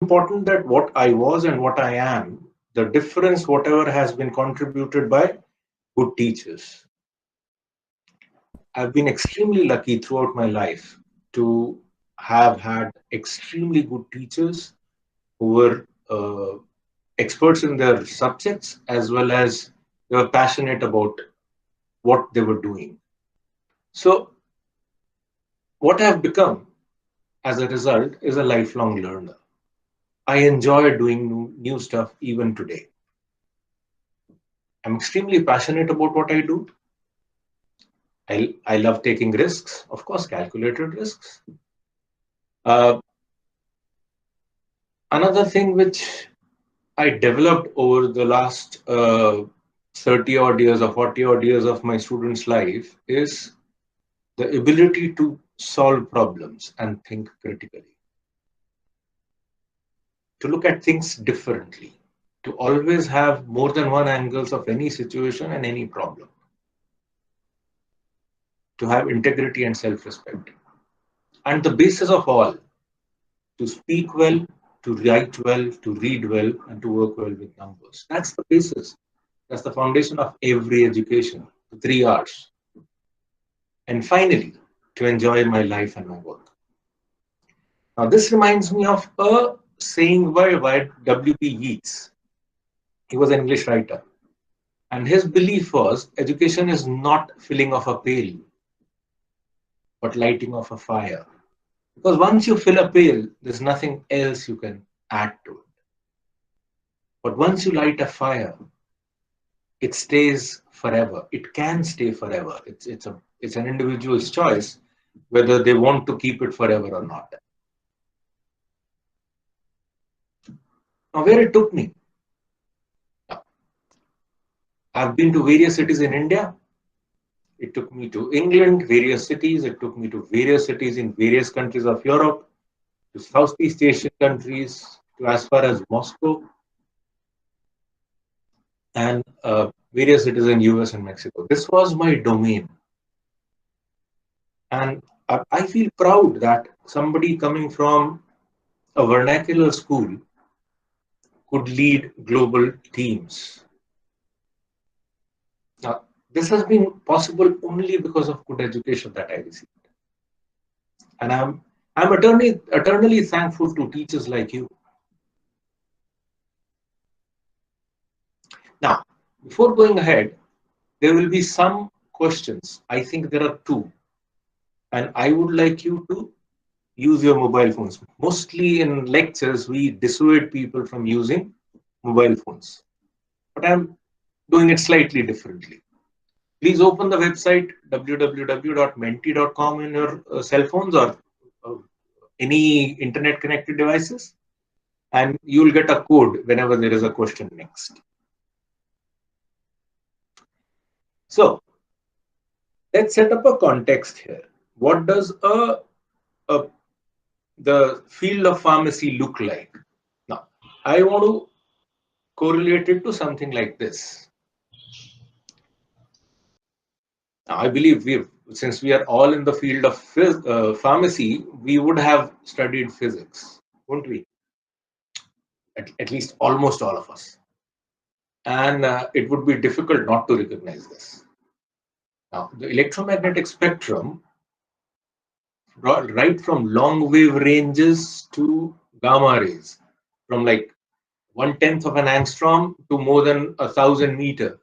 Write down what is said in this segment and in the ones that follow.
important that what I was and what I am, the difference, whatever has been contributed by good teachers. I've been extremely lucky throughout my life to have had extremely good teachers who were experts in their subjects as well as they were passionate about what they were doing. So, what I've become as a result is a lifelong learner. I enjoy doing new stuff even today. I'm extremely passionate about what I do. I love taking risks, of course, calculated risks. Uh, Another thing which I developed over the last 30 odd years or 40 odd years of my students' life is the ability to solve problems and think critically, to look at things differently, to always have more than one angles of any situation and any problem, to have integrity and self-respect. And the basis of all, to speak well, to write well, to read well, and to work well with numbers. That's the basis. That's the foundation of every education, the 3 R's. And finally, to enjoy my life and my work. Now, this reminds me of a saying by W.B. Yeats. He was an English writer. And his belief was education is not filling of a pail, but lighting of a fire. Because once you fill a pail, there's nothing else you can add to it. But once you light a fire, it stays forever. It can stay forever. It's an individual's choice whether they want to keep it forever or not. Now, where it took me, I've been to various cities in India. It took me to England, various cities. It took me to various cities in various countries of Europe, to Southeast Asian countries, to as far as Moscow, and various cities in US and Mexico. This was my domain. And I feel proud that somebody coming from a vernacular school could lead global teams. Now, this has been possible only because of good education that I received. And I'm eternally thankful to teachers like you. Now, before going ahead, there will be some questions. I think there are two. And I would like you to use your mobile phones. Mostly in lectures, we dissuade people from using mobile phones. But I'm doing it slightly differently. Please open the website www.menti.com in your cell phones or uh, any internet connected devices, and you'll get a code whenever there is a question next. So let's set up a context here. What does a the field of pharmacy look like? Now, I want to correlate it to something like this. Now, I believe since we are all in the field of pharmacy, we would have studied physics, wouldn't we? At least almost all of us. And it would be difficult not to recognize this. Now, the electromagnetic spectrum, right from long wave ranges to gamma rays, from like 1/10 of an angstrom to more than 1,000 meters.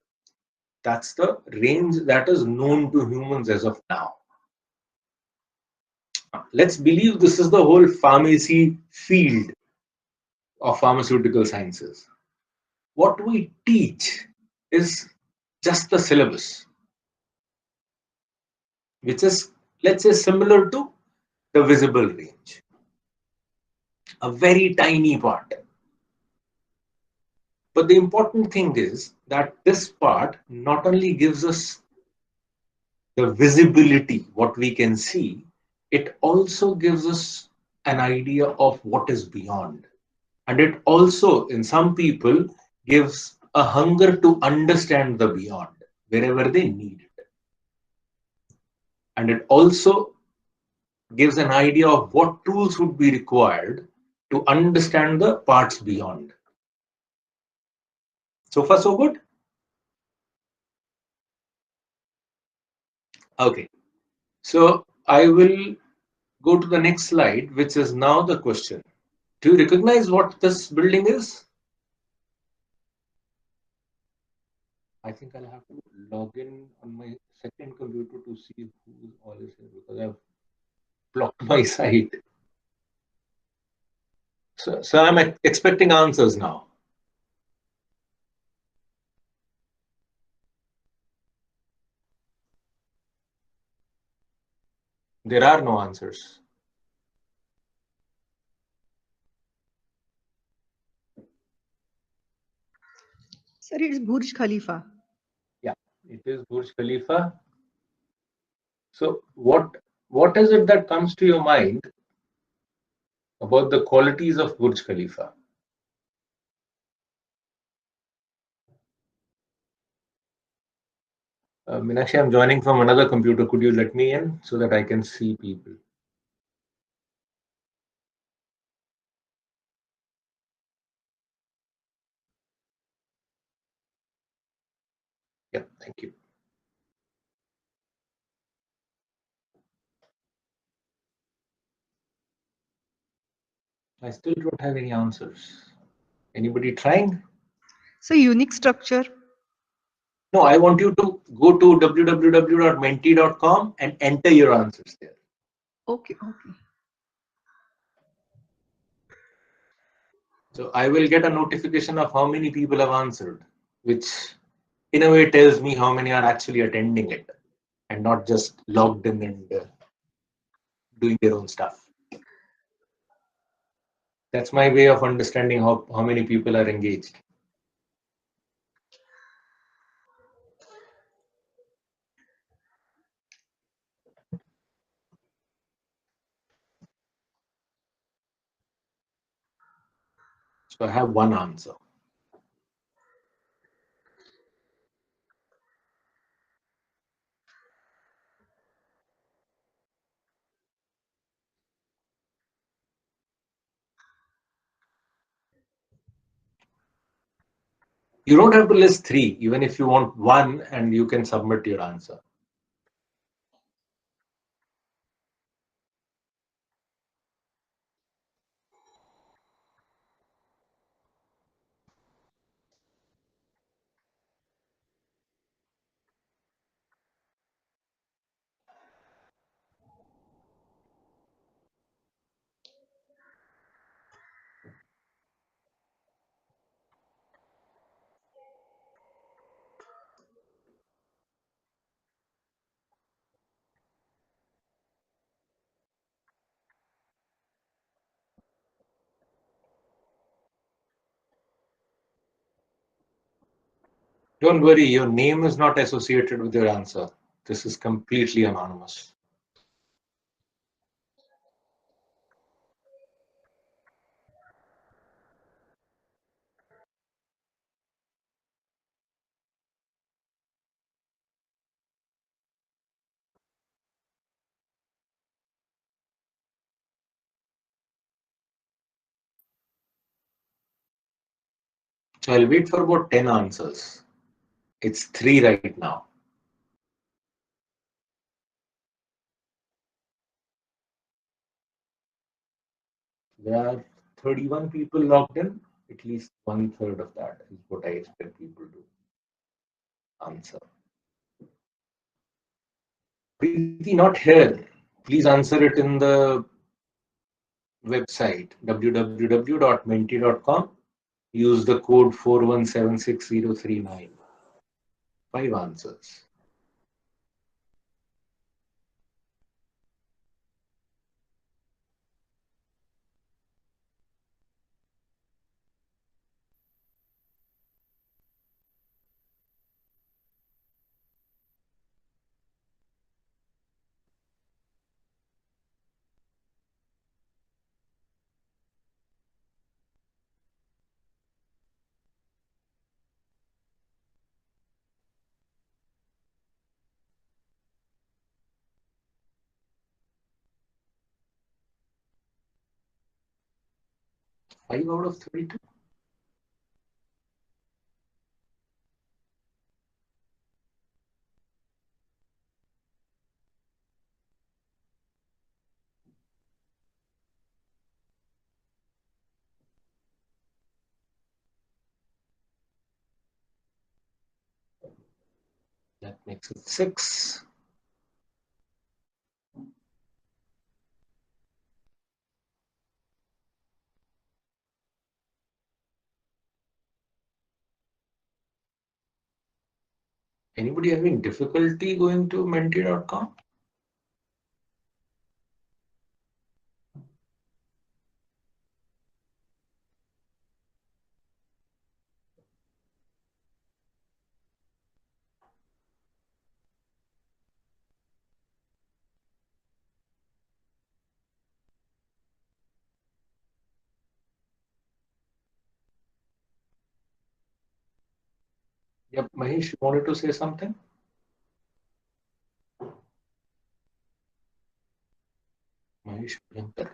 That's the range that is known to humans as of now. Let's believe this is the whole pharmacy field of pharmaceutical sciences. What we teach is just the syllabus, which is, let's say, similar to the visible range, a very tiny part. But the important thing is that this part not only gives us the visibility, what we can see, it also gives us an idea of what is beyond. And it also, in some people, gives a hunger to understand the beyond wherever they need it. And it also gives an idea of what tools would be required to understand the parts beyond. So far, so good? Okay. So I will go to the next slide, which is now the question. Do you recognize what this building is? I think I'll have to log in on my second computer to see who all is here because I've blocked my site. So I'm expecting answers now. There are no answers. Sir, it's Burj Khalifa. Yeah, it is Burj Khalifa. So what is it that comes to your mind about the qualities of Burj Khalifa? Meenakshi, I'm joining from another computer. Could you let me in so that I can see people? Yeah, thank you. I still don't have any answers. Anybody trying? So unique structure. No, I want you to go to www.menti.com and enter your answers there. Okay, okay. So I will get a notification of how many people have answered, which in a way tells me how many are actually attending it and not just logged in and doing their own stuff. That's my way of understanding how many people are engaged. So I have one answer. You don't have to list three, even if you want one, and you can submit your answer. Don't worry, your name is not associated with your answer. This is completely anonymous. So I'll wait for about 10 answers. It's three right now. There are 31 people logged in. At least one third of that is what I expect people to answer. Preeti, not here. Please answer it in the website www.menti.com. Use the code 41760039. 5 answers. 5 out of 32. That makes it 6. Anybody having difficulty going to menti.com? Yep, Mahesh, you wanted to say something? Mahesh Bhankar.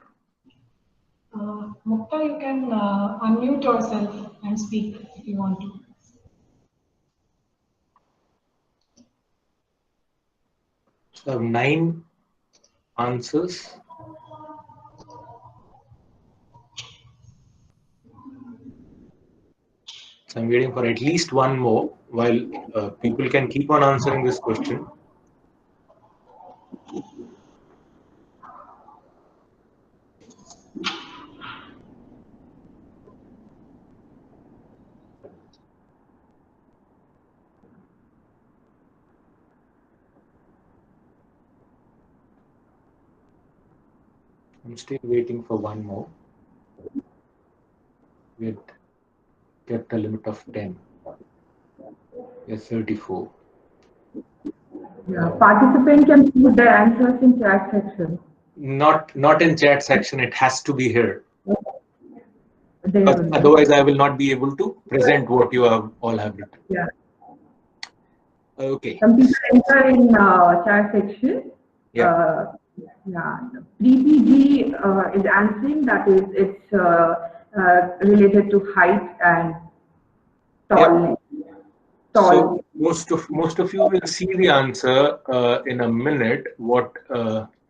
Mukta, you can unmute yourself and speak if you want to. So I have 9 answers. So I'm waiting for at least one more while people can keep on answering this question. I'm still waiting for one more. We'd kept a limit of 10. Yes, 34. Yeah, participant can put their answers in chat section. Not in chat section. It has to be here. There Because only. otherwise, I will not be able to present what you have all have written. Yeah. Okay. Some people enter in chat section. Yeah. Yeah. PPG is answering that it's related to height and tallness. So most of you will see the answer in a minute. What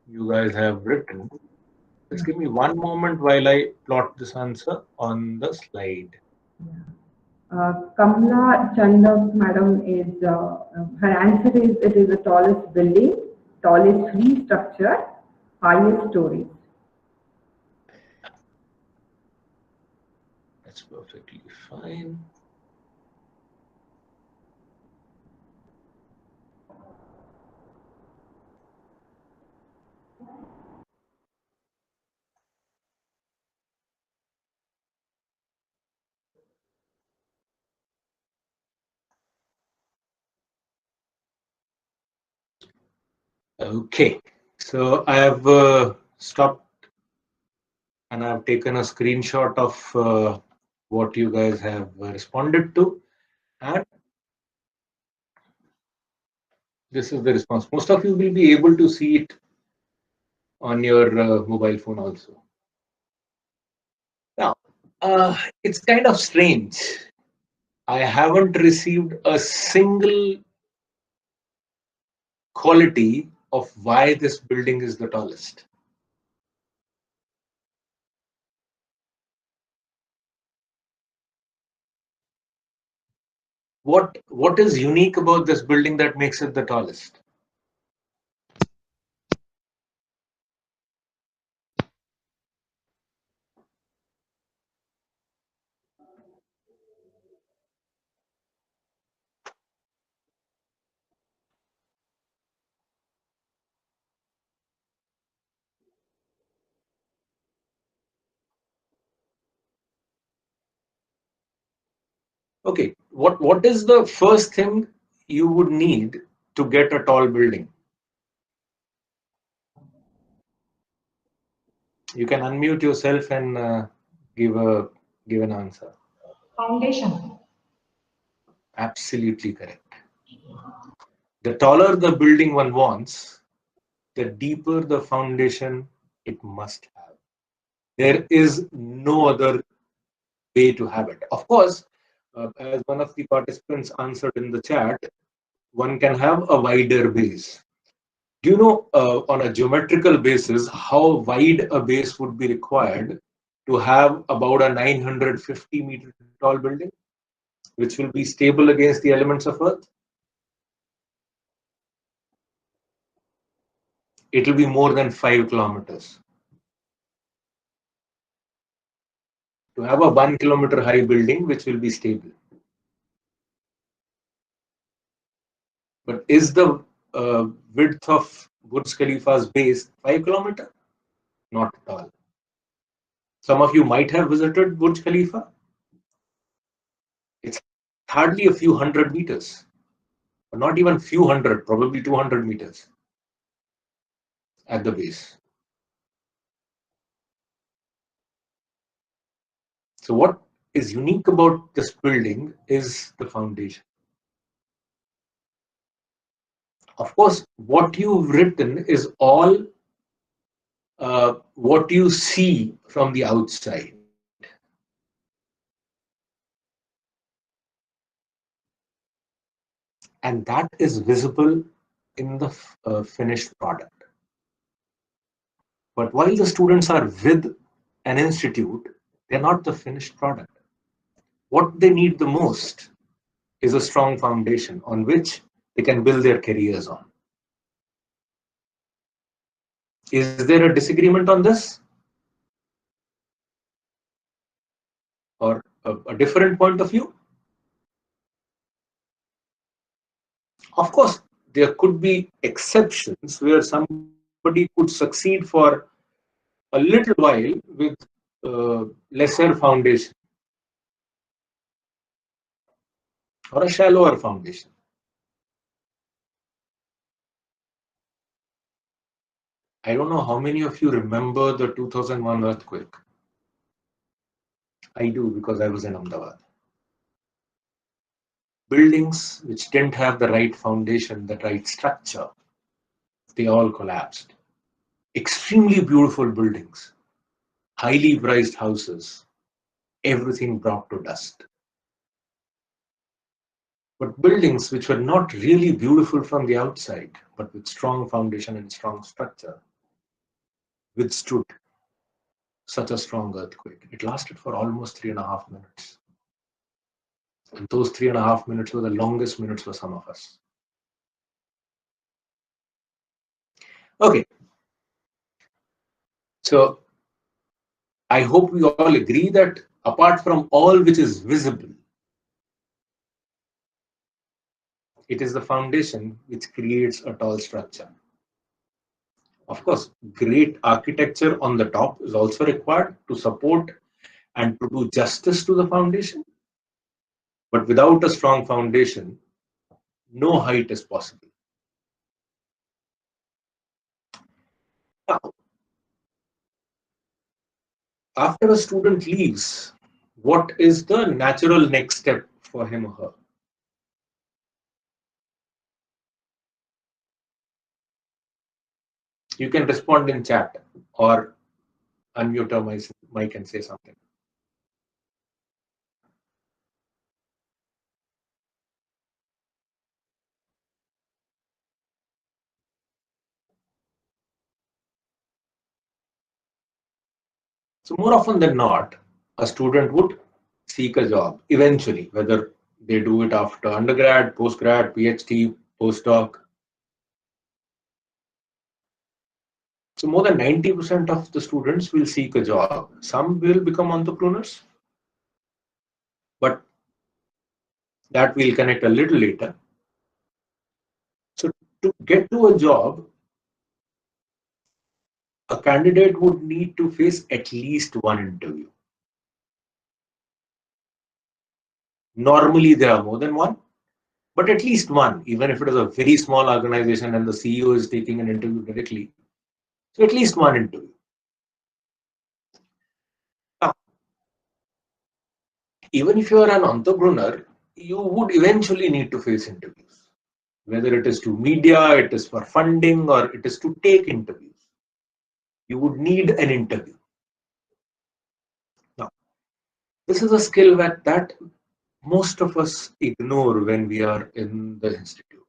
you guys have written. Just give me one moment while I plot this answer on the slide. Kamla Chandak madam is her answer is it is the tallest building, tallest free structure, highest story. That's perfectly fine. Okay, so I have stopped and I've taken a screenshot of what you guys have responded to, and this is the response. Most of you will be able to see it on your mobile phone also. Now, it's kind of strange. I haven't received a single quality of why this building is the tallest. What is unique about this building that makes it the tallest? Okay, what is the first thing you would need to get a tall building? You can unmute yourself and give an answer. Foundation. Absolutely correct. The taller the building one wants, the deeper the foundation it must have. There is no other way to have it. Of course, as one of the participants answered in the chat, one can have a wider base. Do you know on a geometrical basis how wide a base would be required to have about a 950-meter tall building, which will be stable against the elements of Earth? It will be more than 5 kilometers. To have a 1 kilometer high building which will be stable. But is the width of Burj Khalifa's base 5 kilometers? Not at all. Some of you might have visited Burj Khalifa. It's hardly a few hundred meters. Not even few hundred, probably 200 meters at the base. So what is unique about this building is the foundation. Of course, what you've written is all what you see from the outside. And that is visible in the finished product. But while the students are with an institute, they're not the finished product. What they need the most is a strong foundation on which they can build their careers on. Is there a disagreement on this? Or a different point of view? Of course, there could be exceptions where somebody could succeed for a little while with lesser foundation or a shallower foundation. I don't know how many of you remember the 2001 earthquake. I do, because I was in Ahmedabad. Buildings which didn't have the right foundation, the right structure, they all collapsed. Extremely beautiful buildings, highly priced houses, everything brought to dust. But buildings which were not really beautiful from the outside, but with strong foundation and strong structure, withstood such a strong earthquake. It lasted for almost 3.5 minutes. And those 3.5 minutes were the longest minutes for some of us. Okay. So I hope we all agree that apart from all which is visible, it is the foundation which creates a tall structure. Of course, great architecture on the top is also required to support and to do justice to the foundation. But without a strong foundation, no height is possible. Now, after a student leaves, what is the natural next step for him or her? You can respond in chat or unmute your mic and say something. So more often than not, a student would seek a job eventually, whether they do it after undergrad, postgrad, PhD, postdoc. So more than 90% of the students will seek a job. Some will become entrepreneurs, but that we'll connect a little later. So to get to a job, a candidate would need to face at least one interview. Normally there are more than one, but at least one, even if it is a very small organization and the CEO is taking an interview directly. So at least one interview. Now, even if you are an entrepreneur, you would eventually need to face interviews. Whether it is to media, it is for funding, or it is to take interviews. You would need an interview. Now, This is a skill that most of us ignore when we are in the institute.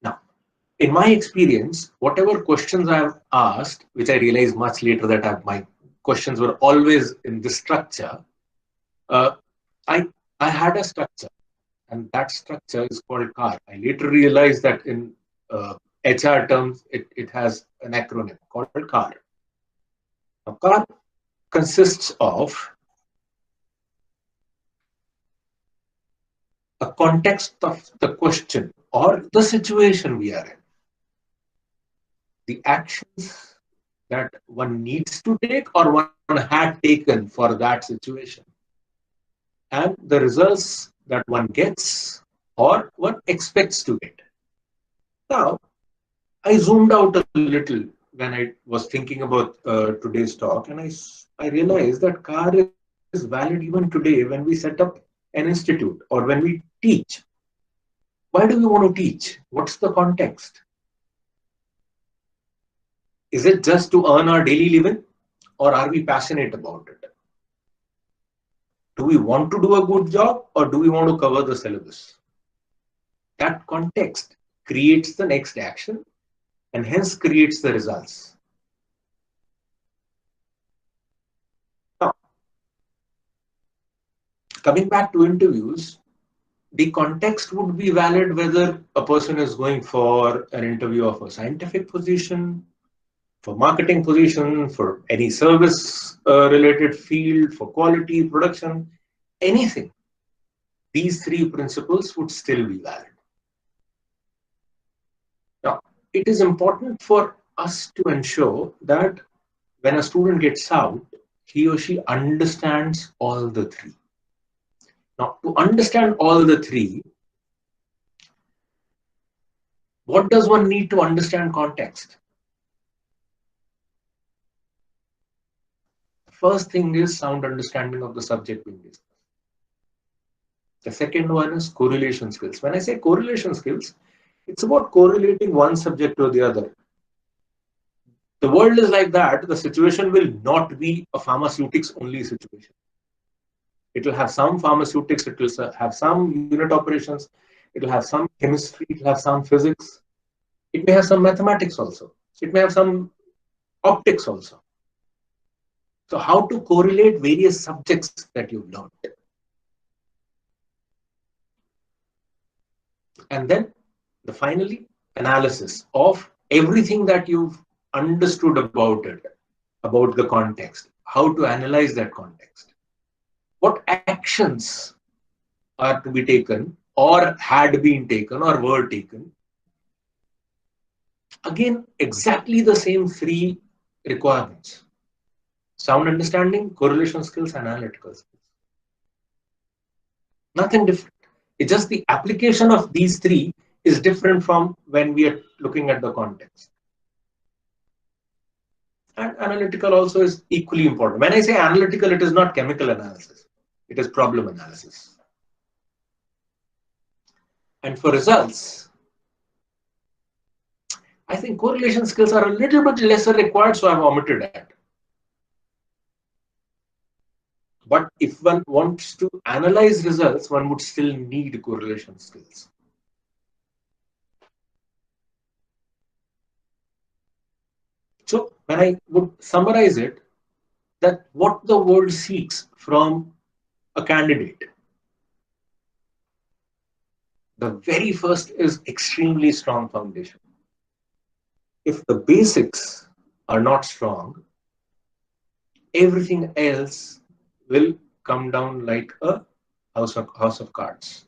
Now, in my experience, whatever questions I have asked, which I realized much later that my questions were always in this structure, uh, I had a structure, and that structure is called CAR. I later realized that in HR terms, it has an acronym called CAR. Now, CAR consists of a context of the question or the situation we are in, the actions that one needs to take or one had taken for that situation, and the results that one gets or one expects to get. Now, I zoomed out a little when I was thinking about today's talk, and I realized that CAR is valid even today when we set up an institute or when we teach. Why do we want to teach? What's the context? Is it just to earn our daily living, or are we passionate about it? Do we want to do a good job, or do we want to cover the syllabus? That context creates the next action and hence creates the results. Now, coming back to interviews, the context would be valid whether a person is going for an interview of a scientific position, for marketing position, for any service related field, for quality, production, anything. These three principles would still be valid. Now, it is important for us to ensure that when a student gets out, he or she understands all the three. Now, to understand all the three, what does one need to understand context? First thing is sound understanding of the subject being discussed. The second one is correlation skills. When I say correlation skills, it's about correlating one subject to the other. The world is like that. The situation will not be a pharmaceutics only situation. It will have some pharmaceutics, it will have some unit operations, it will have some chemistry, it will have some physics, it may have some mathematics also, it may have some optics also. So how to correlate various subjects that you've learned. And then finally, analysis of everything that you've understood about it, about the context, how to analyze that context. What actions are to be taken or had been taken or were taken. Again, exactly the same three requirements. Sound understanding, correlation skills, and analytical skills. Nothing different. It's just the application of these three is different from when we are looking at the context. And analytical also is equally important. When I say analytical, it is not chemical analysis. It is problem analysis. And for results, I think correlation skills are a little bit lesser required, so I've omitted that. But if one wants to analyze results, one would still need correlation skills. So when I would summarize it, that what the world seeks from a candidate, the very first is extremely strong foundation. If the basics are not strong, everything else will come down like a house of cards.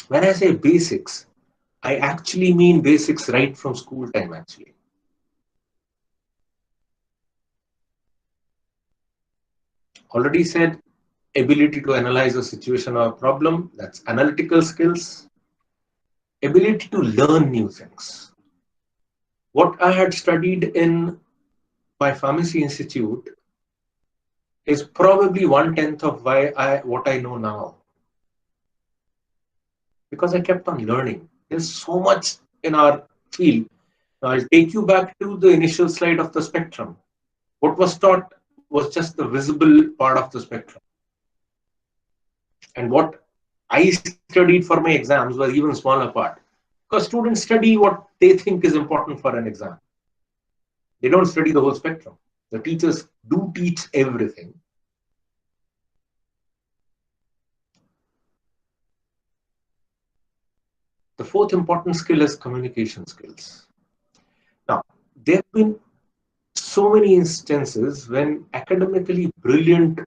When I say basics, I actually mean basics right from school time actually. Already said, ability to analyze a situation or a problem, that's analytical skills. Ability to learn new things. What I had studied in my pharmacy institute is probably 1/10 of what I know now. Because I kept on learning. There's so much in our field. Now I'll take you back to the initial slide of the spectrum. What was taught was just the visible part of the spectrum. And what I studied for my exams was even smaller part. Because students study what they think is important for an exam. They don't study the whole spectrum. The teachers do teach everything. The fourth important skill is communication skills. Now, there have been so many instances when academically brilliant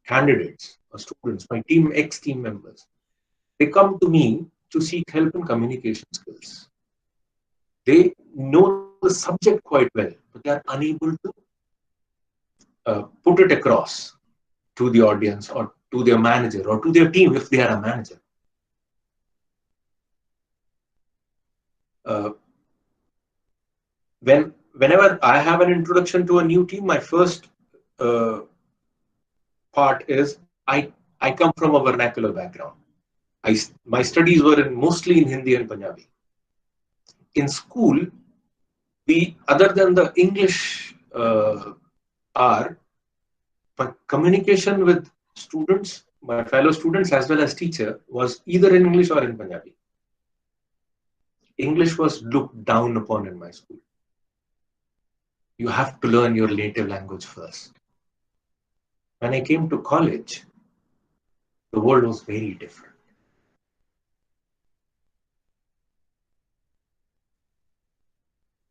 candidates or students, my ex-team members, they come to me to seek help in communication skills. They know the subject quite well, but they are unable to put it across to the audience or to their manager or to their team if they are a manager. Whenever I have an introduction to a new team, my first part is I come from a vernacular background. My studies were mostly in Hindi and Punjabi. In school, other than the English my communication with students, my fellow students as well as teacher, was either in English or in Punjabi. English was looked down upon in my school. You have to learn your native language first. When I came to college, the world was very different.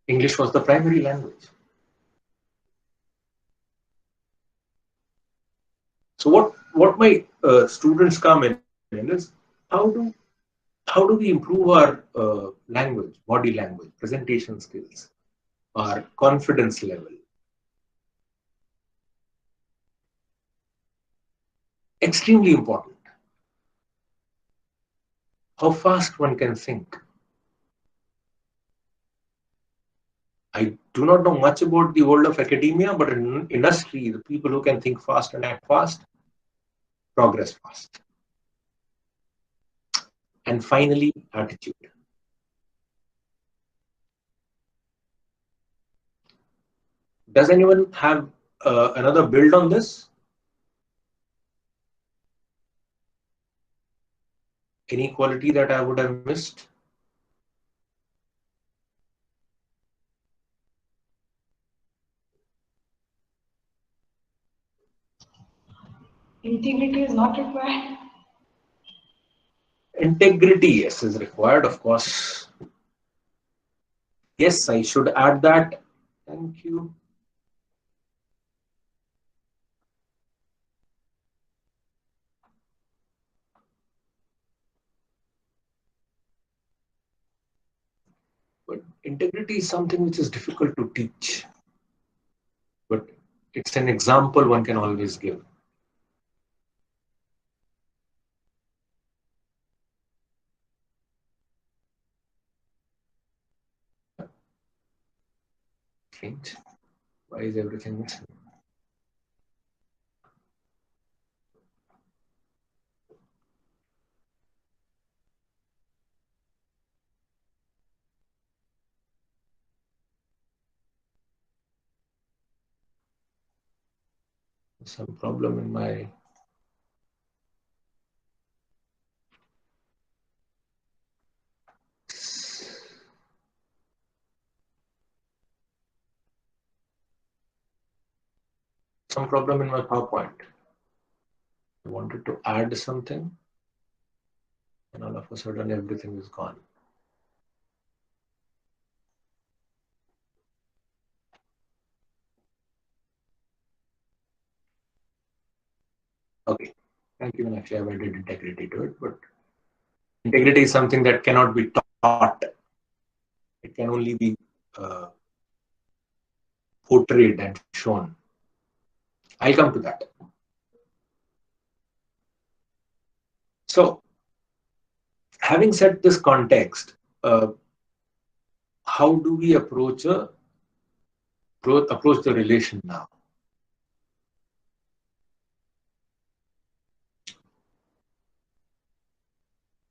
English was the primary language. So what my students come in is how do we improve our language, body language, presentation skills, our confidence level. Extremely important. How fast one can think. I do not know much about the world of academia, but in industry, the people who can think fast and act fast, progress fast. And finally, attitude. Does anyone have another build on this? Any quality that I would have missed? Integrity is not required. Integrity, yes, is required, of course. Yes, I should add that. Thank you. But integrity is something which is difficult to teach. But it's an example one can always give. Strange. Why is everything missing? Some problem in my PowerPoint. I wanted to add something, and all of a sudden everything is gone. Okay, thank you. And actually, I've added integrity to it, but integrity is something that cannot be taught. It can only be portrayed and shown. I'll come to that. So, having set this context, how do we approach the relation now?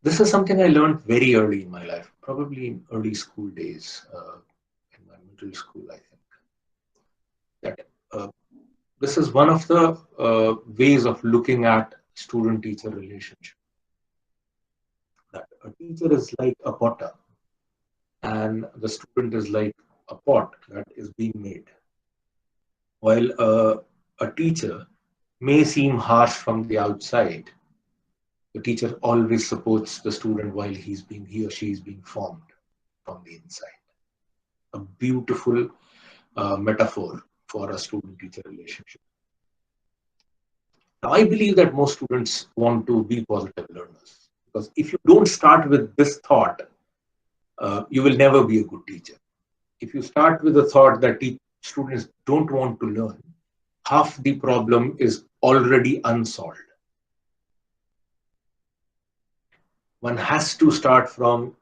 This is something I learned very early in my life. probably in early school days, in my middle school, I think, that this is one of the ways of looking at student-teacher relationship. That a teacher is like a potter, and the student is like a pot that is being made. While a teacher may seem harsh from the outside, the teacher always supports the student while he or she is being formed from the inside. A beautiful metaphor for a student-teacher relationship. Now, I believe that most students want to be positive learners, because if you don't start with this thought, you will never be a good teacher. If you start with the thought that students don't want to learn, half the problem is already unsolved. One has to start from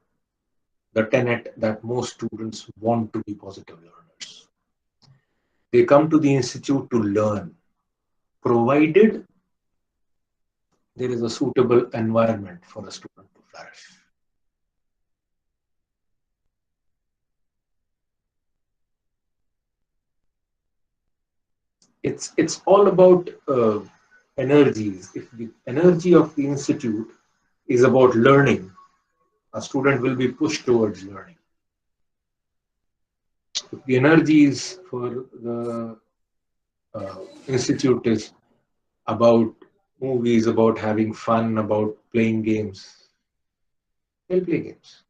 the tenet that most students want to be positive learners. They come to the institute to learn, provided there is a suitable environment for a student to flourish. It's all about energies. If the energy of the institute is about learning, a student will be pushed towards learning. If the energy is for the institute is about movies, about having fun, about playing games, they'll play games.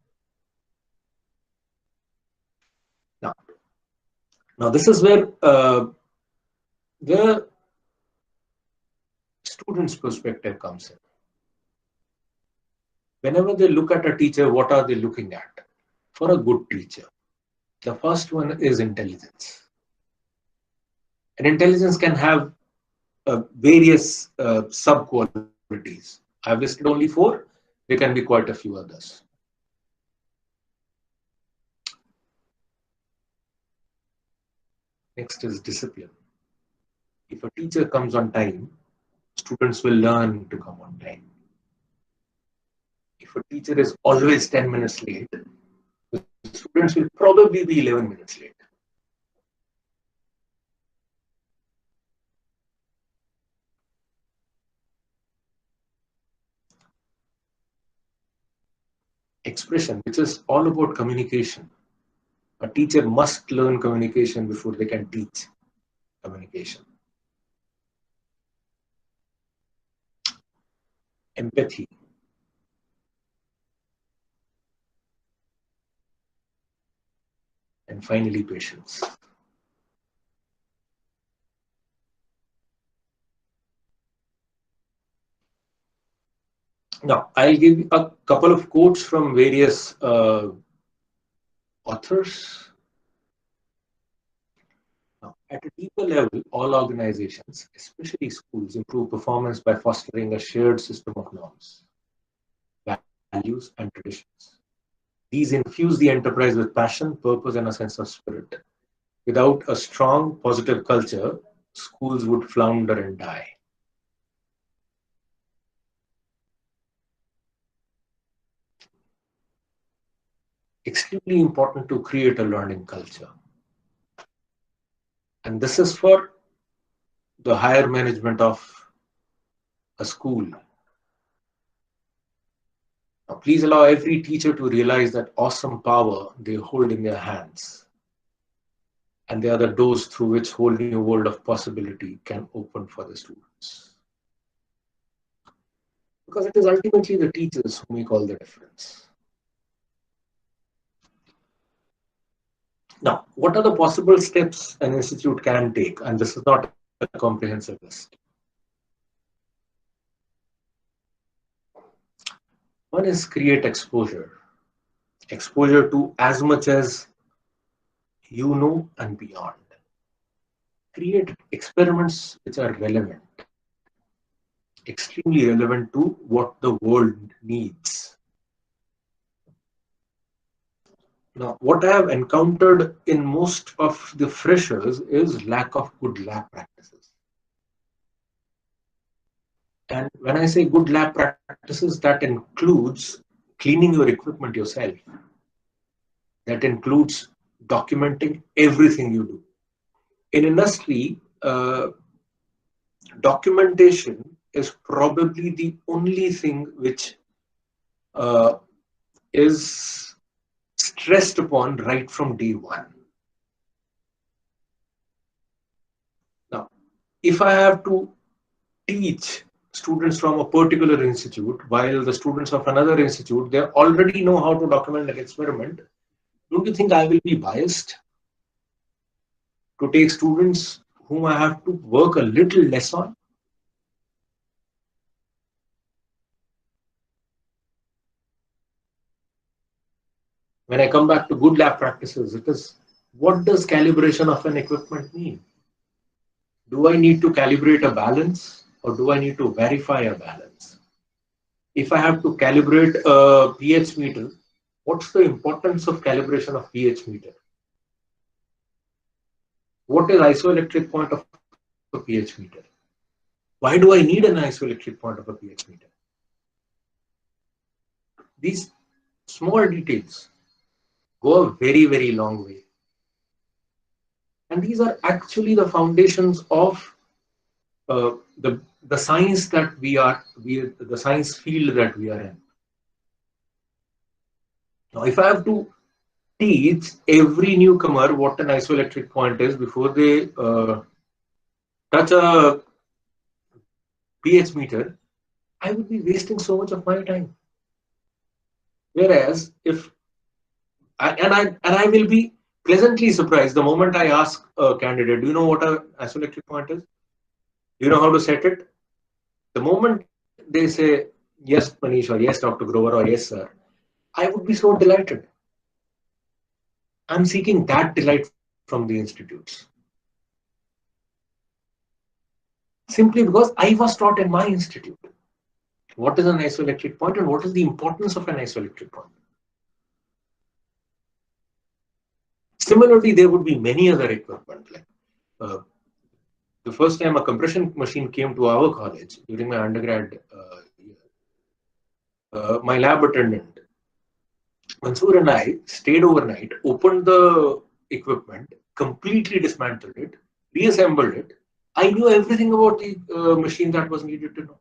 Now this is where the student's perspective comes in. Whenever they look at a teacher, what are they looking at? For a good teacher, the first one is intelligence. And intelligence can have various sub-qualities. I've listed only 4. There can be quite a few others. Next is discipline. If a teacher comes on time, students will learn to come on time. If a teacher is always 10 minutes late, the students will probably be 11 minutes late. Expression, which is all about communication. A teacher must learn communication before they can teach communication. Empathy. And finally, patience. Now, I'll give you a couple of quotes from various authors. Now, at a deeper level, all organizations, especially schools, improve performance by fostering a shared system of norms, values, and traditions. These infuse the enterprise with passion, purpose, and a sense of spirit. Without a strong, positive culture, schools would flounder and die. Extremely important to create a learning culture. And this is for the higher management of a school. Now, please allow every teacher to realize that awesome power they hold in their hands. And they are the doors through which whole new world of possibility can open for the students. Because it is ultimately the teachers who make all the difference. Now, what are the possible steps an institute can take? And this is not a comprehensive list. One is create exposure. Exposure to as much as you know and beyond. Create experiments which are relevant, extremely relevant to what the world needs. Now, what I have encountered in most of the freshers is lack of good lab practices. And when I say good lab practices, that includes cleaning your equipment yourself, That includes documenting everything you do. In industry, documentation is probably the only thing which is stressed upon right from day one. Now, if I have to teach students from a particular institute, while the students of another institute, they already know how to document an experiment, don't you think I will be biased to take students whom I have to work a little less on? When I come back to good lab practices, it is, what does calibration of an equipment mean? Do I need to calibrate a balance, or do I need to verify a balance? If I have to calibrate a pH meter, what's the importance of calibration of pH meter? What is isoelectric point of a pH meter? Why do I need an isoelectric point of a pH meter? These small details go a very, very long way. And these are actually the foundations of the science that the science field that we are in. Now, if I have to teach every newcomer what an isoelectric point is before they touch a pH meter, I would be wasting so much of my time. Whereas if I will be pleasantly surprised the moment I ask a candidate, do you know what an isoelectric point is? Do you know how to set it? The moment they say, yes, Manish, or yes, Dr. Grover, or yes, sir, I would be so delighted. I'm seeking that delight from the institutes. Simply because I was taught in my institute what is an isoelectric point and what is the importance of an isoelectric point. Similarly, there would be many other equipment. Like the first time a compression machine came to our college during my undergrad year, my lab attendant, Mansoor, and I stayed overnight, opened the equipment, completely dismantled it, reassembled it. I knew everything about the machine that was needed to know.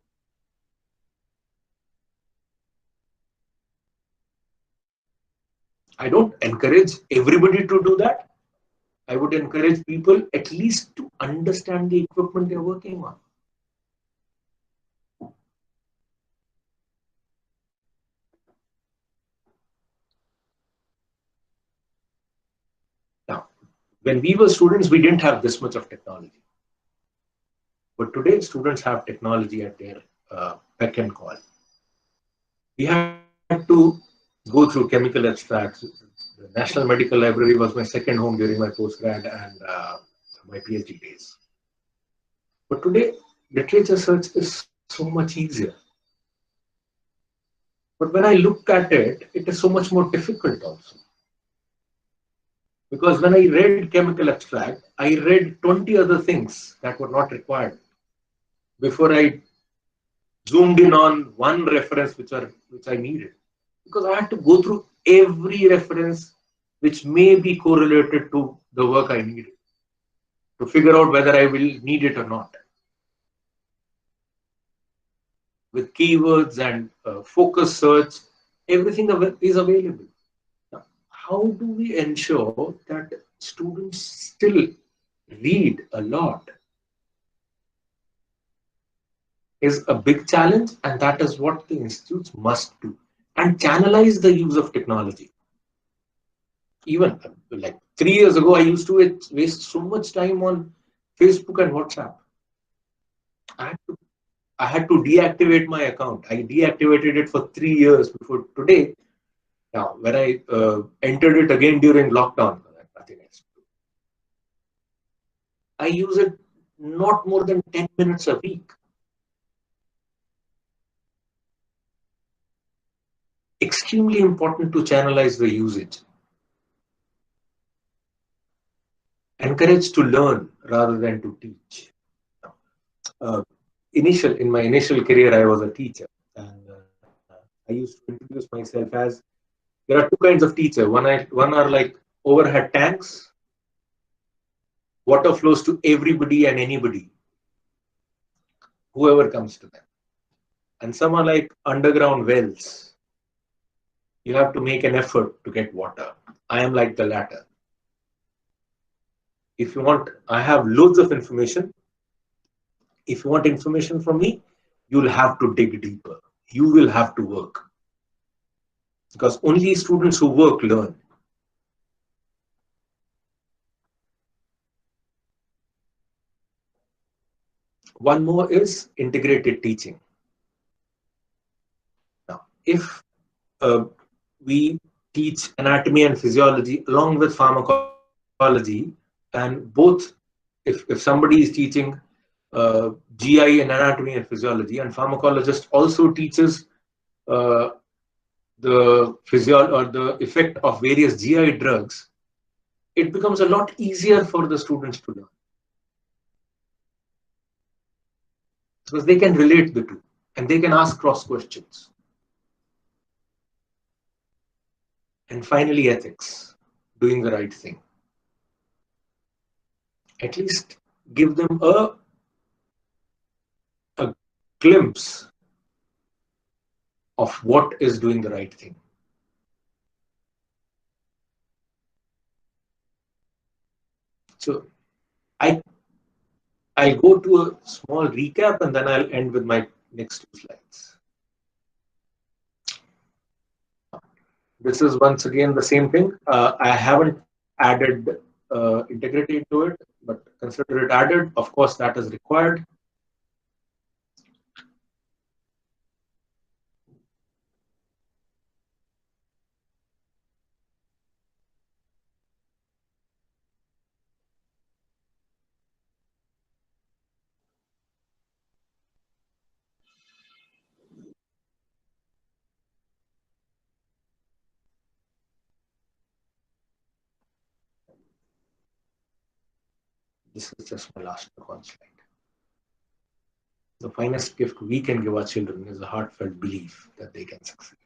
I don't encourage everybody to do that. I would encourage people at least to understand the equipment they're working on. Now, when we were students, we didn't have this much of technology. But today, students have technology at their beck and call. We had to go through chemical abstracts. The National Medical Library was my second home during my postgrad and my PhD days. But today, literature search is so much easier. But when I look at it, it is so much more difficult also. Because when I read chemical abstract, I read 20 other things that were not required before I zoomed in on one reference which I needed. Because I had to go through every reference which may be correlated to the work I needed to figure out whether I will need it or not. With keywords and focus search, everything is available. Now, how do we ensure that students still read a lot? Is a big challenge, and that is what the institutes must do, and channelize the use of technology. Even like 3 years ago, I used to waste so much time on Facebook and WhatsApp. I had to deactivate my account. I deactivated it for 3 years before today. Now, when I entered it again during lockdown, nothing else. I use it not more than 10 minutes a week. Extremely important to channelize the usage. Encourage to learn rather than to teach. In my initial career, I was a teacher, and I used to introduce myself as There are two kinds of teacher. One are like overhead tanks. Water flows to everybody and anybody, whoever comes to them. And some are like underground wells. You have to make an effort to get water. I am like the latter. If you want, I have loads of information. If you want information from me, you'll have to dig deeper. You will have to work. Because only students who work learn. One more is integrated teaching. Now, if we teach anatomy and physiology along with pharmacology, and both, if somebody is teaching GI and anatomy and physiology, and pharmacologist also teaches the effect of various GI drugs, it becomes a lot easier for the students to learn. Because they can relate the two and they can ask cross questions. And finally, ethics, doing the right thing. At least give them a glimpse of what is doing the right thing. So I'll go to a small recap and then I'll end with my next two slides. This is once again the same thing. I haven't added integrity into it, but consider it added. Of course, that is required. This is just my last one slide. The finest gift we can give our children is a heartfelt belief that they can succeed.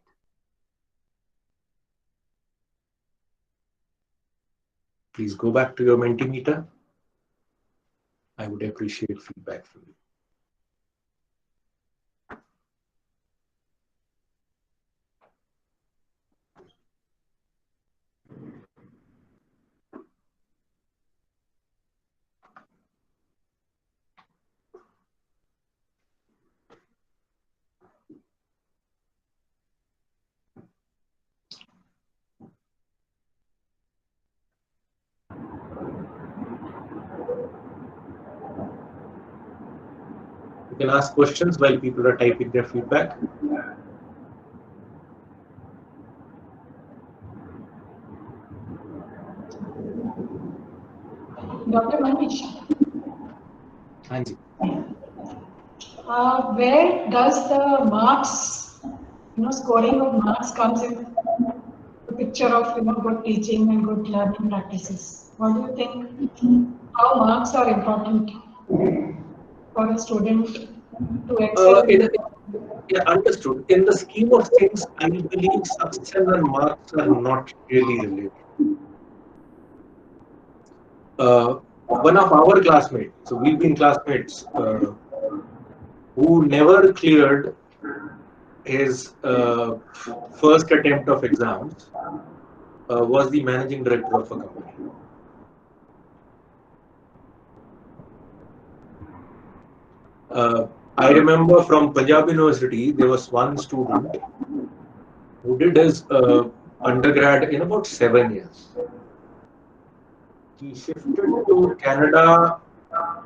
Please go back to your Mentimeter. I would appreciate feedback from you. You can ask questions while people are typing their feedback. Dr. Manish, Anji. Where does the marks, scoring of marks comes in the picture of, good teaching and good learning practices? What do you think? How marks are important for a student to excel? Yeah, understood. In the scheme of things, I believe success and marks are not really related. One of our classmates, so we've been classmates, who never cleared his first attempt of exams, was the managing director of a company. I remember from Punjab University, there was one student who did his undergrad in about 7 years. He shifted to Canada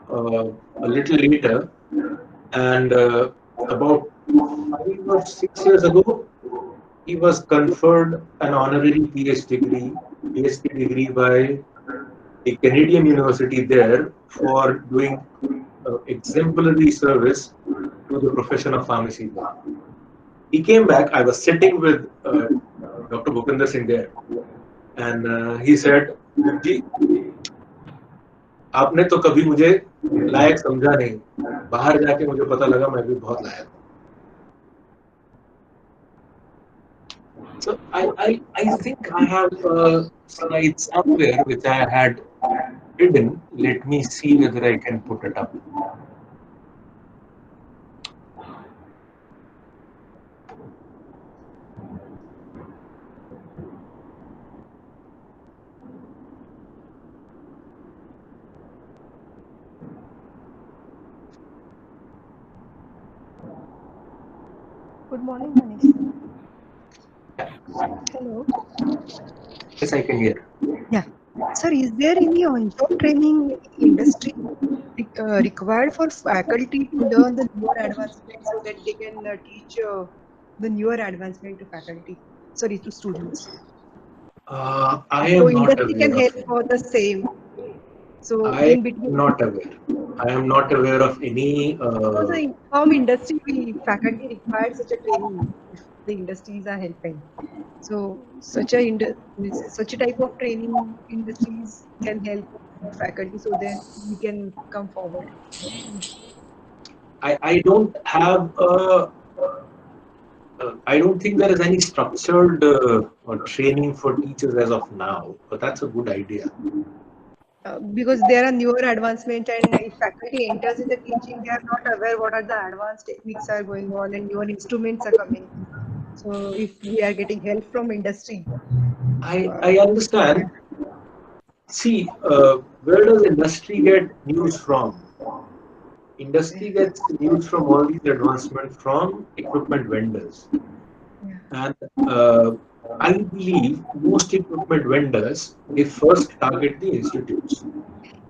a little later, and about 5 or 6 years ago, he was conferred an honorary PhD degree by a Canadian university there for doing exemplary service to the profession of pharmacy. He came back. I was sitting with Dr. Bhupinder Singh there, and he said, "जी, आपने तो कभी मुझे लायक समझा नहीं, बाहर जाके मुझे पता लगा मैं भी बहुत लायक हूँ." So I think I have a slide somewhere which I had hidden. Let me see whether I can put it up. Good morning, Manish. Hello. Yes, I can hear. Yeah. Sir, is there any on-job training industry required for faculty to learn the newer advancement so that they can teach the newer advancement to faculty? Sorry, to students. I So am not industry can aware of help any. for the same. So I in am between, not aware. I am not aware of any. so the inform industry faculty required such a training if the industries are helping. So such a type of training industries can help faculty so then we can come forward. I don't have a. I don't think there is any structured or training for teachers as of now, but that's a good idea. Because there are newer advancement and if faculty enters in the teaching, they are not aware what are the advanced techniques are going on and newer instruments are coming. So if we are getting help from industry, I understand. See, where does industry get news from? Industry gets news from all these advancements from equipment vendors. yeah. And I believe most equipment vendors, they first target the institutes.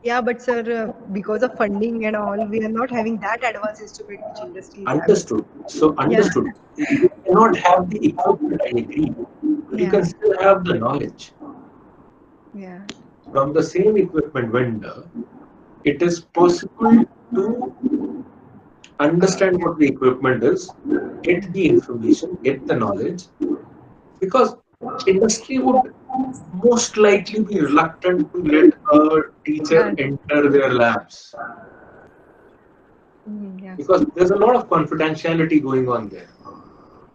Yeah, but sir, because of funding and all, we are not having that advanced instrument which industry is having. Understood. So Yeah, understood. You cannot have the equipment, I agree, but you can yeah, still have the knowledge. yeah. From the same equipment vendor, it is possible to understand what the equipment is, get the information, get the knowledge, because industry would most likely be reluctant to let a teacher Yeah, enter their labs yeah, sir. because there's a lot of confidentiality going on there.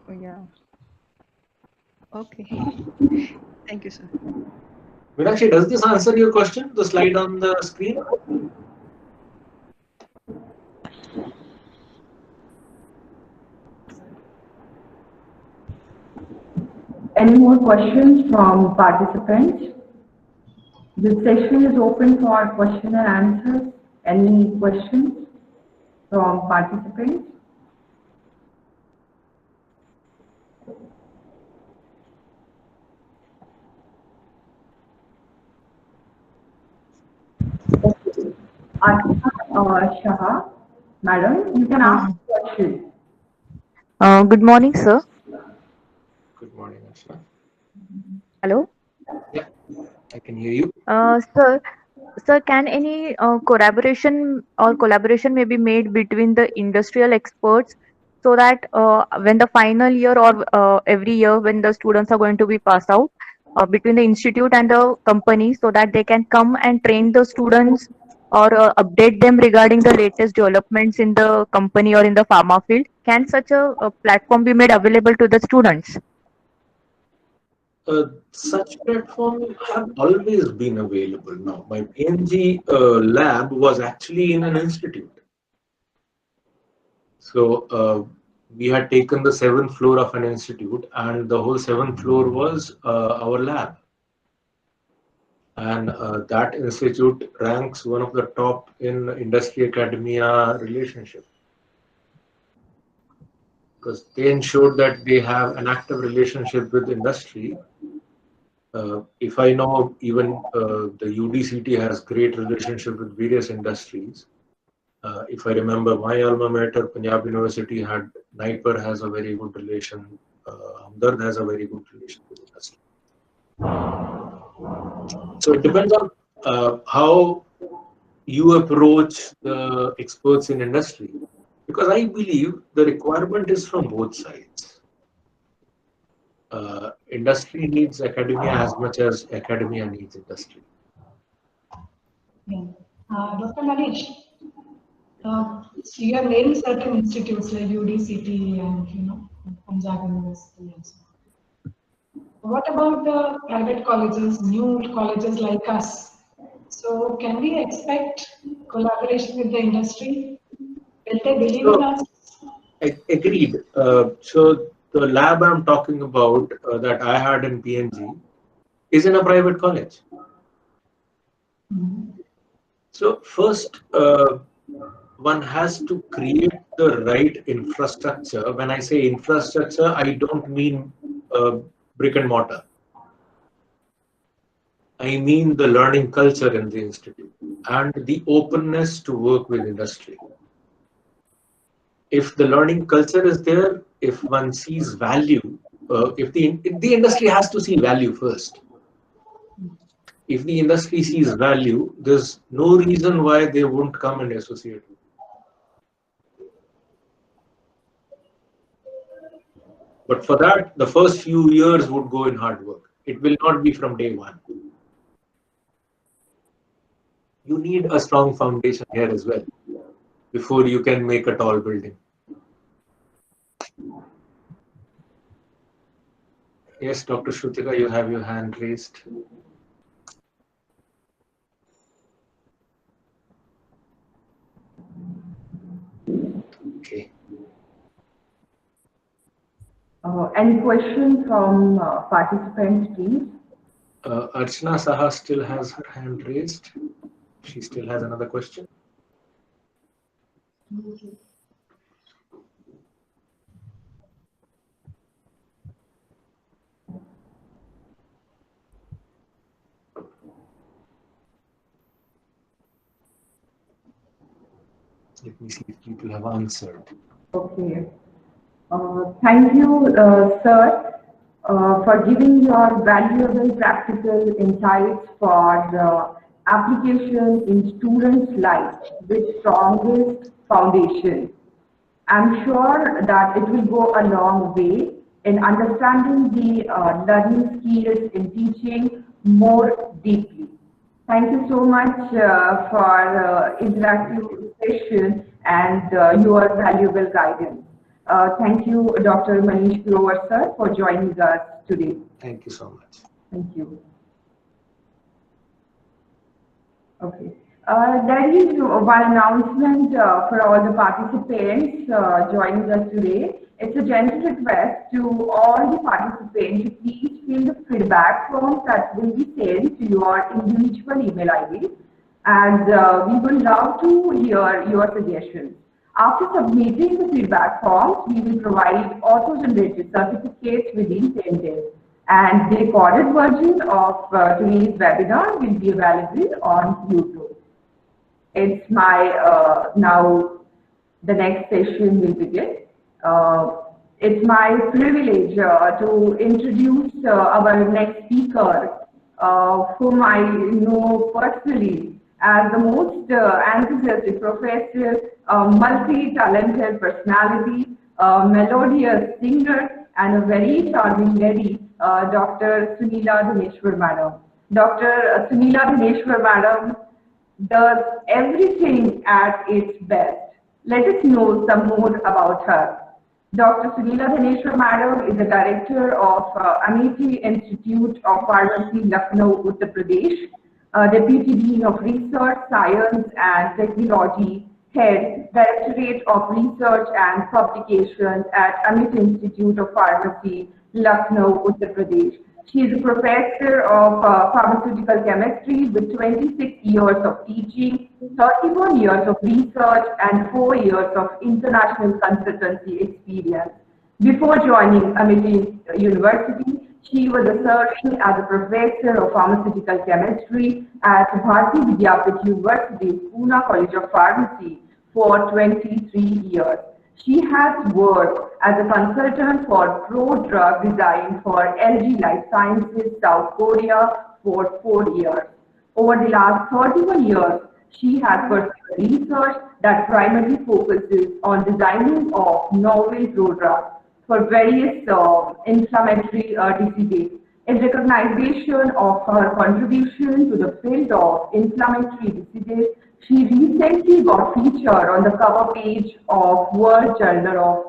Oh, yeah. Okay. Thank you, sir. Meenakshi, does this answer your question? The slide on the screen? Any more questions from participants? This session is open for question and answers. Any questions from participants? Okay. Asha Shah, madam, you can ask Uh, a question. Good morning, sir. Good morning, Ashna. Hello. Yeah, I can hear you. Sir, can any collaboration may be made between the industrial experts so that when the final year or every year when the students are going to be passed out, between the institute and the company so that they can come and train the students or update them regarding the latest developments in the company or in the pharma field? Can such a platform be made available to the students? Such platforms have always been available. Now, my PNG lab was actually in an institute. So we had taken the seventh floor of an institute, and the whole seventh floor was our lab. And that institute ranks one of the top in industry academia relationship because they ensured that they have an active relationship with industry. If I know, even the UDCT has great relationship with various industries. If I remember, my alma mater, Punjab University, had NIPER has a very good relation. Hamdard has a very good relation with industry. So it depends on how you approach the experts in industry, because I believe the requirement is from both sides. Industry needs academia as much as academia needs industry. Yeah. Dr. Manish, you have named certain institutes like UDCT and Punjab University and so on. What about the private colleges, new colleges like us? So can we expect collaboration with the industry? Will they believe in So, us? agreed. So the lab I'm talking about that I had in PNG is in a private college. So first, one has to create the right infrastructure. When I say infrastructure, I don't mean brick and mortar. I mean the learning culture in the institute and the openness to work with industry. If the learning culture is there, if one sees value, if the industry has to see value first. If the industry sees value, there's no reason why they won't come and associate. But for that, the first few years would go in hard work. It will not be from day one. You need a strong foundation here as well before you can make a tall building. Yes, Dr. Shrutika, you have your hand raised. Okay. Any questions from participants, please? Archana Saha still has her hand raised. She still has another question. Let me see if people have answered. Okay. Thank you, sir, for giving your valuable practical insights for the application in students' life with strongest foundation. I'm sure that it will go a long way in understanding the learning skills in teaching more deeply. Thank you so much for interactive session and your valuable guidance. Thank you, Dr. Manish Grover, sir, for joining us today. Thank you so much. Thank you. Okay. There is one announcement for all the participants joining us today. It's a gentle request to all the participants to please fill the feedback forms that will be sent to your individual email ID, and we would love to hear your suggestions. After submitting the feedback forms, we will provide auto-generated certificates within 10 days. And the recorded version of today's webinar will be available on YouTube. It's my, now the next session will begin. It's my privilege to introduce our next speaker, whom I know personally as the most enthusiastic professor, multi-talented personality, melodious singer, and a very charming lady, Dr. Sunila Dhaneshwar Madam. Dr. Sunila Dhaneshwar Madam does everything at its best. Let us know some more about her. Dr. Sunila Dhaneshwar Madam is the director of Amity Institute of Pharmacy, Lucknow, Uttar Pradesh, Deputy Dean of Research, Science and Technology, Head, Directorate of Research and Publications at Amit Institute of Pharmacy, Lucknow, Uttar Pradesh. She is a professor of pharmaceutical chemistry with 26 years of teaching, 31 years of research, and 4 years of international consultancy experience. Before joining Amity University, she was serving as a professor of pharmaceutical chemistry at Bharati Vidyapith University, Pune College of Pharmacy for 23 years. She has worked as a consultant for pro-drug design for LG Life Sciences, South Korea for 4 years. Over the last 31 years, she has pursued research that primarily focuses on designing of novel prodrugs for various inflammatory diseases. In recognition of her contribution to the field of inflammatory diseases, she recently got featured on the cover page of World Journal of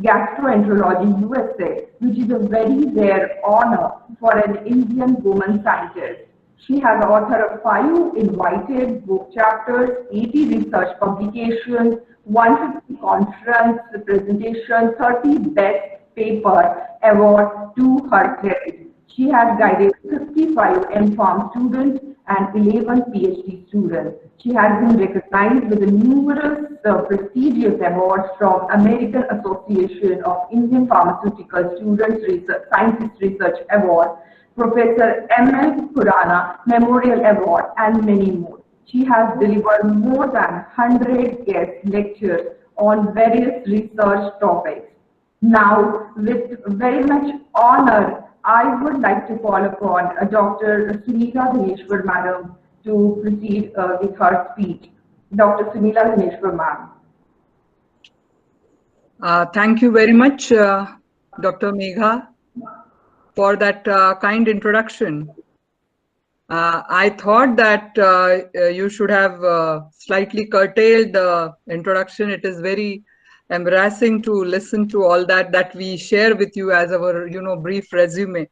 Gastroenterology USA, which is a very rare honor for an Indian woman scientist. She has authored of 5 invited book chapters, 80 research publications, 150 conference presentations, 30 best paper award to her credit. She has guided 55 MPharm students and 11 PhD students. She has been recognized with numerous prestigious awards from American Association of Indian Pharmaceutical Students Scientist Research Award, Professor M.L. Khurana Memorial Award, and many more. She has delivered more than 100 guest lectures on various research topics. Now, with very much honor, I would like to call upon Dr. Sunila Dhaneshwar Madam to proceed with her speech. Dr. Sunila Dhaneshwar Ma'am. Thank you very much, Dr. Megha, for that kind introduction. I thought that you should have slightly curtailed the introduction. It is very embarrassing to listen to all that we share with you as our brief resume.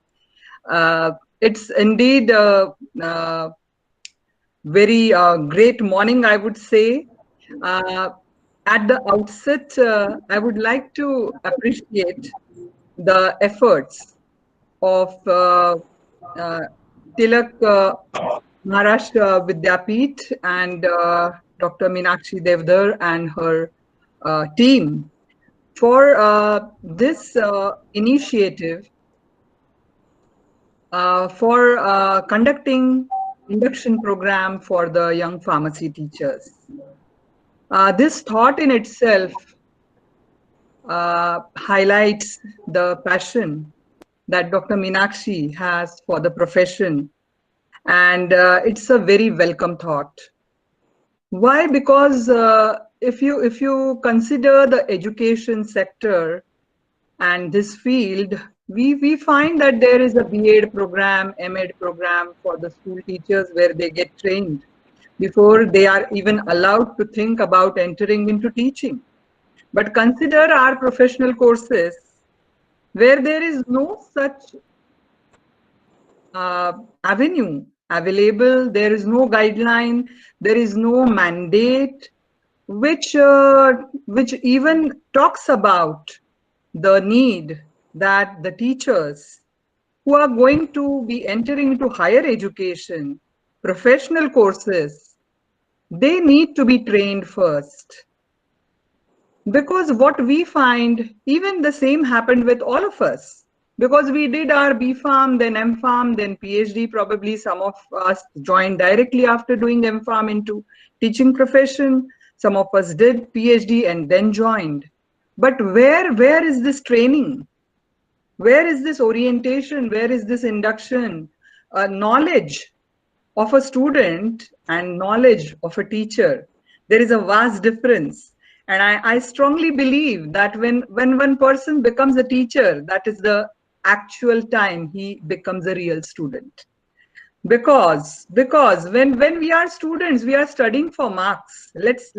It's indeed a very great morning, I would say. At the outset, I would like to appreciate the efforts of Tilak Maharashtra Vidyapeeth and Dr. Meenakshi Devdar and her team for this initiative for conducting induction program for the young pharmacy teachers. This thought in itself highlights the passion that Dr. Meenakshi has for the profession, and it's a very welcome thought. Why? Because if you consider the education sector and this field, we find that there is a B.Ed program, M.Ed program for the school teachers where they get trained before they are even allowed to think about entering into teaching. But consider our professional courses where there is no such avenue available, there is no guideline, there is no mandate which even talks about the need that the teachers who are going to be entering into higher education, professional courses, they need to be trained first. Because what we find, even the same happened with all of us. Because we did our B.Pharm, then M.Pharm, then PhD, probably some of us joined directly after doing M.Pharm into teaching profession. Some of us did PhD and then joined. But where is this training? Where is this orientation? Where is this induction? Knowledge of a student and knowledge of a teacher. There is a vast difference. And I strongly believe that when one person becomes a teacher, that is the actual time he becomes a real student. Because when we are students, we are studying for marks. Let's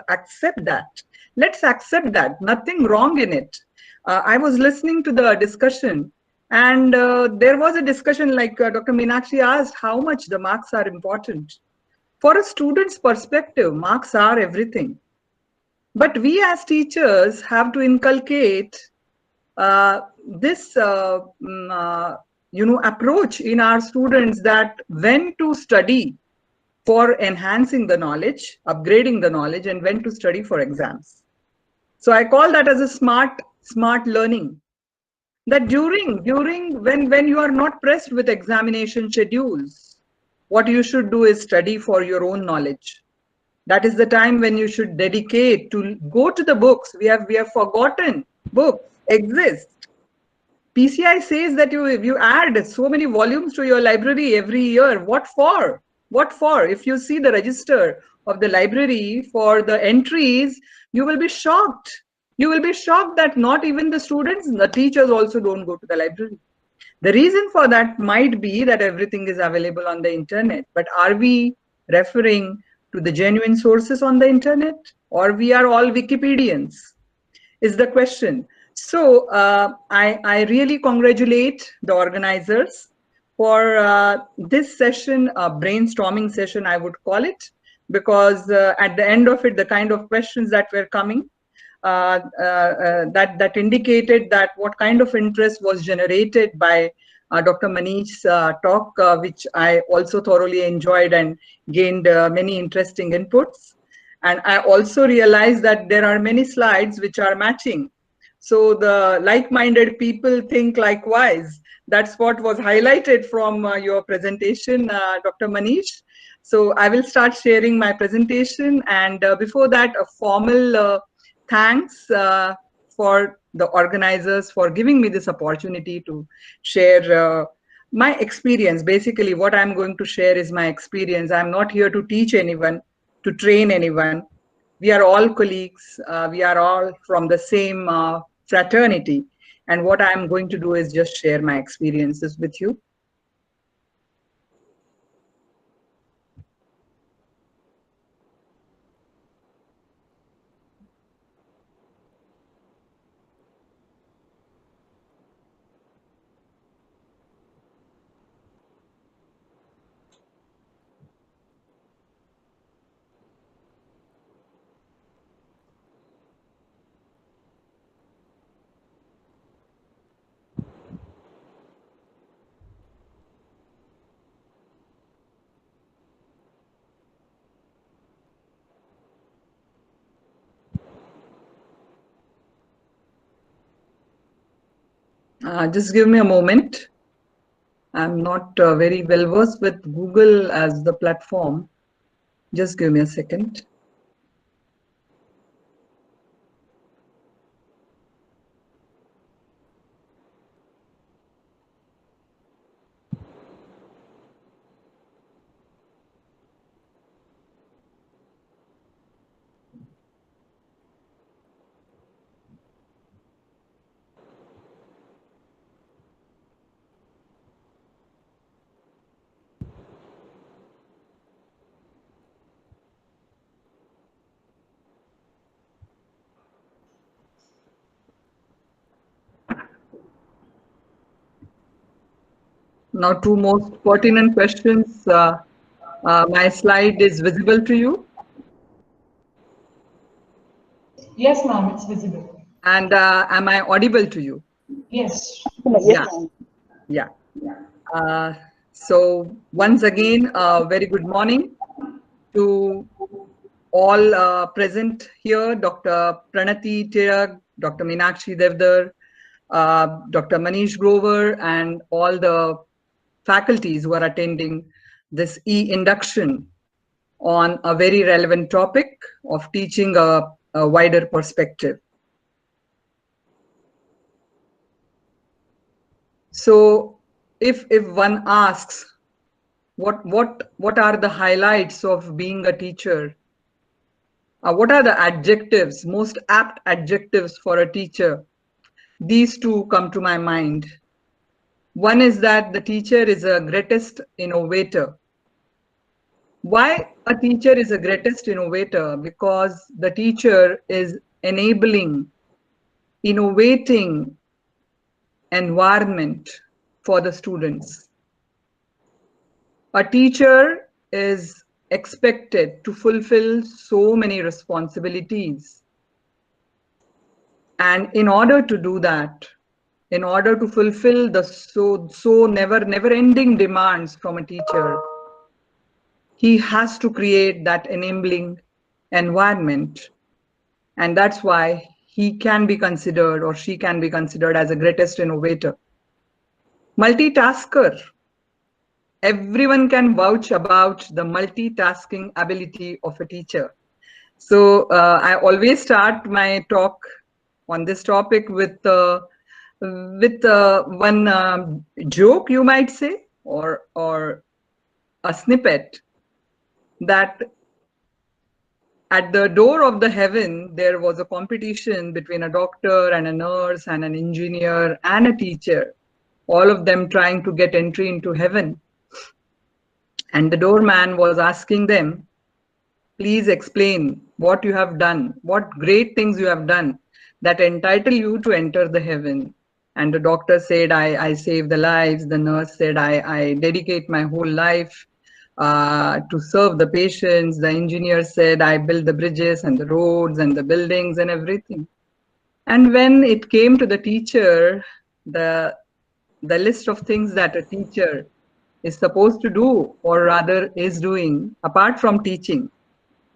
accept that. Let's accept that. Nothing wrong in it. I was listening to the discussion, and there was a discussion like Dr. Meenakshi asked how much the marks are important. For a student's perspective, marks are everything. But we as teachers have to inculcate this approach in our students, that when to study for enhancing the knowledge, upgrading the knowledge, and when to study for exams. So I call that as a smart learning. That during when you are not pressed with examination schedules, what you should do is study for your own knowledge. That is the time when you should dedicate to go to the books. We have forgotten books exist. PCI says that if you add so many volumes to your library every year, what for? What for? If you see the register of the library for the entries, you will be shocked. You will be shocked that not even the students, the teachers also don't go to the library. The reason for that might be that everything is available on the internet, but are we referring to the genuine sources on the internet, or we are all Wikipedians, is the question. So I really congratulate the organizers for this session, a brainstorming session, I would call it, because at the end of it, the kind of questions that were coming, that indicated that what kind of interest was generated by Dr. Manish's talk, which I also thoroughly enjoyed and gained many interesting inputs. And I also realized that there are many slides which are matching. So the like-minded people think likewise. That's what was highlighted from your presentation, Dr. Manish. So I will start sharing my presentation, and before that, a formal thanks for the organizers for giving me this opportunity to share my experience. Basically, what I'm going to share is my experience. I'm not here to teach anyone, to train anyone. We are all colleagues. We are all from the same fraternity. And what I'm going to do is just share my experiences with you. Just give me a moment. I'm not very well versed with Google as the platform. Just give me a second. Now, two most pertinent questions. My slide is visible to you? Yes, ma'am, it's visible. And am I audible to you? Yes. Yeah. Yeah. So once again, very good morning to all present here, Dr. Pranati Tirag, Dr. Meenakshi Devdar, Dr. Manish Grover, and all the faculties who are attending this e-induction on a very relevant topic of teaching a wider perspective. So if one asks, what are the highlights of being a teacher? What are the adjectives, most apt adjectives for a teacher? These two come to my mind. One is that the teacher is a greatest innovator. Why a teacher is a greatest innovator? Because the teacher is enabling, innovating environment for the students. A teacher is expected to fulfill so many responsibilities. And in order to do that, in order to fulfill the never ending demands from a teacher, he has to create that enabling environment. And that's why he can be considered, or she can be considered, as a greatest innovator. Multitasker. Everyone can vouch about the multitasking ability of a teacher. So I always start my talk on this topic with one joke, you might say, or a snippet, that at the door of the heaven, there was a competition between a doctor and a nurse and an engineer and a teacher, all of them trying to get entry into heaven. And the doorman was asking them, please explain what you have done, what great things you have done, that entitle you to enter the heaven. And the doctor said, I save the lives. The nurse said, I dedicate my whole life to serve the patients. The engineer said, I build the bridges and the roads and the buildings and everything. And when it came to the teacher, the list of things that a teacher is supposed to do, or rather is doing, apart from teaching,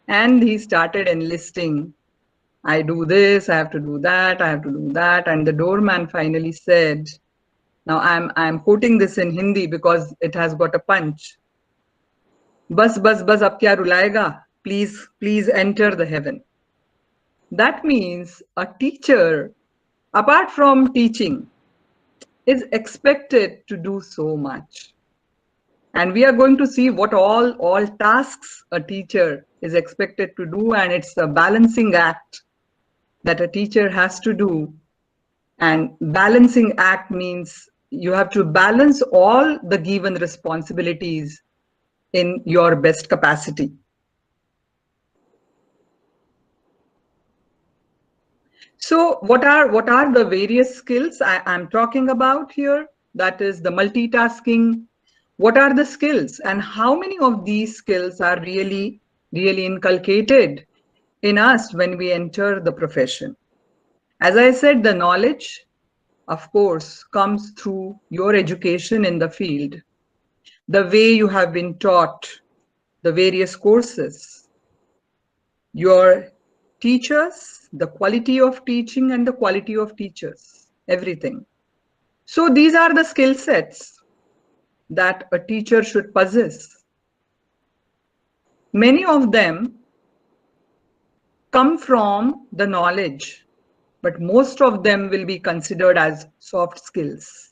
and he started enlisting, I do this, I have to do that, I have to do that. And the doorman finally said, now I'm quoting this in Hindi because it has got a punch. Bas ab kya rulayega? Please enter the heaven. That means a teacher, apart from teaching, is expected to do so much. And we are going to see what all tasks a teacher is expected to do, and it's a balancing act that a teacher has to do. And balancing act means you have to balance all the given responsibilities in your best capacity. So what are the various skills I'm talking about here? That is the multitasking. What are the skills, and how many of these skills are really inculcated in us when we enter the profession? As I said, the knowledge, of course, comes through your education in the field, the way you have been taught, the various courses, your teachers, the quality of teaching and the quality of teachers, everything. So these are the skill sets that a teacher should possess. Many of them come from the knowledge, but most of them will be considered as soft skills.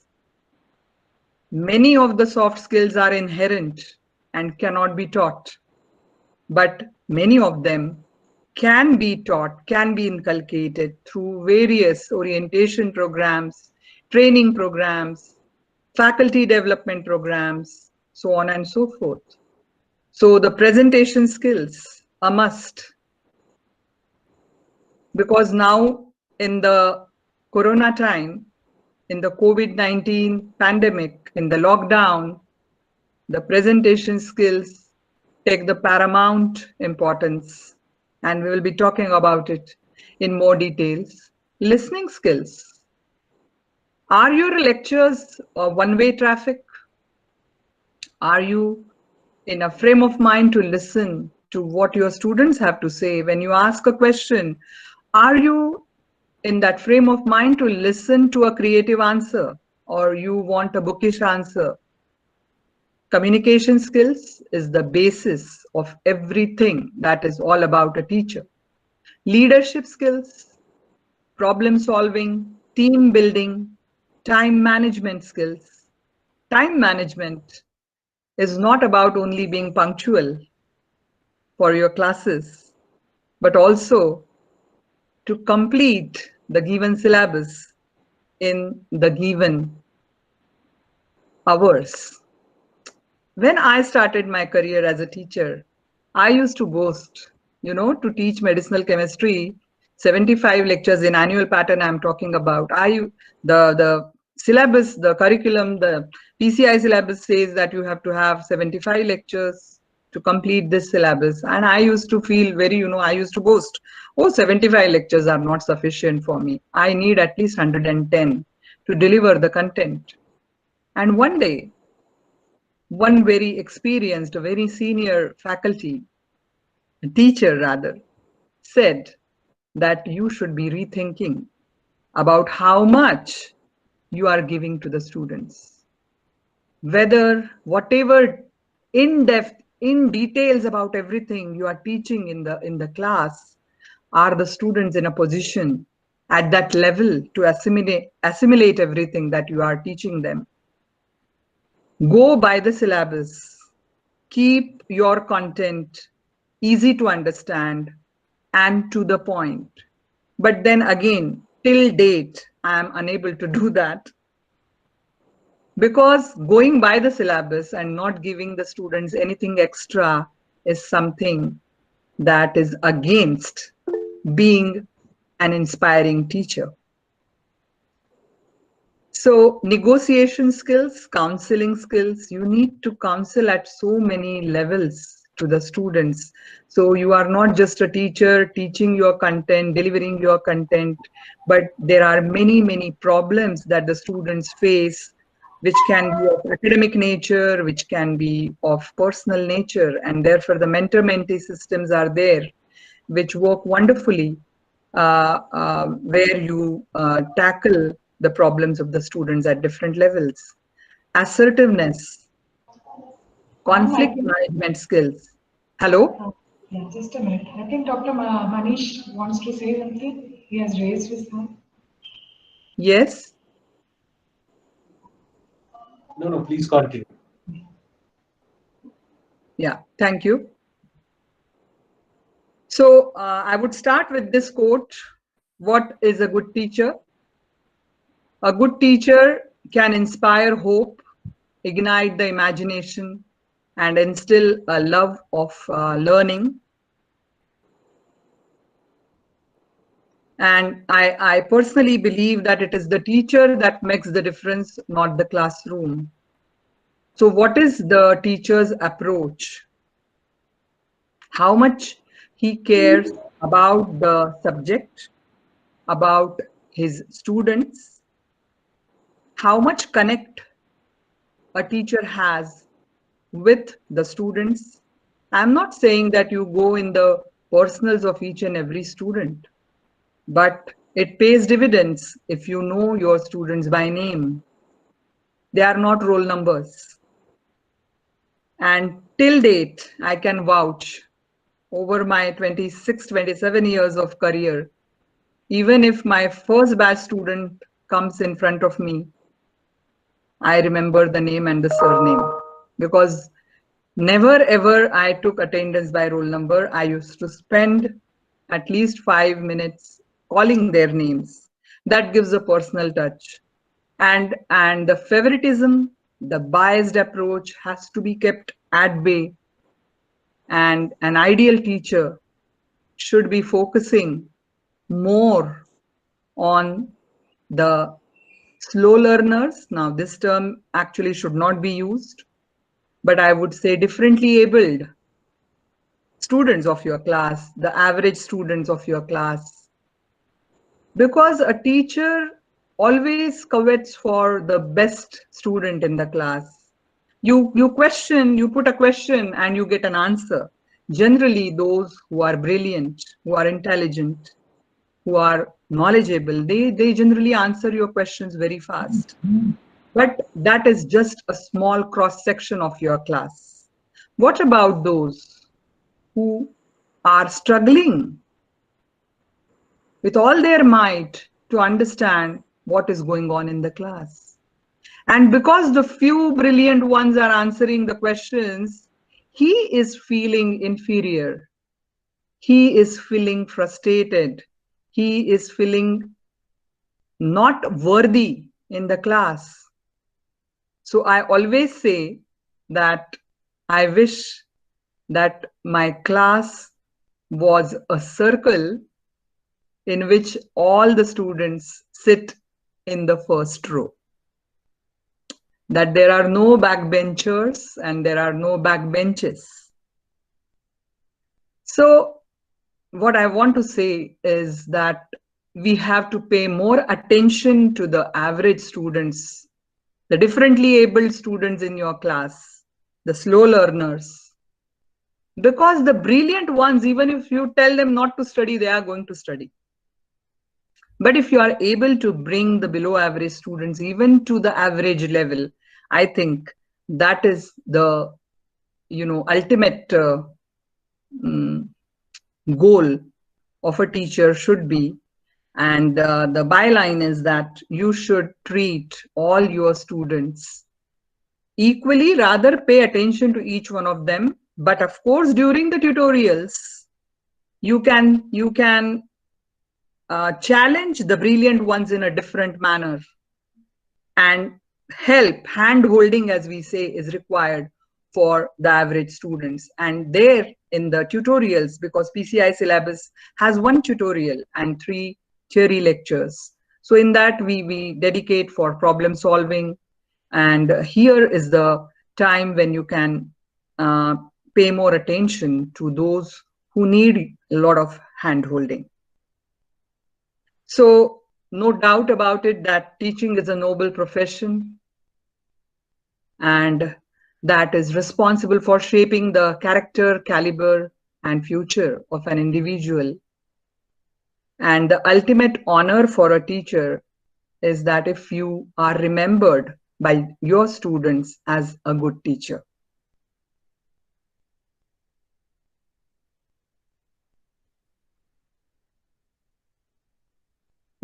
Many of the soft skills are inherent and cannot be taught, but many of them can be taught, can be inculcated through various orientation programs, training programs, faculty development programs, so on and so forth. So the presentation skills are must, because now in the Corona time, in the COVID-19 pandemic, in the lockdown, the presentation skills take the paramount importance, and we will be talking about it in more details. Listening skills. Are your lectures one-way traffic? Are you in a frame of mind to listen to what your students have to say? When you ask a question, are you in that frame of mind to listen to a creative answer, or you want a bookish answer? Communication skills is the basis of everything that is all about a teacher. Leadership skills, problem solving, team building, time management skills. Time management is not about only being punctual for your classes, but also to complete the given syllabus in the given hours. When I started my career as a teacher, I used to boast, to teach medicinal chemistry, 75 lectures in annual pattern I'm talking about. The syllabus, the curriculum, the PCI syllabus says that you have to have 75 lectures to complete this syllabus. And I used to feel very, I used to boast, 75 lectures are not sufficient for me. I need at least 110 to deliver the content. And one day, one very experienced, a very senior faculty, a teacher rather, said that you should be rethinking about how much you are giving to the students. Whether whatever in-depth, in details about everything you are teaching in the class, are the students in a position at that level to assimilate everything that you are teaching them? Go by the syllabus. Keep your content easy to understand and to the point. But then again, till date, I am unable to do that, because going by the syllabus and not giving the students anything extra is something that is against being an inspiring teacher. So negotiation skills, counseling skills, you need to counsel at so many levels to the students. So you are not just a teacher teaching your content, delivering your content, but there are many, many problems that the students face, which can be of academic nature, which can be of personal nature. And therefore the mentor-mentee systems are there, which work wonderfully, where you tackle the problems of the students at different levels. Assertiveness, conflict management skills. Hello? Yeah, just a minute. I think Dr. Manish wants to say something. He has raised his hand. Yes? No, please continue. Yeah, thank you. So I would start with this quote. What is a good teacher? A good teacher can inspire hope, ignite the imagination, and instill a love of learning. And I personally believe that it is the teacher that makes the difference, not the classroom. So what is the teacher's approach? How much he cares about the subject, about his students, how much connect a teacher has with the students. I'm not saying that you go in the personals of each and every student, but it pays dividends if you know your students by name. They are not roll numbers. And till date, I can vouch over my 26, 27 years of career, even if my first batch student comes in front of me, I remember the name and the surname, because never ever I took attendance by roll number. I used to spend at least 5 minutes calling their names. That gives a personal touch. And the favoritism, the biased approach has to be kept at bay. And an ideal teacher should be focusing more on the slow learners. Now, this term actually should not be used, but I would say differently abled students of your class, the average students of your class. Because a teacher always covets for the best student in the class. You put a question and you get an answer. Generally, those who are brilliant, who are intelligent, who are knowledgeable, they generally answer your questions very fast. But that is just a small cross section of your class. What about those who are struggling with all their might to understand what is going on in the class? And because the few brilliant ones are answering the questions, he is feeling inferior. He is feeling frustrated. He is feeling not worthy in the class. So I always say that I wish that my class was a circle in which all the students sit in the first row. That there are no backbenchers and there are no backbenches. So what I want to say is that we have to pay more attention to the average students, the differently abled students in your class, the slow learners. Because the brilliant ones, even if you tell them not to study, they are going to study. But if you are able to bring the below average students even to the average level, I think that is the ultimate goal of a teacher should be. And the byline is that you should treat all your students equally, rather pay attention to each one of them. But of course, during the tutorials, you can challenge the brilliant ones in a different manner, and help, hand holding, as we say, is required for the average students. And there in the tutorials, because PCI syllabus has one tutorial and 3 theory lectures. So in that we dedicate for problem solving, and here is the time when you can pay more attention to those who need a lot of hand holding. So no doubt about it that teaching is a noble profession, and that is responsible for shaping the character, caliber, and future of an individual. And the ultimate honor for a teacher is that if you are remembered by your students as a good teacher.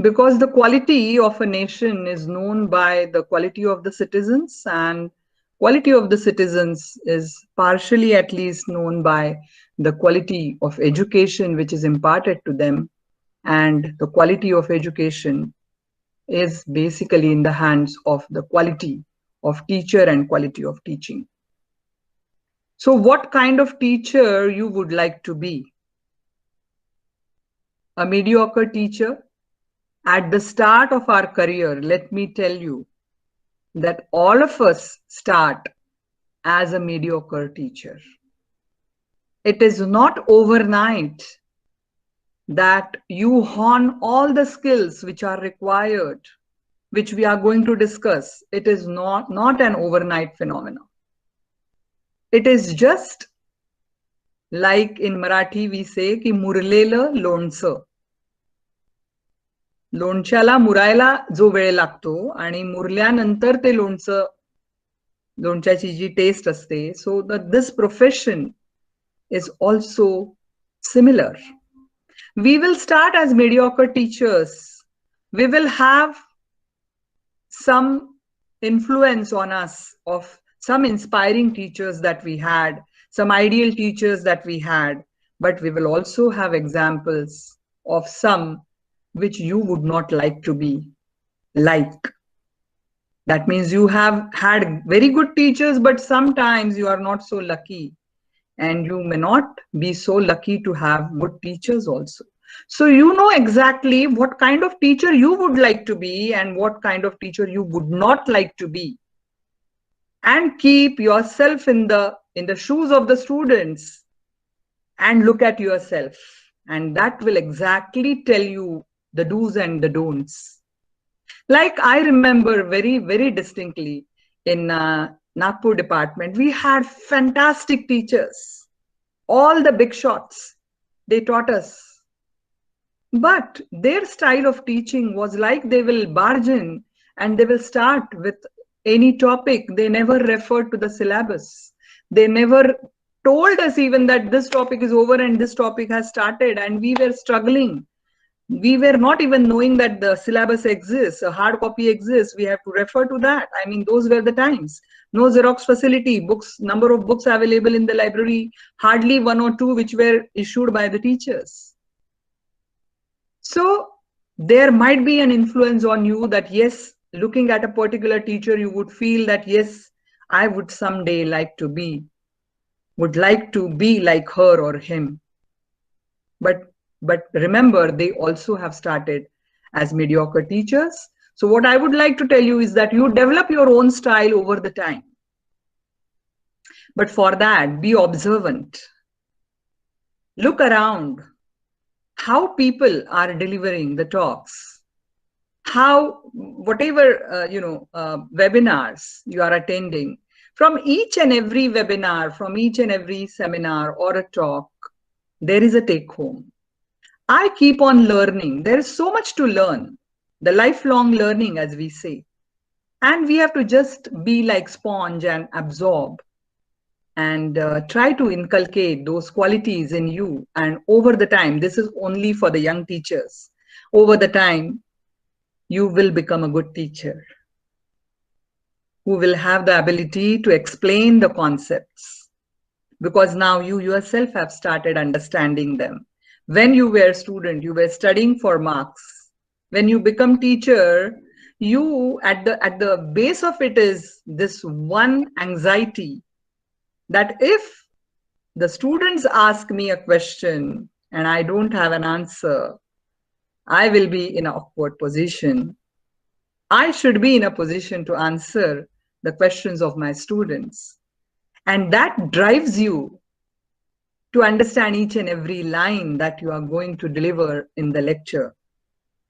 Because the quality of a nation is known by the quality of the citizens, and quality of the citizens is partially at least known by the quality of education which is imparted to them, and the quality of education is basically in the hands of the quality of teacher and quality of teaching. So what kind of teacher you would like to be? A mediocre teacher? At the start of our career, let me tell you that all of us start as a mediocre teacher. It is not overnight that you hone all the skills which are required, which we are going to discuss. It is not an overnight phenomenon. It is just like in Marathi we say ki murlela लोणचं. लोणच्याला मुरायला जो वेळ लागतो आणि मुरल्यानंतर ते लोणच्याची जी test असते. So this profession is also similar. We will start as mediocre teachers. We will have some influence on us of some inspiring teachers that we had, some ideal teachers that we had, but we will also have examples of some which you would not like to be like. That means you have had very good teachers, but sometimes you are not so lucky, and you may not be so lucky to have good teachers also. So you know exactly what kind of teacher you would like to be and what kind of teacher you would not like to be. And keep yourself in the shoes of the students and look at yourself. And that will exactly tell you the do's and the don'ts. Like I remember very, very distinctly in Nagpur department, we had fantastic teachers. All the big shots, they taught us. But their style of teaching was like they will barge in and they will start with any topic. They never referred to the syllabus. They never told us even that this topic is over and this topic has started, and we were struggling. We were not even knowing that the syllabus exists, a hard copy exists, we have to refer to that. I mean, those were the times. No Xerox facility, books, number of books available in the library, hardly 1 or 2 which were issued by the teachers. So there might be an influence on you that yes, looking at a particular teacher, you would feel that yes, I would someday would like to be like her or him. But remember, they also have started as mediocre teachers. So what I would like to tell you is that you develop your own style over the time. But for that, be observant. Look around how people are delivering the talks, how whatever webinars you are attending. From each and every webinar, from each and every seminar or a talk, there is a take home. I keep on learning. There is so much to learn, the lifelong learning, as we say. And we have to just be like sponge and absorb and try to inculcate those qualities in you. And over the time, this is only for the young teachers. Over the time, you will become a good teacher who will have the ability to explain the concepts, because now you yourself have started understanding them. When you were a student, you were studying for marks. When you become teacher, you at the base of it is this one anxiety that if the students ask me a question and I don't have an answer, I will be in an awkward position. I should be in a position to answer the questions of my students. And that drives you to understand each and every line that you are going to deliver in the lecture.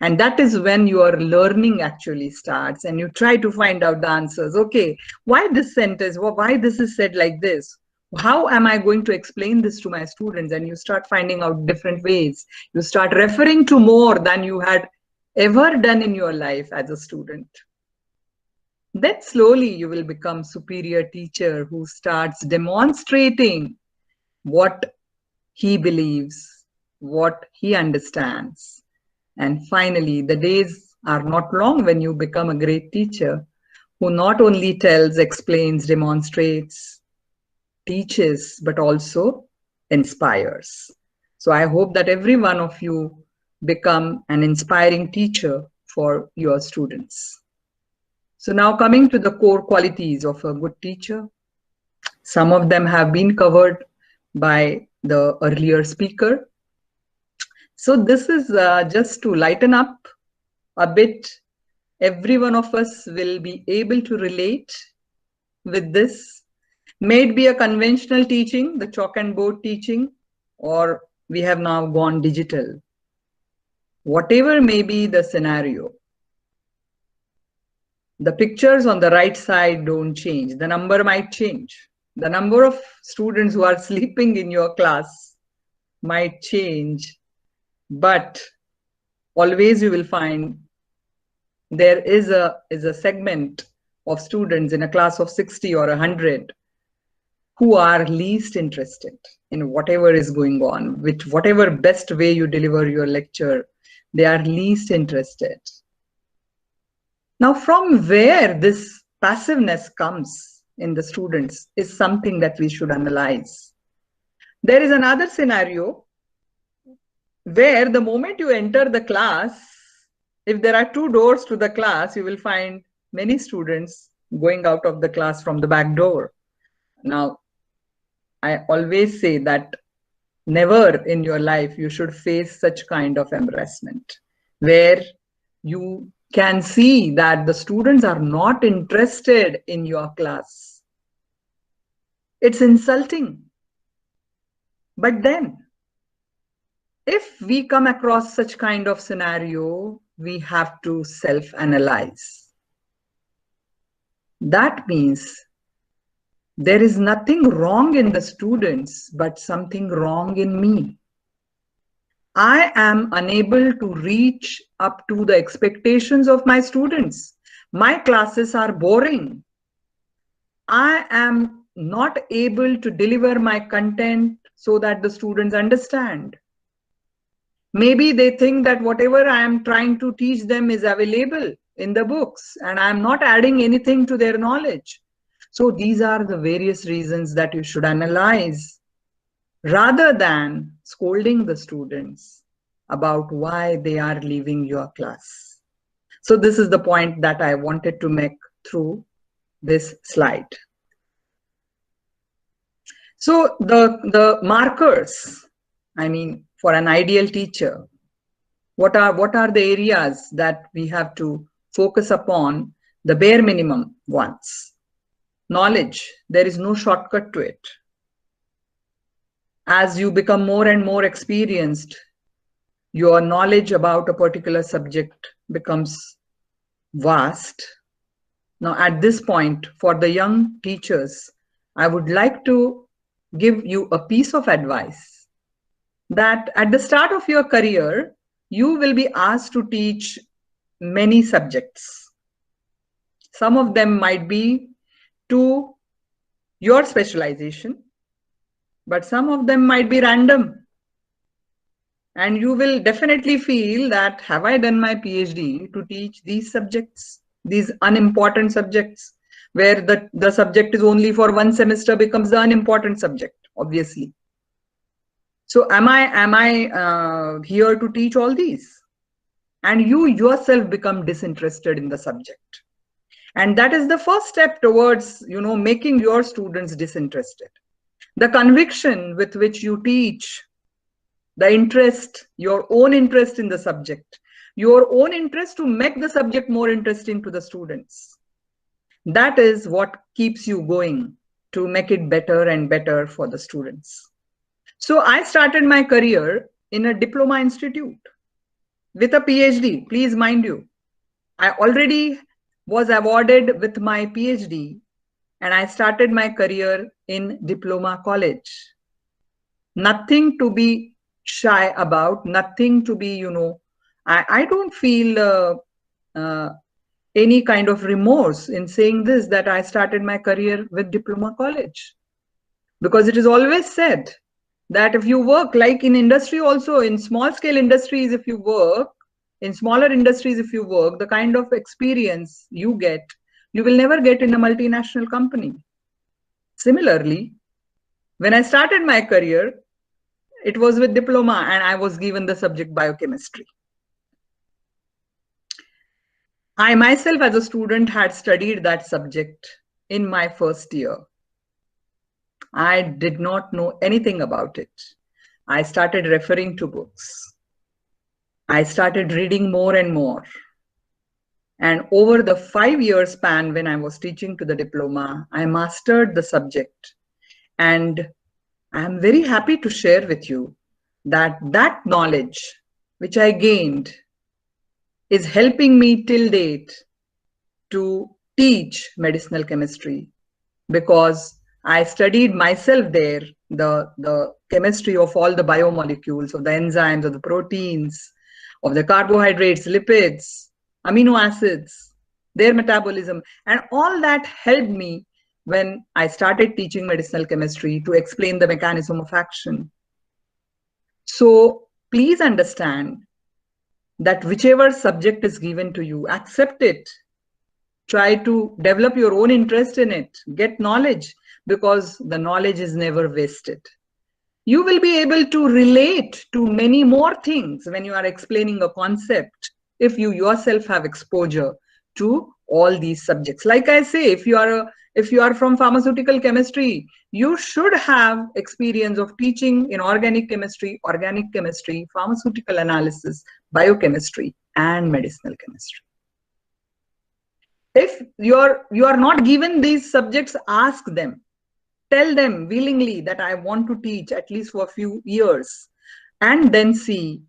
And that is when your learning actually starts and you try to find out the answers. Okay, why this sentence? Why this is said like this? How am I going to explain this to my students? And you start finding out different ways. You start referring to more than you had ever done in your life as a student. Then slowly you will become superior teacher who starts demonstrating what he believes, what he understands. And finally, the days are not long when you become a great teacher who not only tells, explains, demonstrates, teaches, but also inspires. So I hope that every one of you become an inspiring teacher for your students. So now coming to the core qualities of a good teacher. Some of them have been covered by the earlier speaker. So this is just to lighten up a bit. Every one of us will be able to relate with this. May it be a conventional teaching, the chalk and board teaching, or we have now gone digital. Whatever may be the scenario, the pictures on the right side don't change. The number might change. The number of students who are sleeping in your class might change. But always you will find there is a segment of students in a class of 60 or 100 who are least interested in whatever is going on, with whatever best way you deliver your lecture, they are least interested. Now, from where this passiveness comes in the students is something that we should analyze. There is another scenario where the moment you enter the class, if there are 2 doors to the class, you will find many students going out of the class from the back door. Now, I always say that never in your life you should face such kind of embarrassment, where you can see that the students are not interested in your class. It's insulting. But then, if we come across such kind of scenario, we have to self-analyze. That means there is nothing wrong in the students, but something wrong in me. I am unable to reach up to the expectations of my students. My classes are boring. I am not able to deliver my content so that the students understand. Maybe they think that whatever I am trying to teach them is available in the books and I am not adding anything to their knowledge. So these are the various reasons that you should analyze rather than scolding the students about why they are leaving your class. So this is the point that I wanted to make through this slide. So the markers, I mean, for an ideal teacher, what are the areas that we have to focus upon? The bare minimum ones. Knowledge, there is no shortcut to it. As you become more and more experienced, your knowledge about a particular subject becomes vast. Now, at this point, for the young teachers, I would like to give you a piece of advice that at the start of your career, you will be asked to teach many subjects. Some of them might be to your specialization, but some of them might be random. And you will definitely feel that, have I done my PhD to teach these subjects, these unimportant subjects, where the subject is only for 1 semester becomes the unimportant subject, obviously. So am I here to teach all these? And you yourself become disinterested in the subject. And that is the first step towards, making your students disinterested. The conviction with which you teach, the interest, your own interest in the subject, your own interest to make the subject more interesting to the students. That is what keeps you going to make it better and better for the students. So I started my career in a diploma institute with a PhD. Please mind you, I already was awarded with my PhD and I started my career in diploma college. Nothing to be shy about, nothing to be, I don't feel any kind of remorse in saying this, that I started my career with diploma college. Because it is always said that if you work, like in industry also, in small scale industries, if you work, in smaller industries if you work, the kind of experience you get, you will never get in a multinational company. Similarly, when I started my career, it was with diploma and I was given the subject biochemistry. I myself as a student had studied that subject in my first year. I did not know anything about it. I started referring to books. I started reading more and more. And over the 5-year span when I was teaching to the diploma, I mastered the subject. And I'm very happy to share with you that that knowledge which I gained is helping me till date to teach medicinal chemistry, because I studied myself there, the chemistry of all the biomolecules, of the enzymes, of the proteins, of the carbohydrates, lipids, amino acids, their metabolism, and all that helped me when I started teaching medicinal chemistry to explain the mechanism of action. So please understand that whichever subject is given to you, accept it. Try to develop your own interest in it, get knowledge, because the knowledge is never wasted. You will be able to relate to many more things when you are explaining a concept, if you yourself have exposure to all these subjects. Like I say, if you are from pharmaceutical chemistry, you should have experience of teaching in organic chemistry, pharmaceutical analysis, biochemistry, and medicinal chemistry. If you are not given these subjects, ask them. Tell them willingly that I want to teach at least for a few years, and then see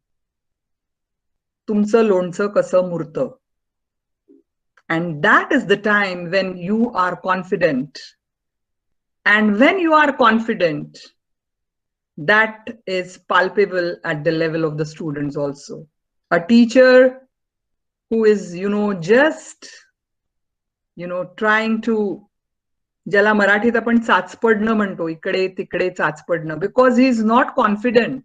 तुमचं लोणचं कसं मुरतं. And that is the time when you are confident. And when you are confident, that is palpable at the level of the students also. A teacher who is, just, trying to, ज्याला मराठीत आपण चाचपडणं म्हणतो, इकडे तिकडे चाचपडणं, because he is not confident.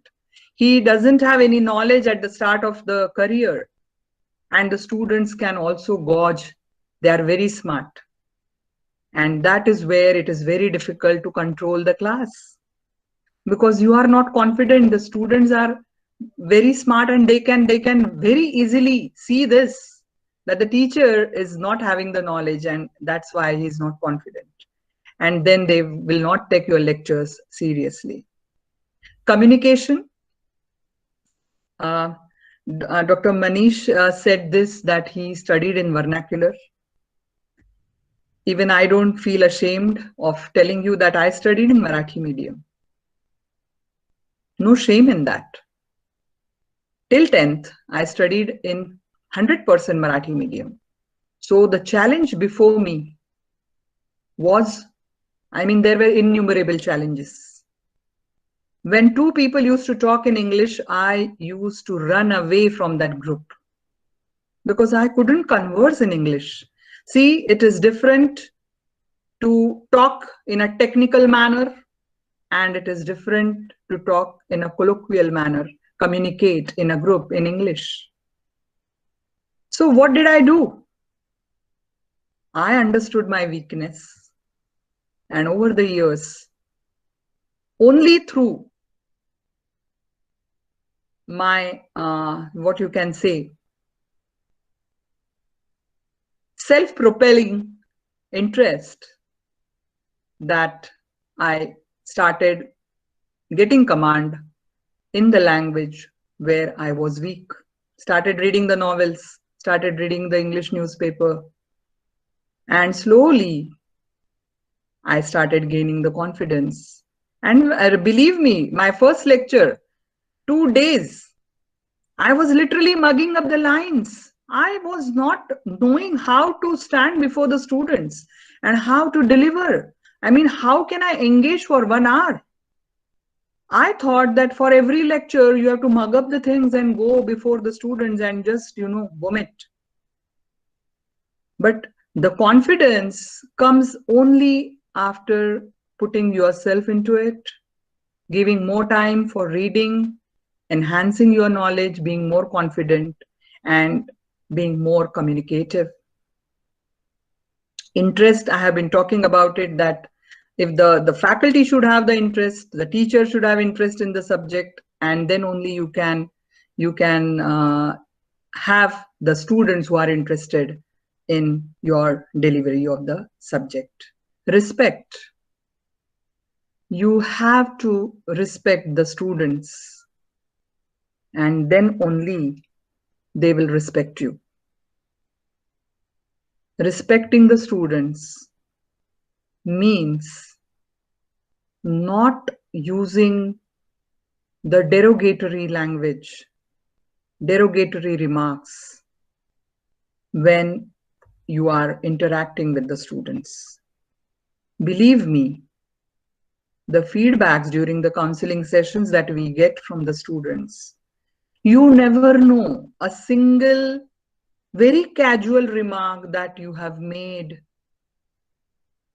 He doesn't have any knowledge at the start of the career. And the students can also gauge. They are very smart. And that is where it is very difficult to control the class. Because you are not confident. The students are very smart and they can very easily see this, that the teacher is not having the knowledge, and that's why he is not confident. And then they will not take your lectures seriously. Communication. Dr. Manish said this, that he studied in vernacular. Even I don't feel ashamed of telling you that I studied in Marathi medium. No shame in that. Till 10th, I studied in 100% Marathi medium. So the challenge before me was, there were innumerable challenges. When two people used to talk in English, I used to run away from that group because I couldn't converse in English. See, it is different to talk in a technical manner, and it is different to talk in a colloquial manner, communicate in a group in English. So what did I do? I understood my weakness. And over the years, only through my, what you can say, self-propelling interest, that I started getting command in the language where I was weak. started reading the novels, started reading the English newspaper. And slowly, I started gaining the confidence. And believe me, my first lecture, 2 days, I was literally mugging up the lines. I was not knowing how to stand before the students and how to deliver. I mean, how can I engage for 1 hour? I thought that for every lecture, you have to mug up the things and go before the students and just, vomit. But the confidence comes only after putting yourself into it, giving more time for reading, enhancing your knowledge, being more confident, and being more communicative. Interest, I have been talking about it, that if the faculty should have the interest, the teacher should have interest in the subject, and then only you can have the students who are interested in your delivery of the subject. Respect. You have to respect the students, and then only they will respect you. Respecting the students means not using the derogatory language, derogatory remarks when you are interacting with the students. Believe me, the feedbacks during the counseling sessions that we get from the students, you never know a single very casual remark that you have made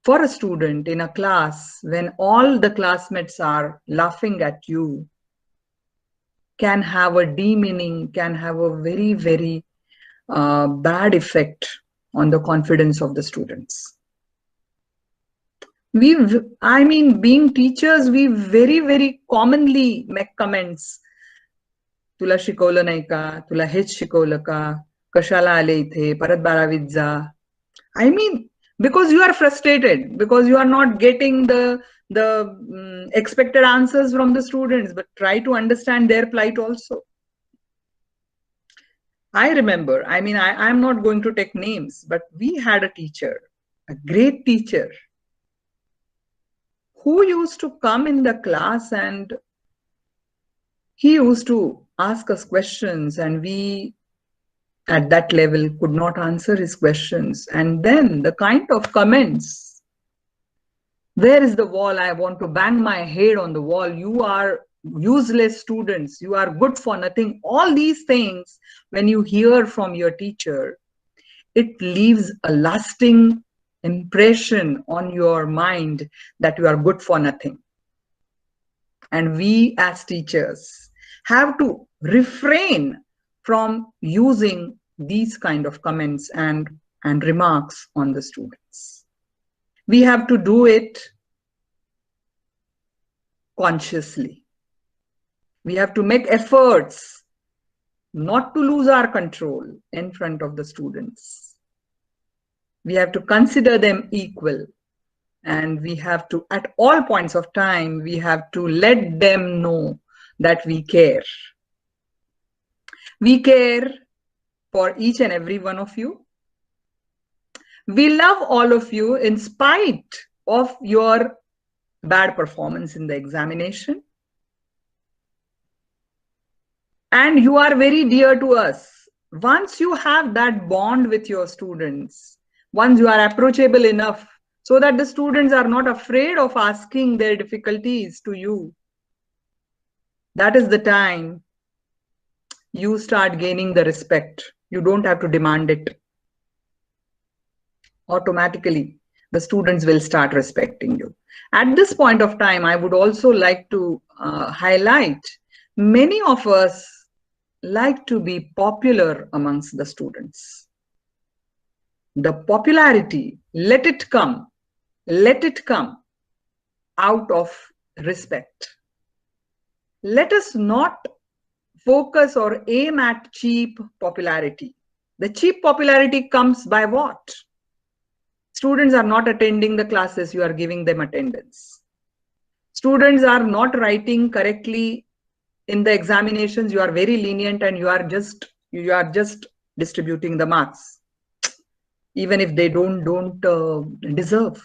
for a student in a class when all the classmates are laughing at you can have a demeaning, can have a very, very bad effect on the confidence of the students. Being teachers, we very, very commonly make comments. तुला शिकवलं नाही का? तुला हेच शिकवलं का? कशाला आले इथे? परत 12वीत जा. I mean, because you are frustrated, because you are not getting the expected answers from the students, but try to understand their plight also. I remember, I'm not going to take names, but we had a teacher, a great teacher, who used to come in the class and he used to ask us questions, and we at that level could not answer his questions. And then the kind of comments, where is the wall? I want to bang my head on the wall. You are useless students. You are good for nothing. All these things, when you hear from your teacher, it leaves a lasting impression on your mind that you are good for nothing. And we as teachers have to refrain from using these kind of comments and remarks on the students. We have to do it consciously. We have to make efforts not to lose our control in front of the students. We have to consider them equal, and we have to, at all points of time, we have to let them know that we care. We care for each and every one of you. We love all of you in spite of your bad performance in the examination. And you are very dear to us. Once you have that bond with your students, once you are approachable enough so that the students are not afraid of asking their difficulties to you, that is the time you start gaining the respect. You don't have to demand it. Automatically, the students will start respecting you. At this point of time, I would also like to highlight, many of us like to be popular amongst the students. The popularity, let it come out of respect. Let us not focus or aim at cheap popularity. The cheap popularity comes by what? Students are not attending the classes, you are giving them attendance. Students are not writing correctly in the examinations, you are very lenient and you are just You are just distributing the marks, even if they don't deserve.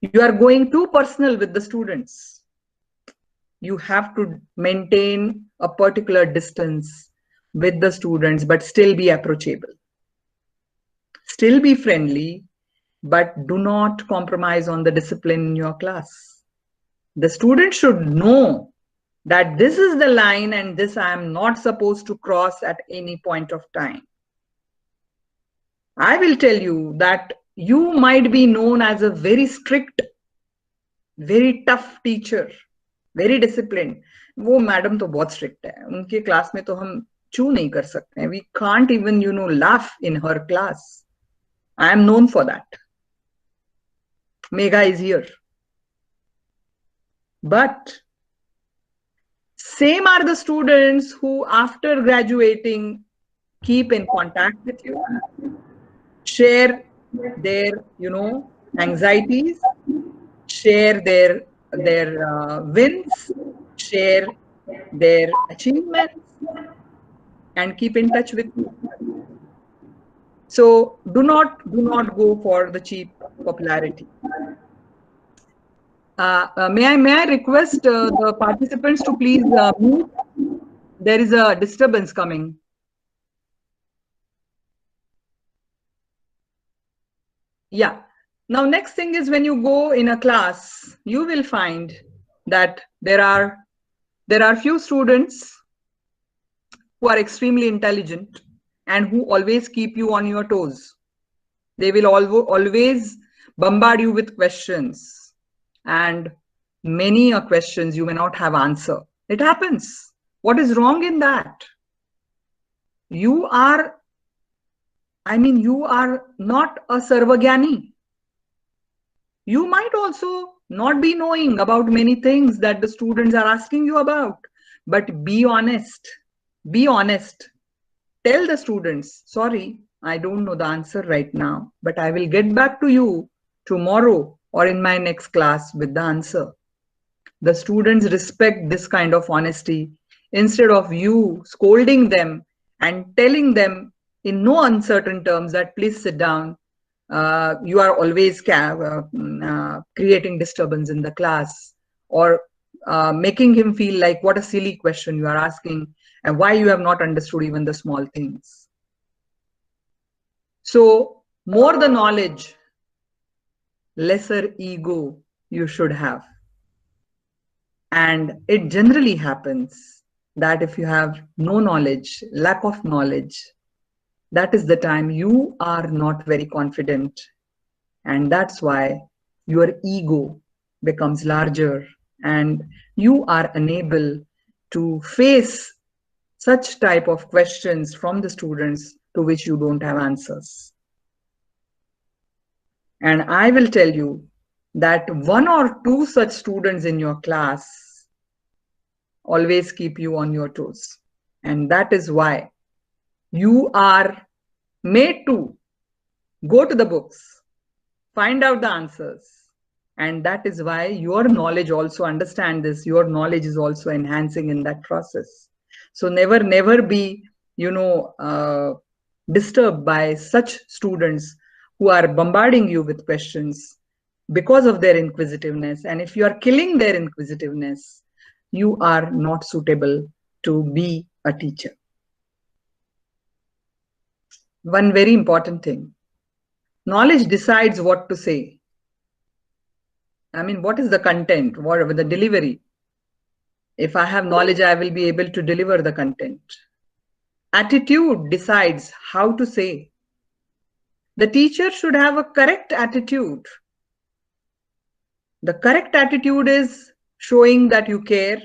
You are going too personal with the students. You have to maintain a particular distance with the students, but still be approachable. Still be friendly, but do not compromise on the discipline in your class. The student should know that this is the line and this I am not supposed to cross at any point of time. I will tell you that you might be known as a very strict, very tough teacher, very disciplined. वो madam तो बहुत strict है, उनके class में तो हम चू नहीं कर सकते हैं. We can't even, laugh in her class. I am known for that. Megha is here. But same are the students who after graduating keep in contact with you, share their, anxieties, share their wins, share their achievements, and keep in touch with you. So do not go for the cheap popularity. May I request the participants to please mute? There is a disturbance coming. Yeah. Now, next thing is when you go in a class, you will find that there are few students who are extremely intelligent and who always keep you on your toes. They will always bombard you with questions, and many questions you may not have answer. It happens. What is wrong in that? You are not a Sarvagyani. You might also not be knowing about many things that the students are asking you about, but be honest. Be honest. Tell the students, sorry, I don't know the answer right now, but I will get back to you tomorrow or in my next class with the answer. The students respect this kind of honesty instead of you scolding them and telling them in no uncertain terms that please sit down. You are always creating disturbance in the class, or making him feel like what a silly question you are asking and why you have not understood even the small things. So more the knowledge, lesser ego you should have. And it generally happens that if you have no knowledge, lack of knowledge, that is the time you are not very confident. And that's why your ego becomes larger and you are unable to face such type of questions from the students to which you don't have answers. And I will tell you that 1 or 2 such students in your class always keep you on your toes. And that is why you are made to go to the books, find out the answers. And that is why your knowledge also, understand this, your knowledge is also enhancing in that process. So never be, disturbed by such students who are bombarding you with questions because of their inquisitiveness. And if you are killing their inquisitiveness, you are not suitable to be a teacher. One very important thing, knowledge decides what to say. What is the content, whatever the delivery. If I have knowledge, I will be able to deliver the content. Attitude decides how to say. The teacher should have a correct attitude. The correct attitude is showing that you care,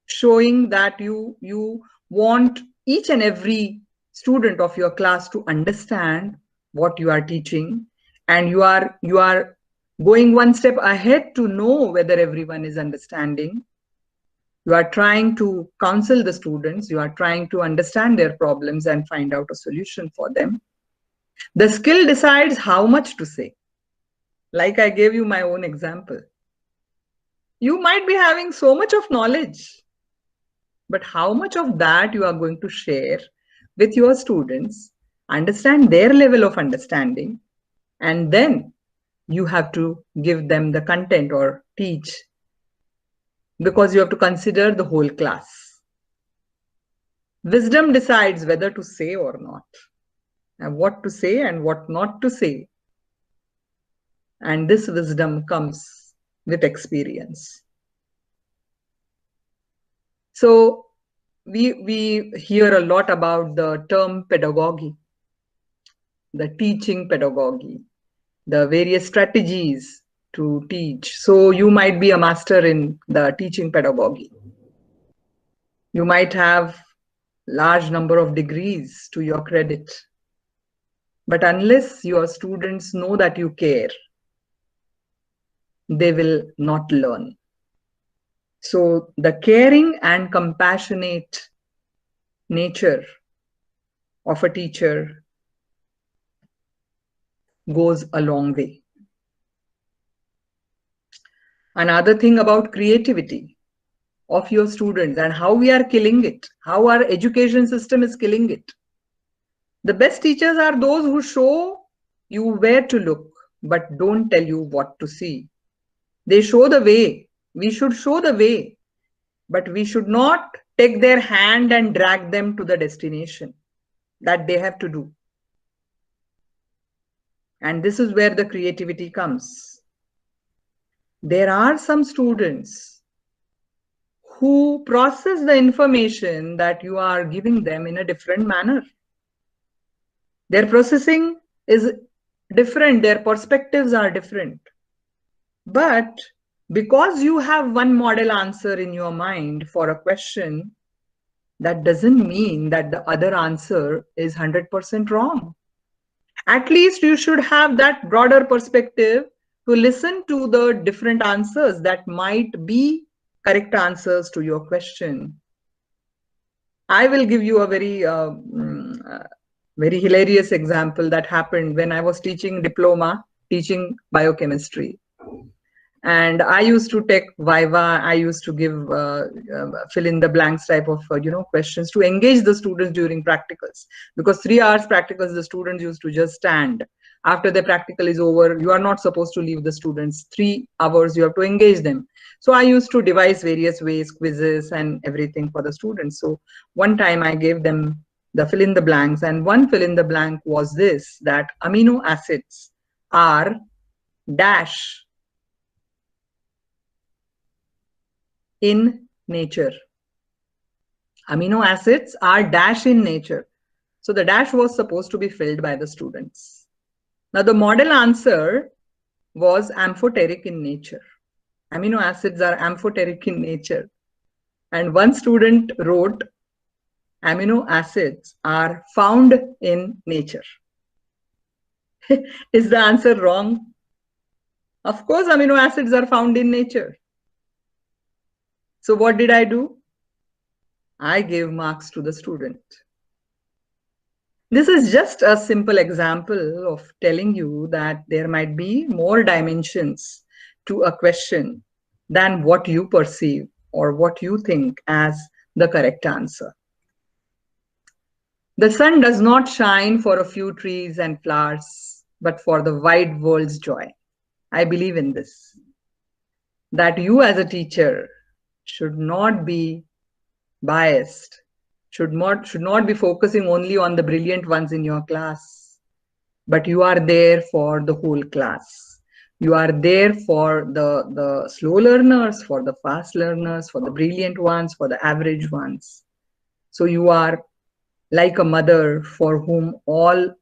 showing that you want each and every student of your class to understand what you are teaching, and you are going one step ahead to know whether everyone is understanding. You are trying to counsel the students, you are trying to understand their problems and find out a solution for them. The skill decides how much to say. Like I gave you my own example. You might be having so much of knowledge, but how much of that you are going to share with your students, understand their level of understanding, and then you have to give them the content or teach, because you have to consider the whole class. Wisdom decides whether to say or not, and what to say and what not to say. And this wisdom comes with experience. So we hear a lot about the term pedagogy, the teaching pedagogy, the various strategies to teach. So you might be a master in the teaching pedagogy. You might have large number of degrees to your credit. But unless your students know that you care, they will not learn. So the caring and compassionate nature of a teacher goes a long way. Another thing about creativity of your students and how we are killing it, how our education system is killing it. The best teachers are those who show you where to look, but don't tell you what to see. They show the way. We should show the way, but we should not take their hand and drag them to the destination that they have to do. And this is where the creativity comes. There are some students who process the information that you are giving them in a different manner. Their processing is different, their perspectives are different. But because you have one model answer in your mind for a question, that doesn't mean that the other answer is 100% wrong. At least you should have that broader perspective to listen to the different answers that might be correct answers to your question. I will give you a very hilarious example that happened when I was teaching diploma, teaching biochemistry. And I used to take Viva, I used to give fill in the blanks type of questions to engage the students during practicals. Because 3 hours practicals, the students used to just stand. After the practical is over, you are not supposed to leave the students. 3 hours, you have to engage them. So I used to devise various ways, quizzes and everything for the students. So one time I gave them the fill in the blanks, and one fill in the blank was this, that amino acids are dash in nature. Amino acids are dash in nature. So the dash was supposed to be filled by the students. Now the model answer was amphoteric in nature. Amino acids are amphoteric in nature. And one student wrote, amino acids are found in nature. Is the answer wrong? Of course, amino acids are found in nature. So what did I do? I gave marks to the student. This is just a simple example of telling you that there might be more dimensions to a question than what you perceive or what you think as the correct answer. The sun does not shine for a few trees and flowers, but for the wide world's joy. I believe in this, that you as a teacher should not be biased, should not be focusing only on the brilliant ones in your class, but you are there for the whole class. You are there for the slow learners, for the fast learners, for the brilliant ones, for the average ones. So you are like a mother for whom all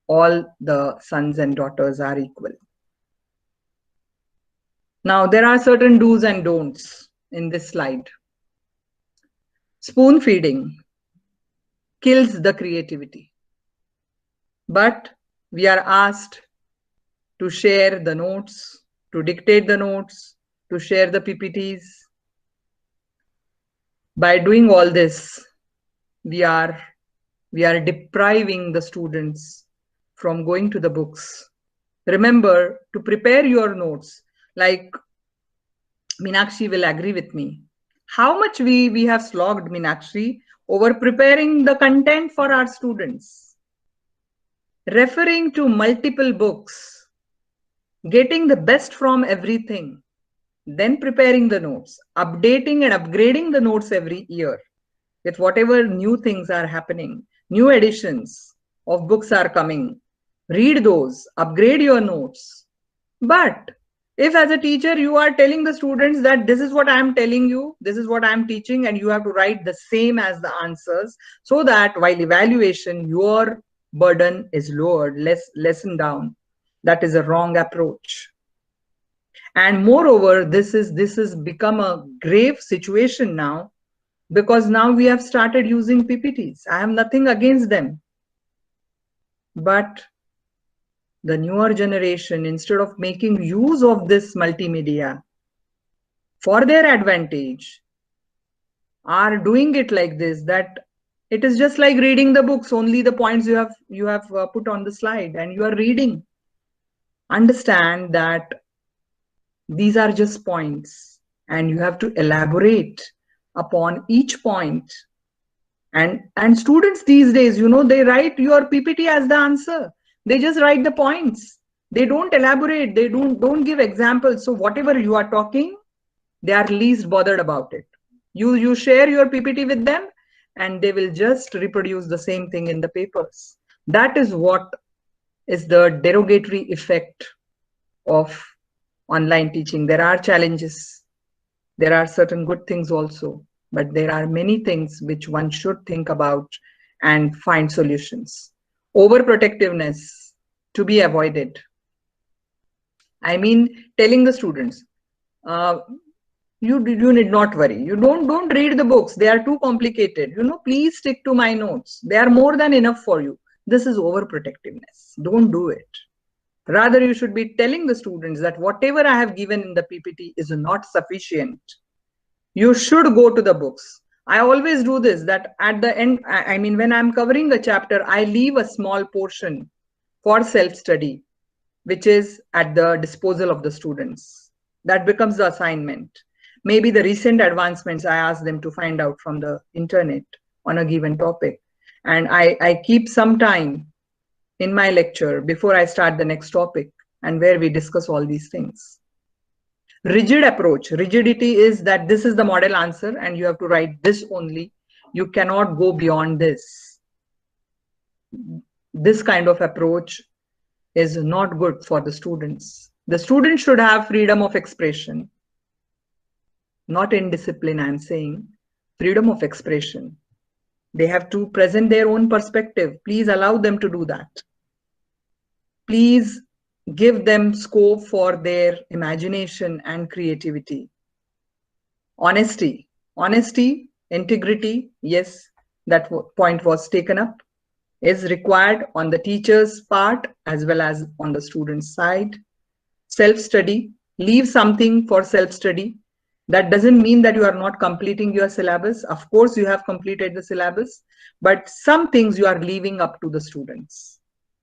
the sons and daughters are equal. Now, there are certain do's and don'ts in this slide. Spoon feeding kills the creativity. But we are asked to share the notes, to dictate the notes, to share the PPTs. By doing all this, we are depriving the students from going to the books. Remember to prepare your notes. Like Meenakshi will agree with me. How much we have slogged, Meenakshi, over preparing the content for our students, referring to multiple books, getting the best from everything, then preparing the notes, updating and upgrading the notes every year with whatever new things are happening, new editions of books are coming. Read those, upgrade your notes. But if as a teacher you are telling the students that this is what I am telling you, this is what I am teaching, and you have to write the same as the answers, so that while evaluation, your burden is lowered, lessened down, that is a wrong approach. And moreover, this has become a grave situation now, because now we have started using PPTs. I have nothing against them. But the newer generation, instead of making use of this multimedia for their advantage, are doing it like this, that it is just like reading the books, only the points you have put on the slide and you are reading. Understand that these are just points and you have to elaborate upon each point. And students these days, they write your PPT as the answer. They just write the points. They don't elaborate. They don't give examples. So whatever you are talking, they are least bothered about it. You share your PPT with them and they will just reproduce the same thing in the papers. That is what is the derogatory effect of online teaching. There are challenges. There are certain good things also, but there are many things which one should think about and find solutions. Overprotectiveness to be avoided. I mean, telling the students, you need not worry. You don't read the books. They are too complicated. Please stick to my notes. They are more than enough for you. This is overprotectiveness. Don't do it. Rather, you should be telling the students that whatever I have given in the PPT is not sufficient. You should go to the books. I always do this, that at the end, I mean, when I'm covering a chapter, I leave a small portion for self-study, which is at the disposal of the students. That becomes the assignment. Maybe the recent advancements I ask them to find out from the internet on a given topic. And I keep some time in my lecture before I start the next topic and where we discuss all these things. Rigid approach. Rigidity is that this is the model answer and you have to write this only. You cannot go beyond this. This kind of approach is not good for the students. The students should have freedom of expression. Not indiscipline, I'm saying. Freedom of expression. They have to present their own perspective. Please allow them to do that. Please give them scope for their imagination and creativity. Honesty, integrity, yes, that point was taken up, is required on the teacher's part as well as on the student's side. Self-study, leave something for self-study. That doesn't mean that you are not completing your syllabus. Of course, you have completed the syllabus, but some things you are leaving up to the students.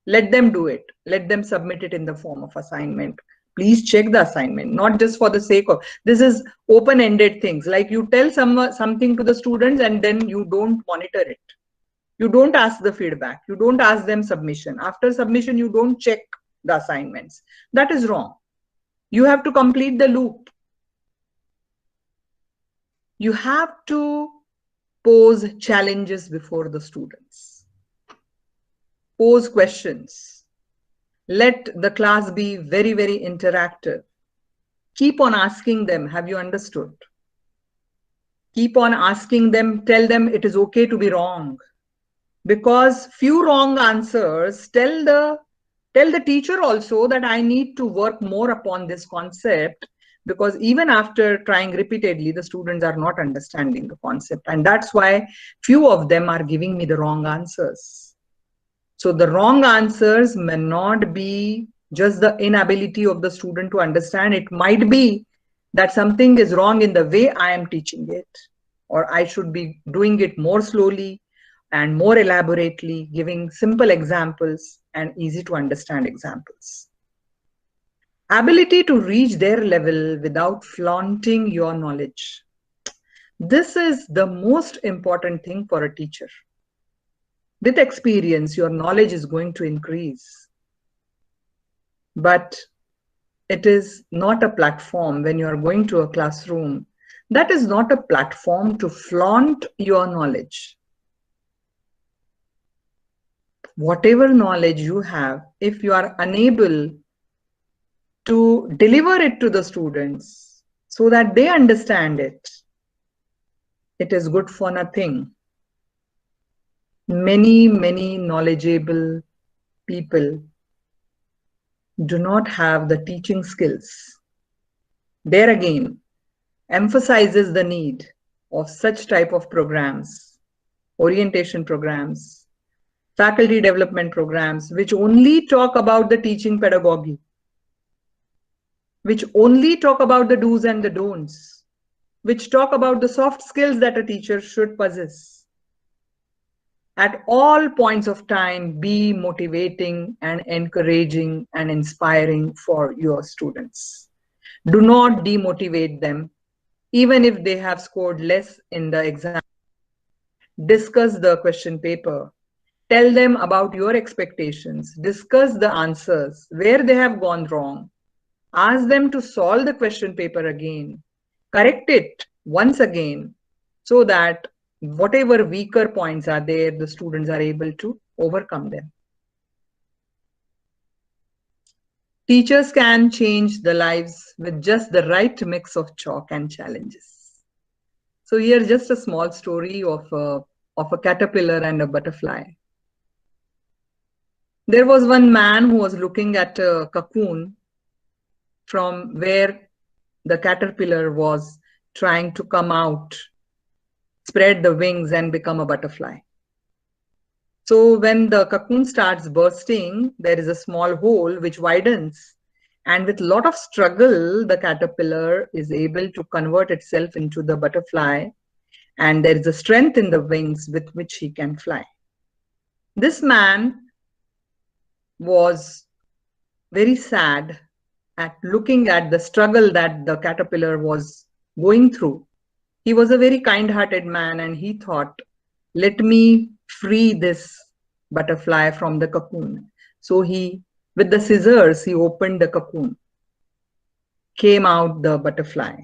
Let them do it. Let them submit it in the form of assignment. Please check the assignment, not just for the sake of, this is open-ended things. Like you tell something to the students and then you don't monitor it. You don't ask the feedback. You don't ask them submission. After submission, you don't check the assignments. That is wrong. You have to complete the loop. You have to pose challenges before the students. Pose questions. Let the class be very, very interactive. Keep on asking them, have you understood? Keep on asking them, tell them it is okay to be wrong. Because few wrong answers tell the teacher also that I need to work more upon this concept, because even after trying repeatedly, the students are not understanding the concept. And that's why few of them are giving me the wrong answers. So the wrong answers may not be just the inability of the student to understand. It might be that something is wrong in the way I am teaching it, or I should be doing it more slowly and more elaborately, giving simple examples and easy to understand examples. Ability to reach their level without flaunting your knowledge. This is the most important thing for a teacher. With experience, your knowledge is going to increase. But it is not a platform when you are going to a classroom. That is not a platform to flaunt your knowledge. Whatever knowledge you have, if you are unable to deliver it to the students so that they understand it, it is good for nothing. Many knowledgeable people do not have the teaching skills. There again, emphasizes the need of such type of programs, orientation programs, faculty development programs, which only talk about the teaching pedagogy, which only talk about the do's and the don'ts, which talk about the soft skills that a teacher should possess. At all points of time, be motivating and encouraging and inspiring for your students. Do not demotivate them, even if they have scored less in the exam. Discuss the question paper. Tell them about your expectations. Discuss the answers, where they have gone wrong. Ask them to solve the question paper again. Correct it once again, so that whatever weaker points are there, the students are able to overcome them. Teachers can change the lives with just the right mix of chalk and challenges. So here just a small story of a caterpillar and a butterfly. There was one man who was looking at a cocoon from where the caterpillar was trying to come out, spread the wings and become a butterfly. So when the cocoon starts bursting, there is a small hole which widens, and with a lot of struggle, the caterpillar is able to convert itself into the butterfly, and there is a strength in the wings with which he can fly. This man was very sad at looking at the struggle that the caterpillar was going through. He was a very kind-hearted man, and he thought, let me free this butterfly from the cocoon. So he, with the scissors, he opened the cocoon. Came out the butterfly.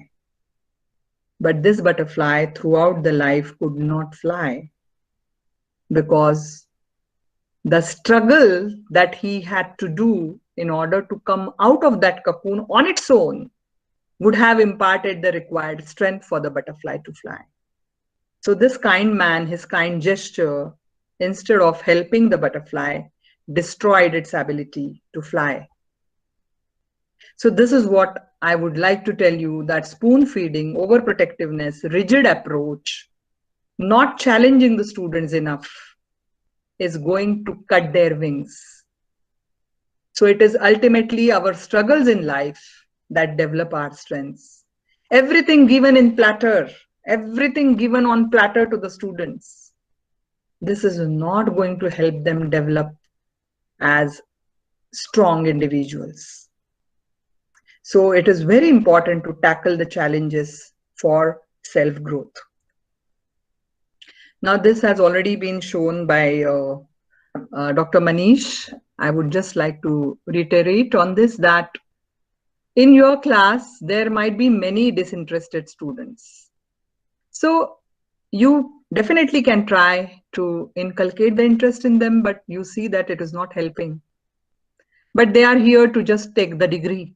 But this butterfly throughout the life could not fly, because the struggle that he had to do in order to come out of that cocoon on its own would have imparted the required strength for the butterfly to fly. So this kind man, his kind gesture, instead of helping the butterfly, destroyed its ability to fly. So this is what I would like to tell you, that spoon feeding, overprotectiveness, rigid approach, not challenging the students enough is going to cut their wings. So it is ultimately our struggles in life that develop our strengths. Everything given in platter, everything given on platter to the students, this is not going to help them develop as strong individuals. So it is very important to tackle the challenges for self-growth. Now this has already been shown by Dr. Manish. I would just like to reiterate on this, that in your class, there might be many disinterested students. So you definitely can try to inculcate the interest in them, but you see that it is not helping. But they are here to just take the degree.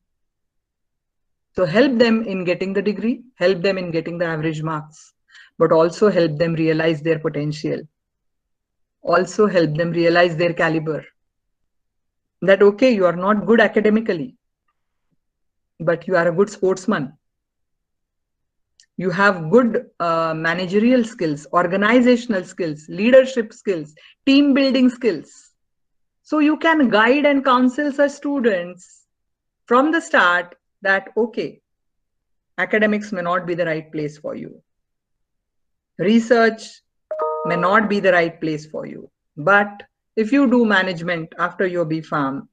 So help them in getting the degree, help them in getting the average marks, but also help them realize their potential. Also help them realize their caliber. That, okay, you are not good academically, but you are a good sportsman. You have good managerial skills, organizational skills, leadership skills, team building skills. So you can guide and counsel such students from the start that, okay, academics may not be the right place for you. Research may not be the right place for you. But if you do management after your B.Pharm,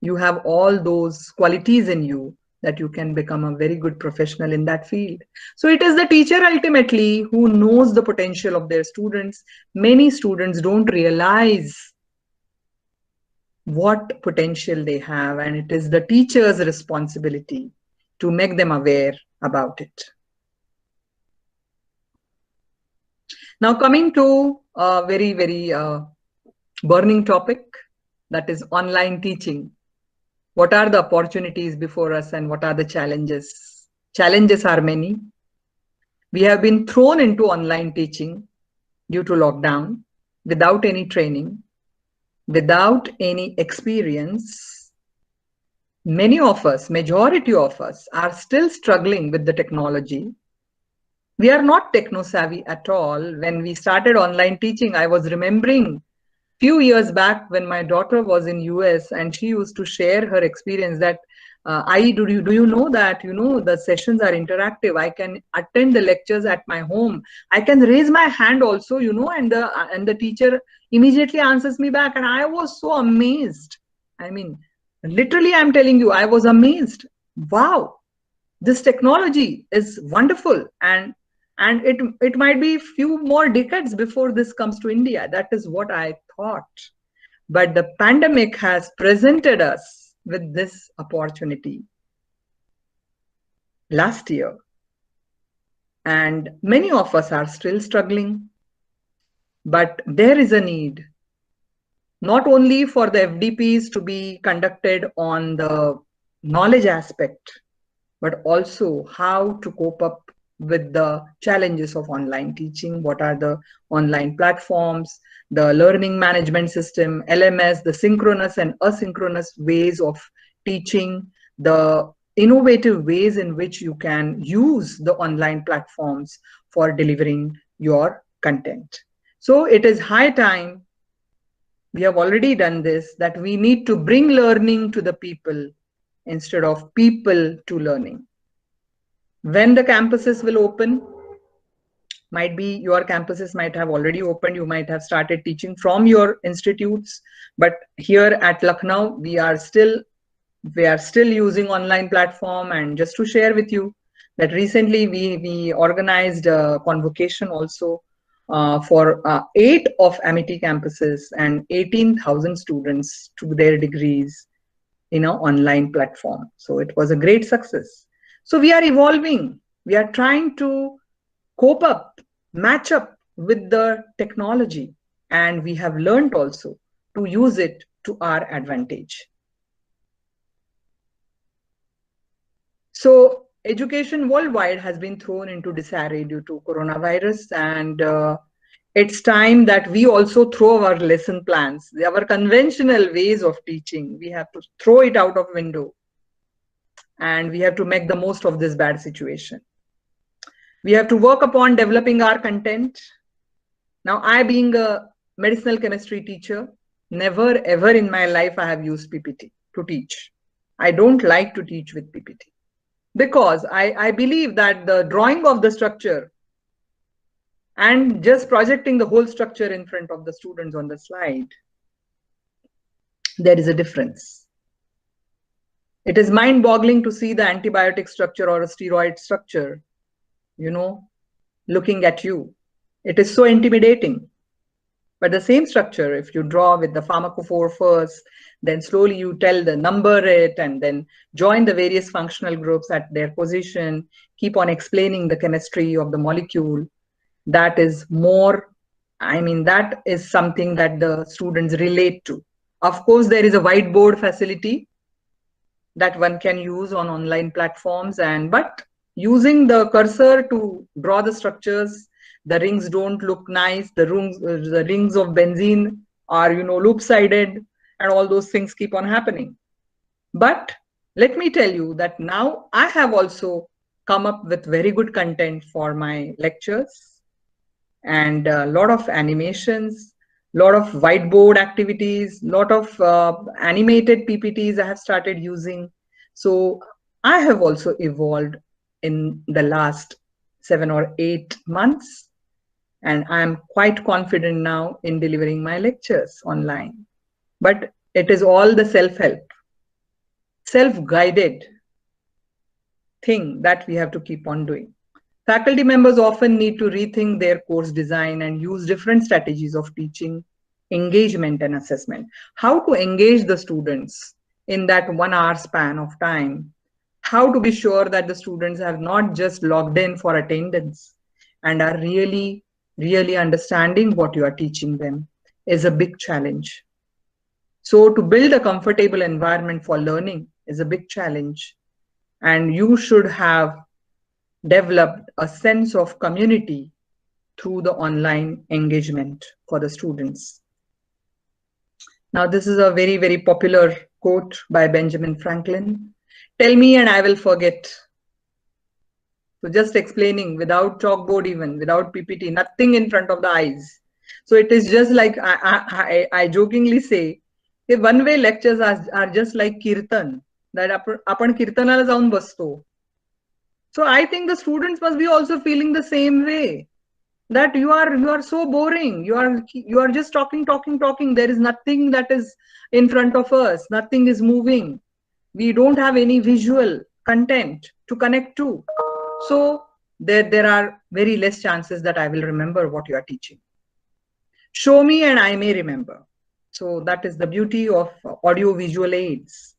you have all those qualities in you that you can become a very good professional in that field. So it is the teacher ultimately who knows the potential of their students. Many students don't realize what potential they have, and it is the teacher's responsibility to make them aware about it. Now coming to a very, very burning topic, that is online teaching. What are the opportunities before us and what are the challenges? Challenges are many. We have been thrown into online teaching due to lockdown without any training, without any experience. Many of us, majority of us, are still struggling with the technology. We are not techno savvy at all. When we started online teaching, I was remembering few years back when my daughter was in US, and she used to share her experience that do you know that the sessions are interactive? I can attend the lectures at my home. I can raise my hand also, and the teacher immediately answers me back. And I was so amazed. I mean, literally, I'm telling you, I was amazed. Wow, this technology is wonderful, and it might be few more decades before this comes to India. That is what I thought. But the pandemic has presented us with this opportunity last year. And many of us are still struggling. But there is a need, not only for the FDPs to be conducted on the knowledge aspect, but also how to cope up with the challenges of online teaching. What are the online platforms, the learning management system, LMS, the synchronous and asynchronous ways of teaching, the innovative ways in which you can use the online platforms for delivering your content. So it is high time, we have already done this, that we need to bring learning to the people instead of people to learning. When the campuses will open, might be your campuses might have already opened, you might have started teaching from your institutes, but here at Lucknow, we are still using online platform. And just to share with you that recently we organized a convocation also for 8 of Amity campuses and 18,000 students to their degrees in an online platform. So it was a great success. So we are evolving. We are trying to cope up, match up with the technology, and we have learned also to use it to our advantage. So education worldwide has been thrown into disarray due to coronavirus, and it's time that we also throw our lesson plans, our conventional ways of teaching. We have to throw it out of window. And we have to make the most of this bad situation. We have to work upon developing our content. Now, I being a medicinal chemistry teacher, never ever in my life I have used PPT to teach. I don't like to teach with PPT because I believe that the drawing of the structure and just projecting the whole structure in front of the students on the slide, there is a difference. It is mind-boggling to see the antibiotic structure or a steroid structure, looking at you. It is so intimidating. But the same structure, if you draw with the pharmacophore first, then slowly you tell the number it, and then join the various functional groups at their position, keep on explaining the chemistry of the molecule. That is more, that is something that the students relate to. Of course, there is a whiteboard facility that one can use on online platforms, but using the cursor to draw the structures, the rings don't look nice, the rings of benzene are loop-sided, and all those things keep on happening. But let me tell you that now I have also come up with very good content for my lectures, and a lot of animations, lot of whiteboard activities, lot of animated PPTs I have started using. So I have also evolved in the last 7 or 8 months, and I'm quite confident now in delivering my lectures online. But it is all the self-help, self-guided. thing that we have to keep on doing. Faculty members often need to rethink their course design and use different strategies of teaching, engagement, and assessment. How to engage the students in that 1 hour span of time. How to be sure that the students have not just logged in for attendance and are really understanding what you are teaching them is a big challenge. So to build a comfortable environment for learning is a big challenge. And you should have developed a sense of community through the online engagement for the students. Now, this is a very, very popular quote by Benjamin Franklin. Tell me and I will forget. So just explaining without chalkboard, even without PPT, nothing in front of the eyes. So it is just like I jokingly say, one-way lectures are just like kirtan, that apan kirtanala jaun basto. So I think the students must be also feeling the same way, that you are so boring. You are just talking. There is nothing that is in front of us. Nothing is moving. We don't have any visual content to connect to. So there are very less chances that I will remember what you are teaching. Show me and I may remember. So that is the beauty of audio visual aids.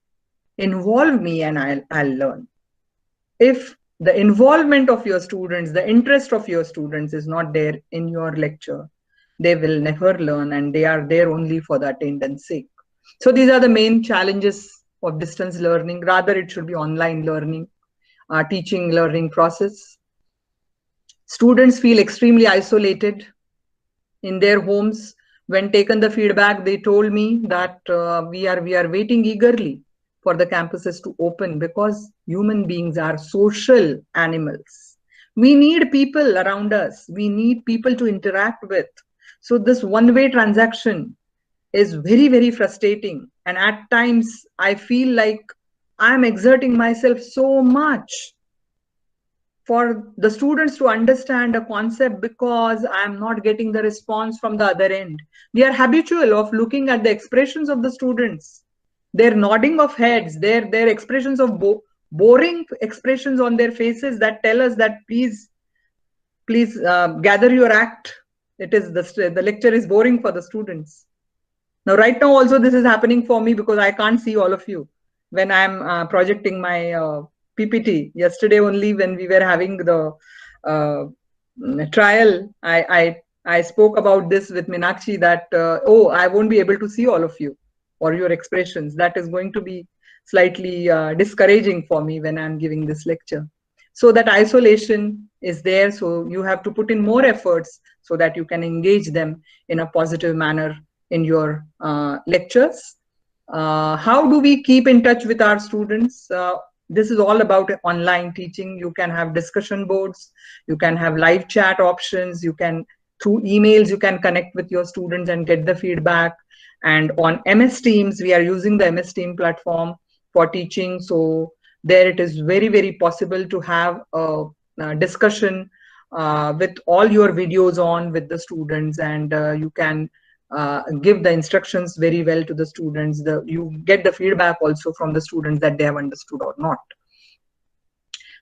Involve me and I'll learn. If the involvement of your students, the interest of your students is not there in your lecture, they will never learn, and they are there only for the attendance sake. So these are the main challenges of distance learning. Rather, it should be online learning, teaching learning process. Students feel extremely isolated in their homes. When taken the feedback, they told me that we are waiting eagerly for the campuses to open, because human beings are social animals. We need people around us. We need people to interact with. So this one-way transaction is very, very frustrating. And at times I feel like I'm exerting myself so much for the students to understand a concept, because I'm not getting the response from the other end. We are habitual of looking at the expressions of the students, their nodding of heads, their expressions of boring expressions on their faces that tell us that please gather your act. It is the lecture is boring for the students. Now, right now also this is happening for me, because I can't see all of you when I'm projecting my PPT. Yesterday only, when we were having the trial, I spoke about this with Meenakshi, that oh, I won't be able to see all of you or your expressions. That is going to be slightly discouraging for me when I'm giving this lecture. So that isolation is there. So you have to put in more efforts so that you can engage them in a positive manner in your lectures. How do we keep in touch with our students? This is all about online teaching. You can have discussion boards, you can have live chat options, you can, through emails, you can connect with your students and get the feedback. And on MS Teams, we are using the MS Team platform for teaching. So there it is very, very possible to have a discussion with all your videos on with the students, and you can give the instructions very well to the students. You get the feedback also from the students that they have understood or not.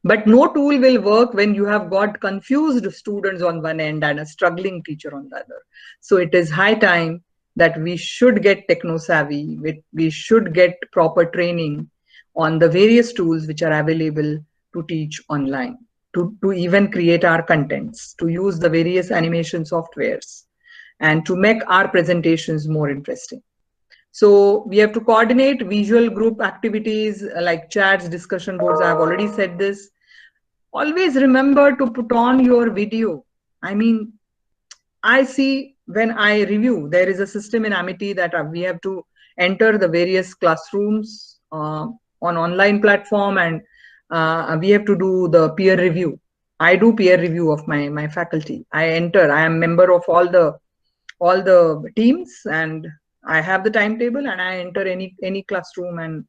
But no tool will work when you have got confused students on one end and a struggling teacher on the other. So it is high time that we should get techno savvy. We should get proper training on the various tools which are available to teach online, to even create our contents, to use the various animation softwares, and to make our presentations more interesting. So we have to coordinate visual group activities like chats, discussion boards. I have already said this. Always remember to put on your video. I mean, I see when I review, there is a system in Amity that we have to enter the various classrooms on online platform, and we have to do the peer review. I do peer review of my faculty. I enter, I am member of all the teams, and I have the timetable, and I enter any classroom and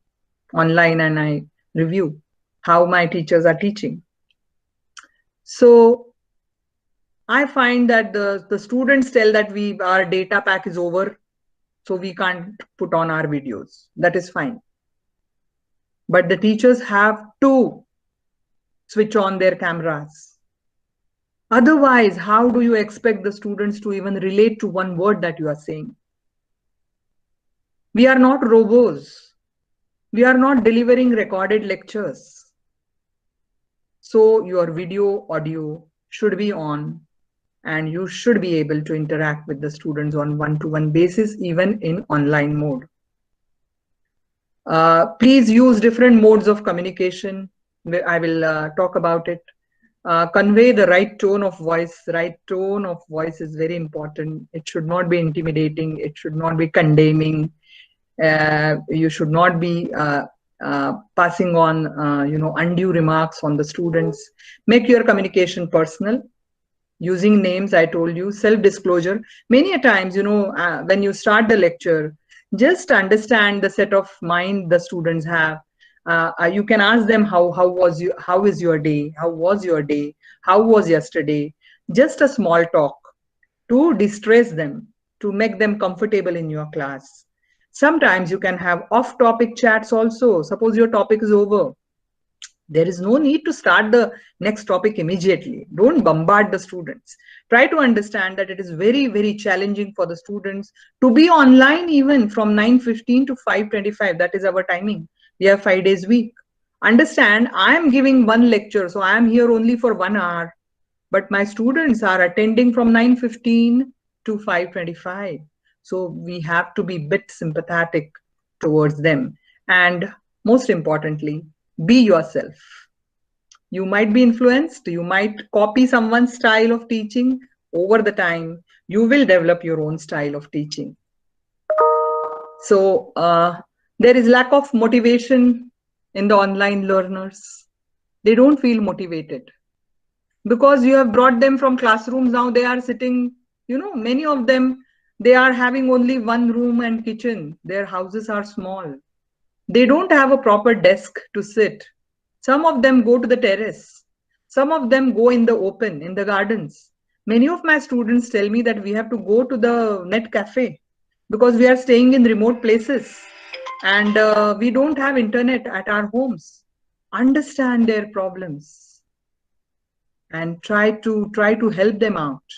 online, and I review how my teachers are teaching. So I find that the students tell that our data pack is over, so we can't put on our videos. That is fine. But the teachers have to switch on their cameras. Otherwise, how do you expect the students to even relate to one word that you are saying? We are not robots. We are not delivering recorded lectures. So your video, audio should be on, and you should be able to interact with the students on one-to-one basis, even in online mode. Please use different modes of communication. I will talk about it. Convey the right tone of voice. Right tone of voice is very important. It should not be intimidating. It should not be condemning. You should not be passing on, undue remarks on the students. Make your communication personal. Using names, I told you, self-disclosure. Many a times, when you start the lecture, just understand the set of mind the students have. You can ask them how is your day, how was your day, how was yesterday. Just a small talk to distress them, to make them comfortable in your class. Sometimes you can have off-topic chats also. Suppose your topic is over. There is no need to start the next topic immediately. Don't bombard the students. Try to understand that it is very, very challenging for the students to be online even from 9:15 to 5:25. That is our timing. We have 5 days a week. Understand, I am giving one lecture, so I am here only for 1 hour. But my students are attending from 9:15 to 5:25. So we have to be a bit sympathetic towards them. And most importantly, be yourself. You might be influenced, you might copy someone's style of teaching. Over the time, you will develop your own style of teaching. So there is lack of motivation in the online learners. They don't feel motivated because you have brought them from classrooms. Now they are sitting, many of them, they are having only one room and kitchen. Their houses are small. They don't have a proper desk to sit. Some of them go to the terrace. Some of them go in the open, in the gardens. Many of my students tell me that we have to go to the net cafe because we are staying in remote places and we don't have internet at our homes. Understand their problems and try to help them out.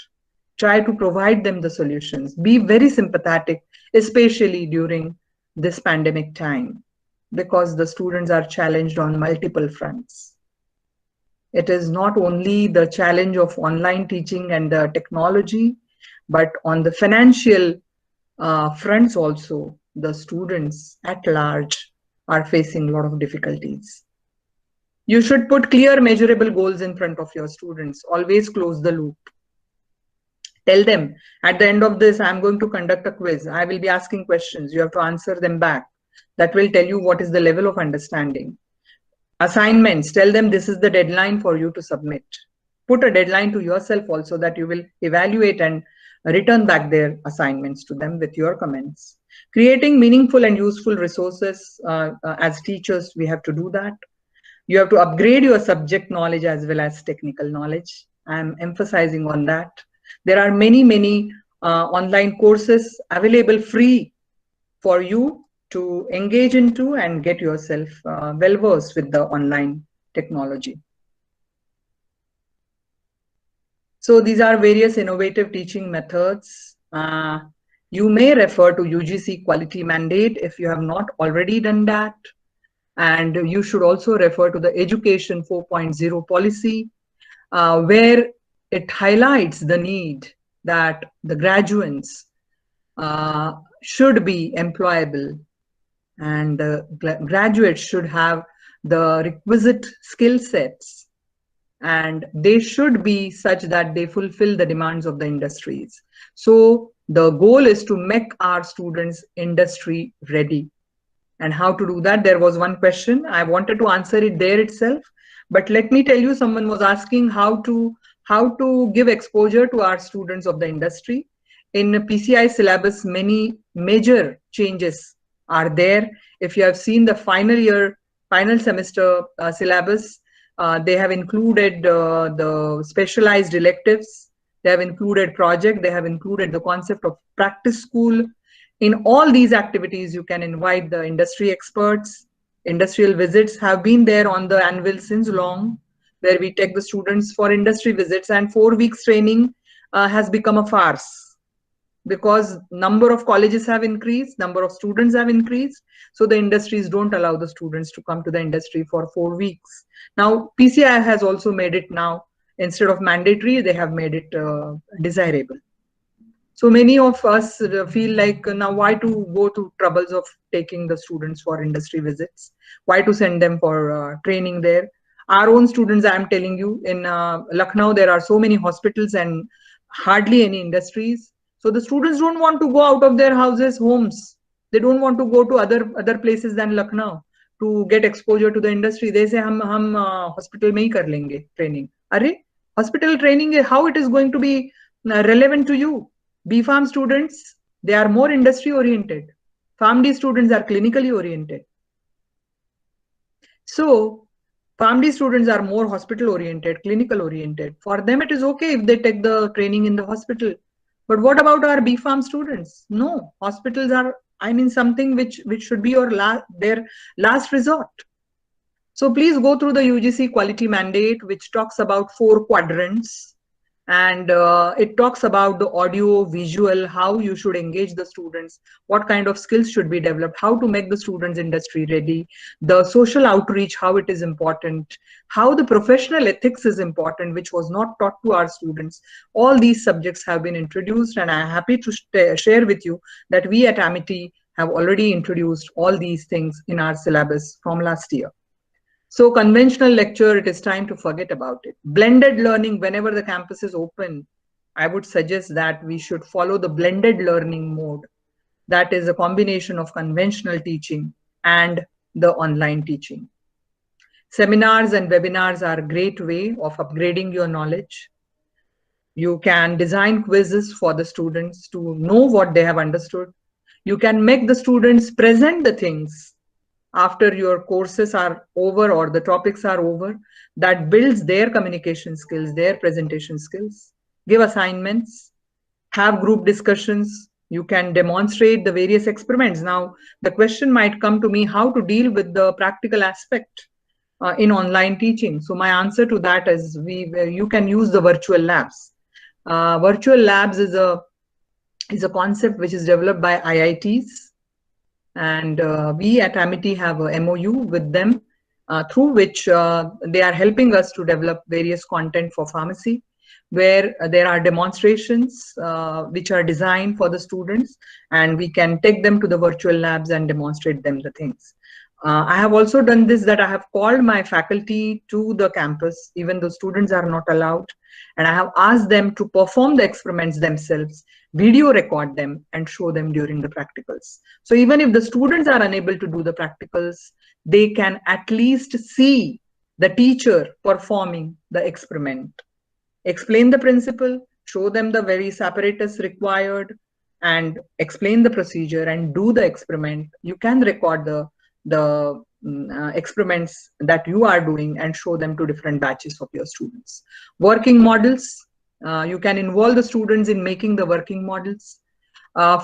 Try to provide them the solutions. Be very sympathetic, especially during this pandemic time, because the students are challenged on multiple fronts. It is not only the challenge of online teaching and the technology, but on the financial fronts also, the students at large are facing a lot of difficulties. You should put clear measurable goals in front of your students. Always close the loop. Tell them, at the end of this, I'm going to conduct a quiz. I will be asking questions. You have to answer them back. That will tell you what is the level of understanding. Assignments, tell them this is the deadline for you to submit. Put a deadline to yourself also that you will evaluate and return back their assignments to them with your comments. Creating meaningful and useful resources. As teachers, we have to do that. You have to upgrade your subject knowledge as well as technical knowledge. I'm emphasizing on that. There are many online courses available free for you to engage into and get yourself well versed with the online technology. So these are various innovative teaching methods. You may refer to UGC quality mandate if you have not already done that. And you should also refer to the Education 4.0 policy, where it highlights the need that the graduates should be employable, and the graduates should have the requisite skill sets, and they should be such that they fulfill the demands of the industries. So the goal is to make our students industry ready. And how to do that? There was one question. I wanted to answer it there itself, but let me tell you, someone was asking how to give exposure to our students of the industry. In PCI syllabus, many major changes are there. If you have seen the final semester syllabus, they have included the specialized electives, they have included project, they have included the concept of practice school. In all these activities, you can invite the industry experts. Industrial visits have been there on the anvil since long. where we take the students for industry visits, and 4 weeks training has become a farce, because number of colleges have increased, number of students have increased, so the industries don't allow the students to come to the industry for 4 weeks. Now PCI has also made it now, instead of mandatory, they have made it desirable. So many of us feel like, now why to go to troubles of taking the students for industry visits? Why to send them for training there? Our own students, I am telling you, in Lucknow, there are so many hospitals and hardly any industries. So the students don't want to go out of their houses, homes. They don't want to go to other places than Lucknow to get exposure to the industry. They say, hum hospital mein hi kar lenge training. Arre, hospital training, how it is going to be relevant to you? B.Pharm students, they are more industry oriented. PharmD students are clinically oriented. So PharmD students are more hospital oriented, clinical oriented. For them, it is okay if they take the training in the hospital. But what about our B.Pharm students? No, hospitals are, I mean, something which should be their last resort. So please go through the UGC quality mandate, which talks about 4 quadrants. And it talks about the audio, visual, how you should engage the students, what kind of skills should be developed, how to make the students industry ready, the social outreach, how it is important, how the professional ethics is important, which was not taught to our students. All these subjects have been introduced, and I am happy to share with you that we at Amity have already introduced all these things in our syllabus from last year. So conventional lecture, it is time to forget about it. Blended learning, whenever the campus is open, I would suggest that we should follow the blended learning mode. That is a combination of conventional teaching and the online teaching. Seminars and webinars are a great way of upgrading your knowledge. You can design quizzes for the students to know what they have understood. You can make the students present the things after your courses are over or the topics are over. That builds their communication skills, their presentation skills. Give assignments, have group discussions. You can demonstrate the various experiments. Now, the question might come to me, how to deal with the practical aspect in online teaching. So my answer to that is, you can use the virtual labs. Virtual labs is a concept which is developed by IITs. And we at Amity have a MOU with them, through which they are helping us to develop various content for pharmacy, where there are demonstrations which are designed for the students, and we can take them to the virtual labs and demonstrate them the things. I have also done this, that I have called my faculty to the campus, even though students are not allowed, and I have asked them to perform the experiments themselves, video record them, and show them during the practicals. So even if the students are unable to do the practicals, they can at least see the teacher performing the experiment, explain the principle, show them the various apparatus required, and explain the procedure and do the experiment. You can record the experiments that you are doing and show them to different batches of your students. Working models, you can involve the students in making the working models.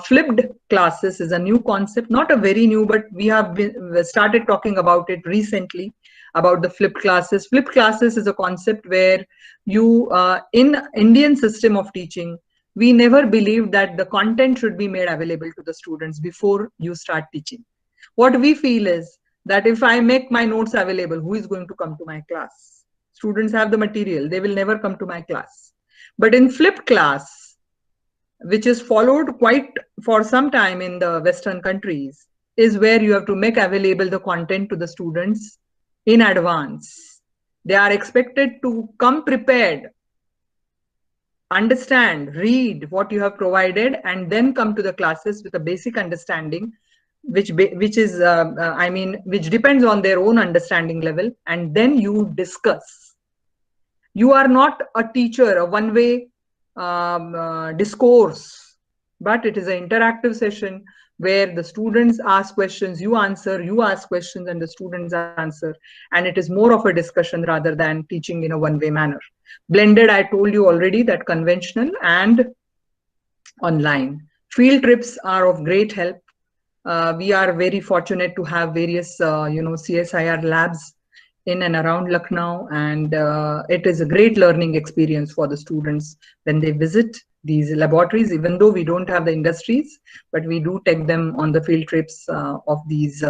Flipped classes is a new concept, not a very new, but we have started talking about it recently, about the flipped classes. Flipped classes is a concept where you, in Indian system of teaching, we never believed that the content should be made available to the students before you start teaching. What we feel is that if I make my notes available, who is going to come to my class? Students have the material, they will never come to my class. But in flipped class, which is followed quite for some time in the Western countries, is where you have to make available the content to the students in advance. They are expected to come prepared, understand, read what you have provided, and then come to the classes with a basic understanding, which depends on their own understanding level, and then you discuss. You are not a teacher, a one-way discourse, but it is an interactive session where the students ask questions, you answer, you ask questions, and the students answer. And it is more of a discussion rather than teaching in a one-way manner. Blended, I told you already, that conventional and online. Field trips are of great help. We are very fortunate to have various CSIR labs in and around Lucknow, and it is a great learning experience for the students when they visit these laboratories. Even though we don't have the industries, but we do take them on the field trips of these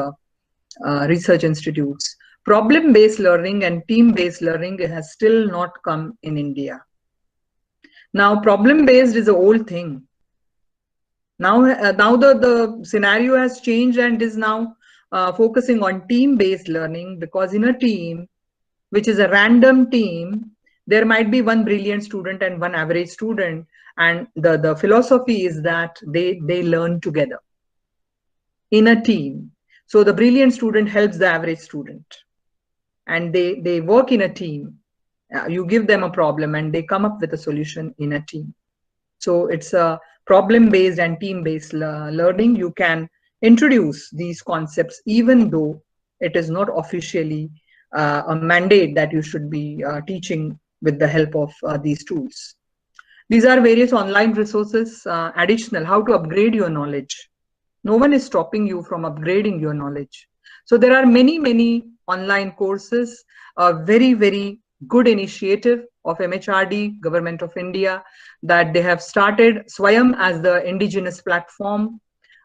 research institutes. Problem-based learning and team-based learning has still not come in India. Now, problem-based is an old thing. Now the scenario has changed and is now focusing on team-based learning, because in a team, which is a random team, there might be one brilliant student and one average student, and the philosophy is that they learn together in a team. So the brilliant student helps the average student, and they work in a team. You give them a problem and they come up with a solution in a team. So it's a problem-based and team-based learning. You can introduce these concepts even though it is not officially a mandate that you should be teaching with the help of these tools. These are various online resources, additional, how to upgrade your knowledge. No one is stopping you from upgrading your knowledge. So there are many online courses, a very good initiative of MHRD, Government of India, that they have started Swayam as the indigenous platform.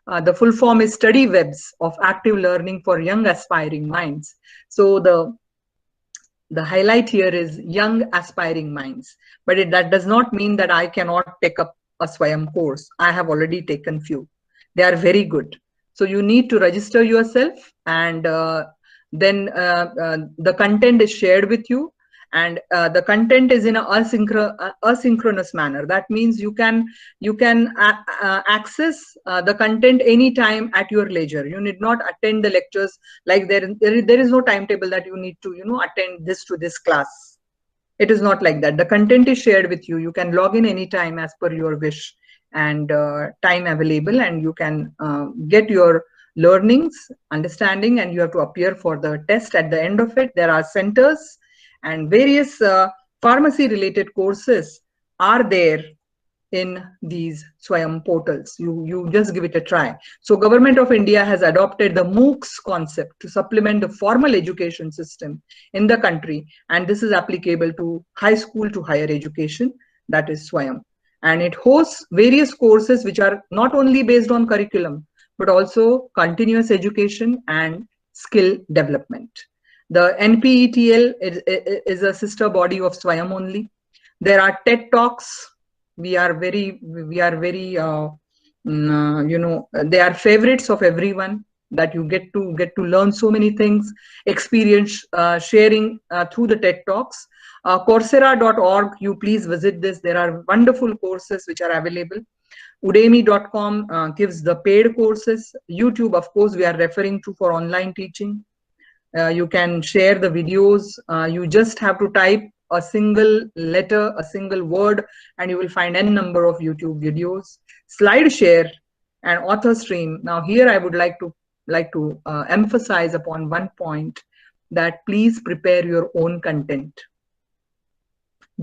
The full form is Study Webs of Active Learning for Young Aspiring Minds. So the highlight here is young aspiring minds, but that does not mean that I cannot take up a Swayam course. I have already taken few. They are very good. So you need to register yourself, and then the content is shared with you, and the content is in an asynchronous manner. That means you can access the content anytime at your leisure. You need not attend the lectures like there is no timetable that you need to attend this to this class. It is not like that. The content is shared with you. You can log in anytime as per your wish and time available, and you can get your learnings, understanding, and you have to appear for the test at the end of it. There are centers and various pharmacy related courses are there in these Swayam portals. You just give it a try. So Government of India has adopted the MOOCs concept to supplement the formal education system in the country, and this is applicable to high school to higher education, that is Swayam. And it hosts various courses which are not only based on curriculum, but also continuous education and skill development. The NPETL is a sister body of Swayam only. There are TED Talks. We are very they are favorites of everyone, that you get to learn so many things, experience sharing through the TED Talks. Coursera.org, you please visit this. There are wonderful courses which are available. Udemy.com gives the paid courses. YouTube, of course, we are referring to for online teaching. You can share the videos. You just have to type a single letter, a single word, and you will find n number of YouTube videos. SlideShare and AuthorStream. Now here I would like to emphasize upon one point, that please prepare your own content.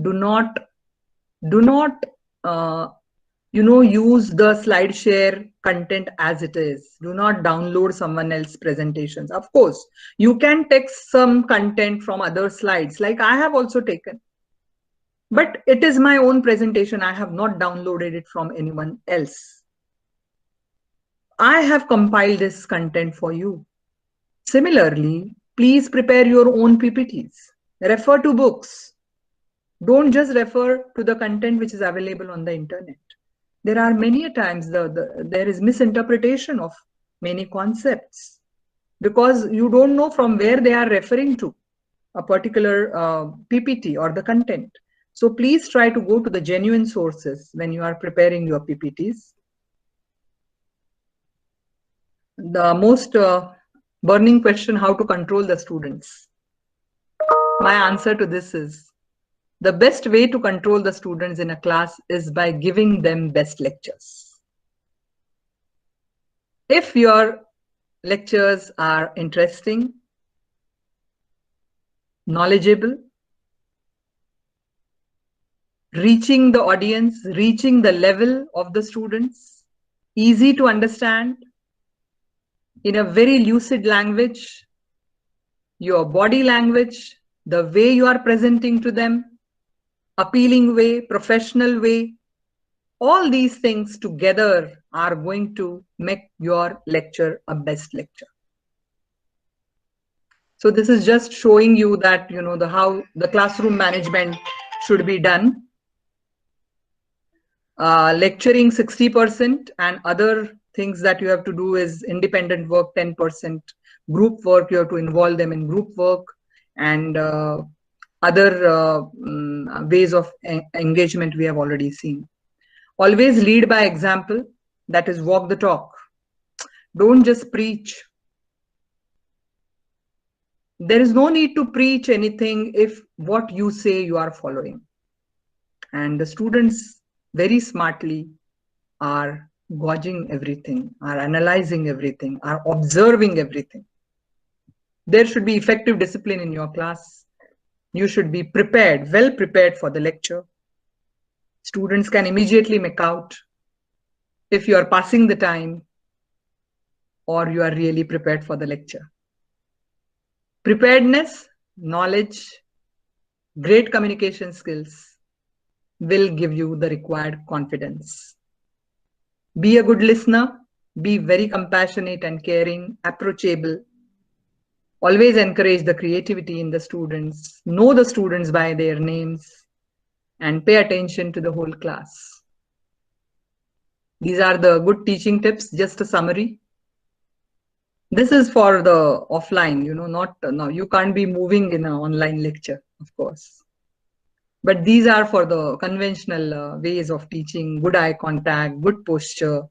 Do not use the SlideShare content as it is. Do not download someone else's presentations. Of course, you can take some content from other slides, like I have also taken. But it is my own presentation. I have not downloaded it from anyone else. I have compiled this content for you. Similarly, please prepare your own PPTs. Refer to books. Don't just refer to the content which is available on the internet. There are many times there is misinterpretation of many concepts, because you don't know from where they are referring to a particular PPT or the content. So please try to go to the genuine sources when you are preparing your PPTs. The most burning question, how to control the students? My answer to this is, the best way to control the students in a class is by giving them best lectures. If your lectures are interesting, knowledgeable, reaching the audience, reaching the level of the students, easy to understand, in a very lucid language, your body language, the way you are presenting to them, appealing way, professional way, all these things together are going to make your lecture a best lecture. So this is just showing you that, you know, how the classroom management should be done. Lecturing 60% and other things that you have to do is independent work 10%, group work, you have to involve them in group work, and other ways of engagement we have already seen. Always lead by example, that is walk the talk. Don't just preach. There is no need to preach anything if what you say you are following. And the students very smartly are gauging everything, are analyzing everything, are observing everything. There should be effective discipline in your class. You should be prepared, well prepared for the lecture. Students can immediately make out if you are passing the time or you are really prepared for the lecture. Preparedness, knowledge, great communication skills will give you the required confidence. Be a good listener, be very compassionate and caring, approachable. Always encourage the creativity in the students, know the students by their names, and pay attention to the whole class. These are the good teaching tips, just a summary. This is for the offline, you know, not now. You can't be moving in an online lecture, of course. But these are for the conventional ways of teaching: good eye contact, good posture,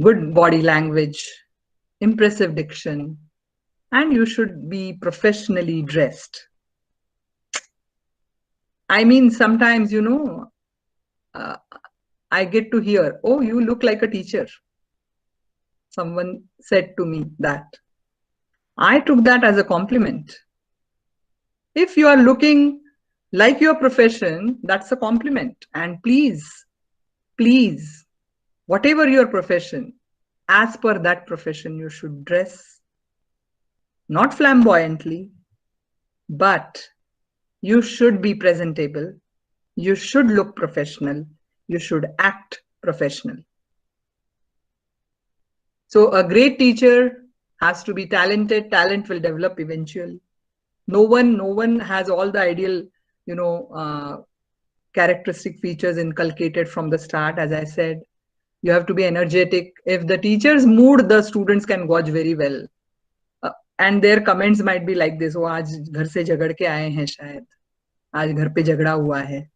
good body language, impressive diction, and you should be professionally dressed. I mean, sometimes, you know, I get to hear, oh, you look like a teacher. Someone said to me that. I took that as a compliment. If you are looking like your profession, that's a compliment. And please, please, whatever your profession, as per that profession, you should dress not flamboyantly, but you should be presentable. You should look professional. You should act professional. So a great teacher has to be talented. Talent will develop eventually. No one has all the ideal, you know, characteristic features inculcated from the start. As I said, you have to be energetic. If the teacher's mood, the students can gauge very well. And their comments might be like this: "Oh, आज घर से झगड़ के आए हैं शायद, आज घर पे झगड़ा हुआ है."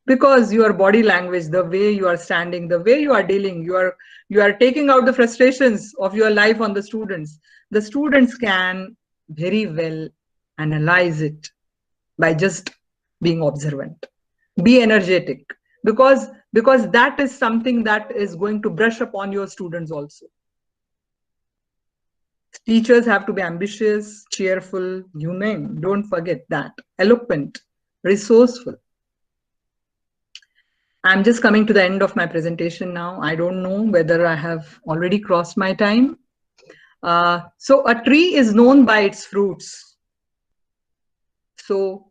Because your body language, the way you are standing, the way you are dealing, you are taking out the frustrations of your life on the students. The students can very well analyze it by just being observant. Be energetic, because that is something that is going to brush upon your students also. Teachers have to be ambitious, cheerful, you name, don't forget that, eloquent, resourceful. I'm just coming to the end of my presentation now. I don't know whether I have already crossed my time. So a tree is known by its fruits. So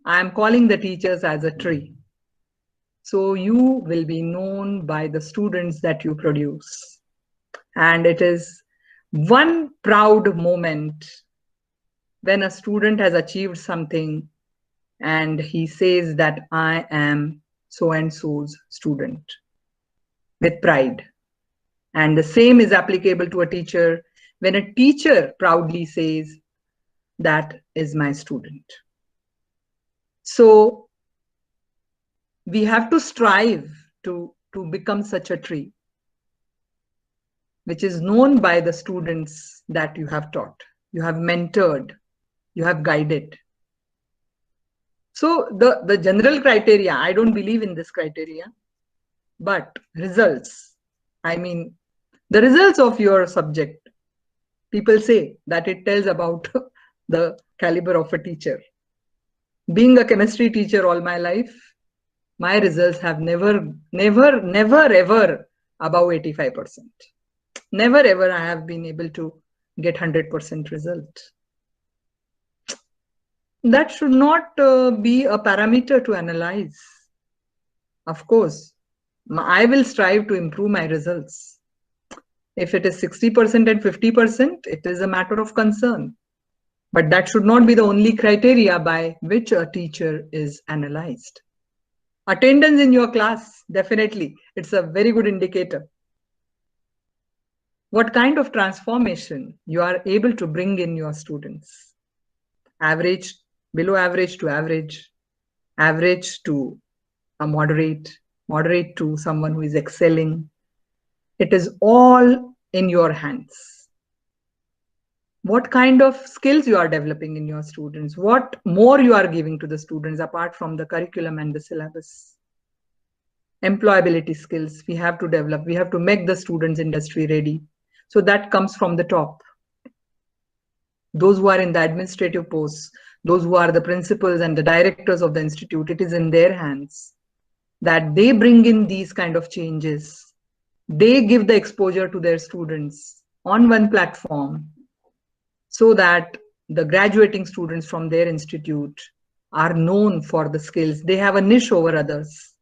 I am calling the teachers as a tree. So you will be known by the students that you produce. And it is one proud moment when a student has achieved something and he says that I am so-and-so's student, with pride. And the same is applicable to a teacher when a teacher proudly says, that is my student. So we have to strive to become such a tree, which is known by the students that you have taught, you have mentored, you have guided. So the general criteria, I don't believe in this criteria, but results, I mean, the results of your subject, people say that it tells about the caliber of a teacher. Being a chemistry teacher all my life, my results have never ever above 85%. Never ever I have been able to get 100% result. that should not be a parameter to analyze. Of course, I will strive to improve my results. If it is 60% and 50%, it is a matter of concern. But that should not be the only criteria by which a teacher is analyzed. Attendance in your class, definitely, it's a very good indicator. What kind of transformation you are able to bring in your students? Average, below average to average, average to a moderate, moderate to someone who is excelling. It is all in your hands. What kind of skills you are developing in your students? What more you are giving to the students apart from the curriculum and the syllabus? Employability skills we have to develop. We have to make the students industry ready. So that comes from the top. Those who are in the administrative posts, those who are the principals and the directors of the institute, it is in their hands that they bring in these kind of changes. They give the exposure to their students on one platform so that the graduating students from their institute are known for the skills. They have a niche over others.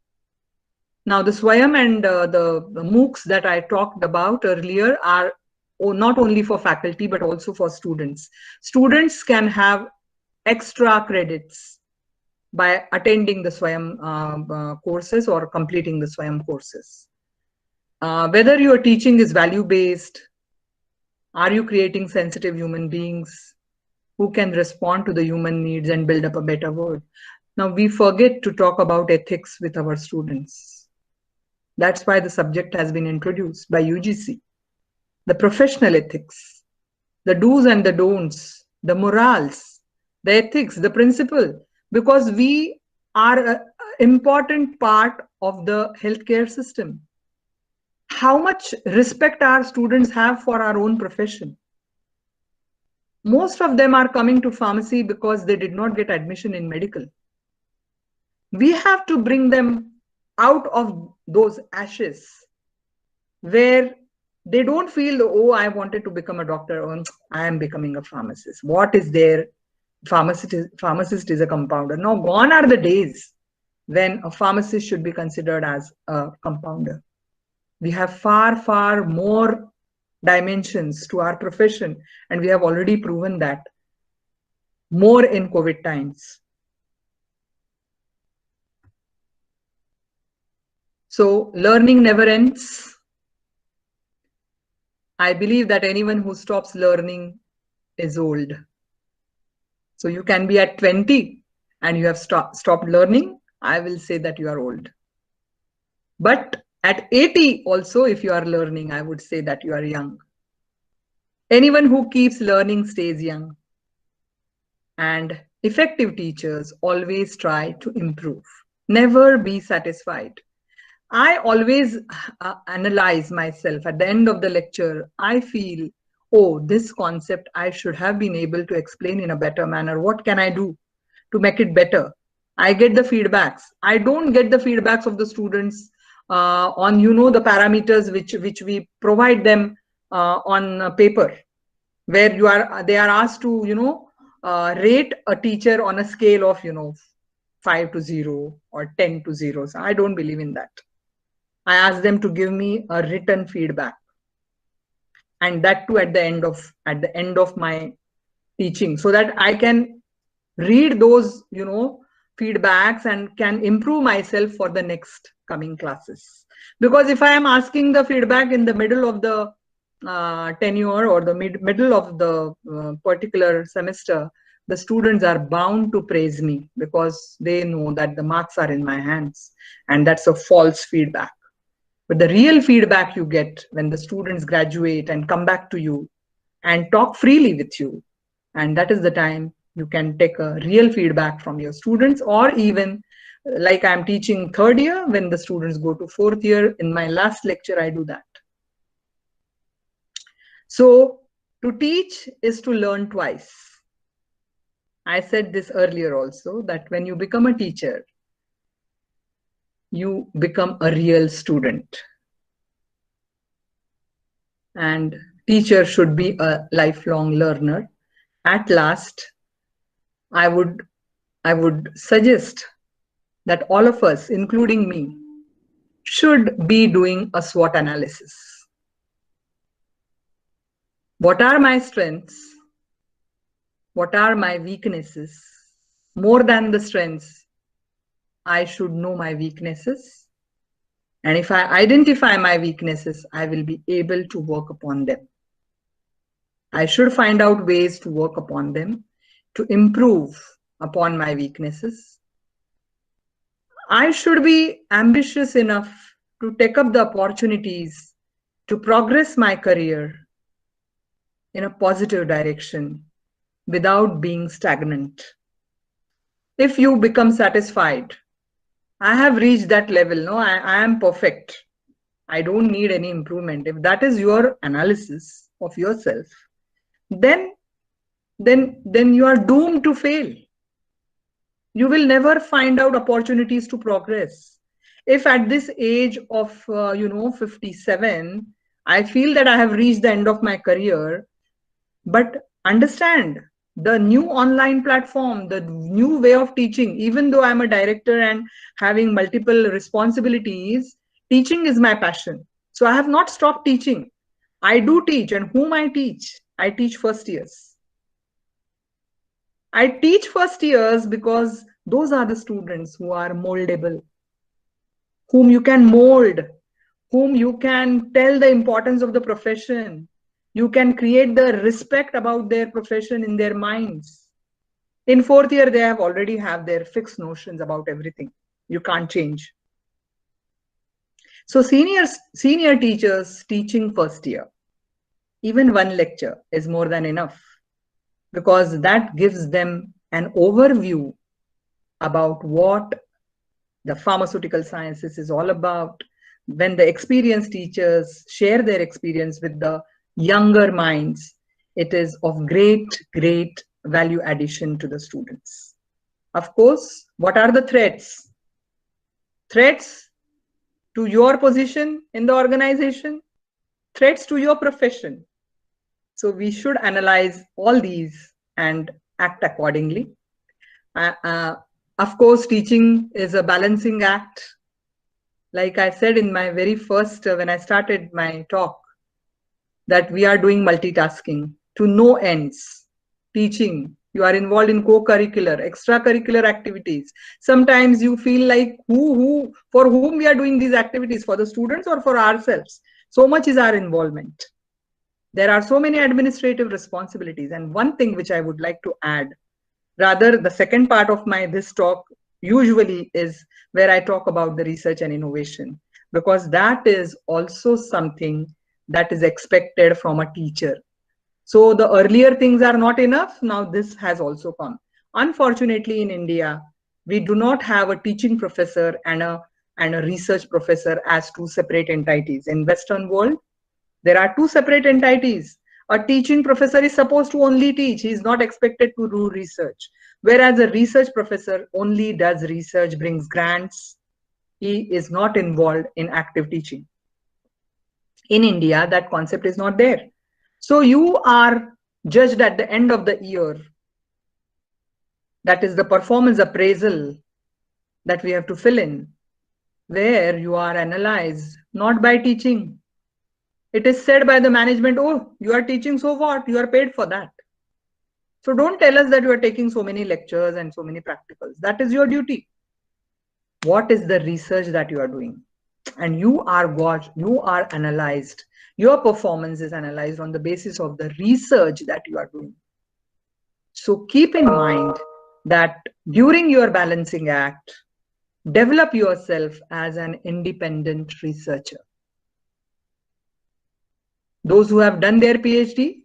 Now, the Swayam and the MOOCs that I talked about earlier are not only for faculty, but also for students. Students can have extra credits by attending the Swayam courses or completing the Swayam courses. Whether your teaching is value-based, are you creating sensitive human beings who can respond to the human needs and build up a better world? Now, we forget to talk about ethics with our students. That's why the subject has been introduced by UGC. The professional ethics, the do's and the don'ts, the morals, the ethics, the principle, because we are an important part of the healthcare system. How much respect our students have for our own profession? Most of them are coming to pharmacy because they did not get admission in medical. We have to bring them out of those ashes where they don't feel, oh, I wanted to become a doctor, or I am becoming a pharmacist. What is there? Pharmacist is a compounder. Now, gone are the days when a pharmacist should be considered as a compounder. We have far, far more dimensions to our profession, and we have already proven that more in COVID times. So learning never ends. I believe that anyone who stops learning is old. So you can be at 20 and you have stopped learning. I will say that you are old. But at 80 also, if you are learning, I would say that you are young. Anyone who keeps learning stays young. And effective teachers always try to improve. Never be satisfied. I always analyze myself at the end of the lecture. I feel, oh, this concept I should have been able to explain in a better manner. What can I do to make it better? I get the feedbacks. I don't get the feedbacks of the students on, the parameters which we provide them on paper, where they are asked to, rate a teacher on a scale of, 5 to 0 or 10 to 0. So I don't believe in that. I ask them to give me a written feedback, and that too at the end of my teaching, so that I can read those, feedbacks and can improve myself for the next coming classes. Because if I am asking the feedback in the middle of the tenure or the middle of the particular semester, the students are bound to praise me because they know that the marks are in my hands, and that's a false feedback. But the real feedback you get when the students graduate and come back to you and talk freely with you, and that is the time you can take a real feedback from your students. Or even like I'm teaching third year, when the students go to fourth year, in my last lecture, I do that. So to teach is to learn twice. I said this earlier also, that when you become a teacher, you become a real student. And teacher should be a lifelong learner. At last, I would suggest that all of us, including me, should be doing a SWOT analysis. What are my strengths? What are my weaknesses? More than the strengths, I should know my weaknesses. And if I identify my weaknesses, I will be able to work upon them. I should find out ways to work upon them, to improve upon my weaknesses. I should be ambitious enough to take up the opportunities to progress my career in a positive direction without being stagnant. If you become satisfied, I have reached that level, no, I am perfect, I don't need any improvement. If that is your analysis of yourself, then you are doomed to fail. You will never find out opportunities to progress. If at this age of 57, I feel that I have reached the end of my career, but understand the new online platform, the new way of teaching, even though I'm a director and having multiple responsibilities, teaching is my passion. So I have not stopped teaching. I do teach, and whom I teach first years. I teach first years because those are the students who are moldable, whom you can mold, whom you can tell the importance of the profession. You can create the respect about their profession in their minds. In fourth year, they have already have their fixed notions about everything. You can't change. So senior teachers teaching first year, even one lecture is more than enough, because that gives them an overview about what the pharmaceutical sciences is all about. When the experienced teachers share their experience with the younger minds, it is of great value addition to the students. Of course, what are the threats? Threats to your position in the organization, threats to your profession. So we should analyze all these and act accordingly. Of course, teaching is a balancing act. Like I said in my very first, when I started my talk, that we are doing multitasking to no ends. Teaching, you are involved in co-curricular, extracurricular activities. Sometimes you feel like for whom we are doing these activities, for the students or for ourselves. So much is our involvement. There are so many administrative responsibilities. And one thing which I would like to add, rather the second part of this talk usually is where I talk about the research and innovation, because that is also something that is expected from a teacher. So the earlier things are not enough. Now this has also come. Unfortunately, in India, we do not have a teaching professor and a research professor as two separate entities. In Western world, there are two separate entities. A teaching professor is supposed to only teach. He is not expected to do research. Whereas a research professor only does research, brings grants. He is not involved in active teaching. In India, that concept is not there. So you are judged at the end of the year. That is the performance appraisal that we have to fill in, where you are analyzed not by teaching. It is said by the management, oh, you are teaching, so what? You are paid for that. So don't tell us that you are taking so many lectures and so many practicals. That is your duty. What is the research that you are doing? And you are watched, you are analyzed. Your performance is analyzed on the basis of the research that you are doing. So keep in mind that during your balancing act, develop yourself as an independent researcher. Those who have done their PhD,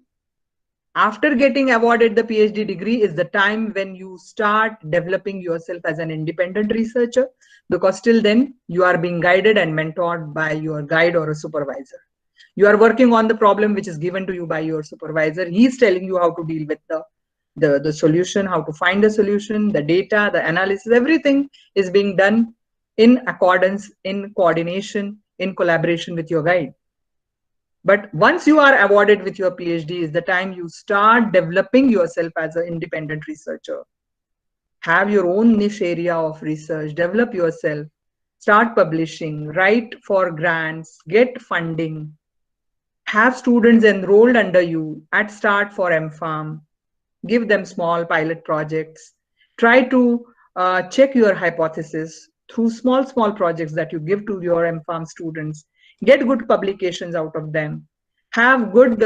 after getting awarded the PhD degree is the time when you start developing yourself as an independent researcher, because till then you are being guided and mentored by your guide or a supervisor. You are working on the problem which is given to you by your supervisor. He is telling you how to deal with the solution, how to find the solution, the data, the analysis, everything is being done in accordance, in coordination, in collaboration with your guide. But once you are awarded with your PhD is the time you start developing yourself as an independent researcher. Have your own niche area of research, develop yourself, start publishing, write for grants, get funding, have students enrolled under you at start for MPharm, give them small pilot projects, try to check your hypothesis through small projects that you give to your MPharm students, get good publications out of them, have good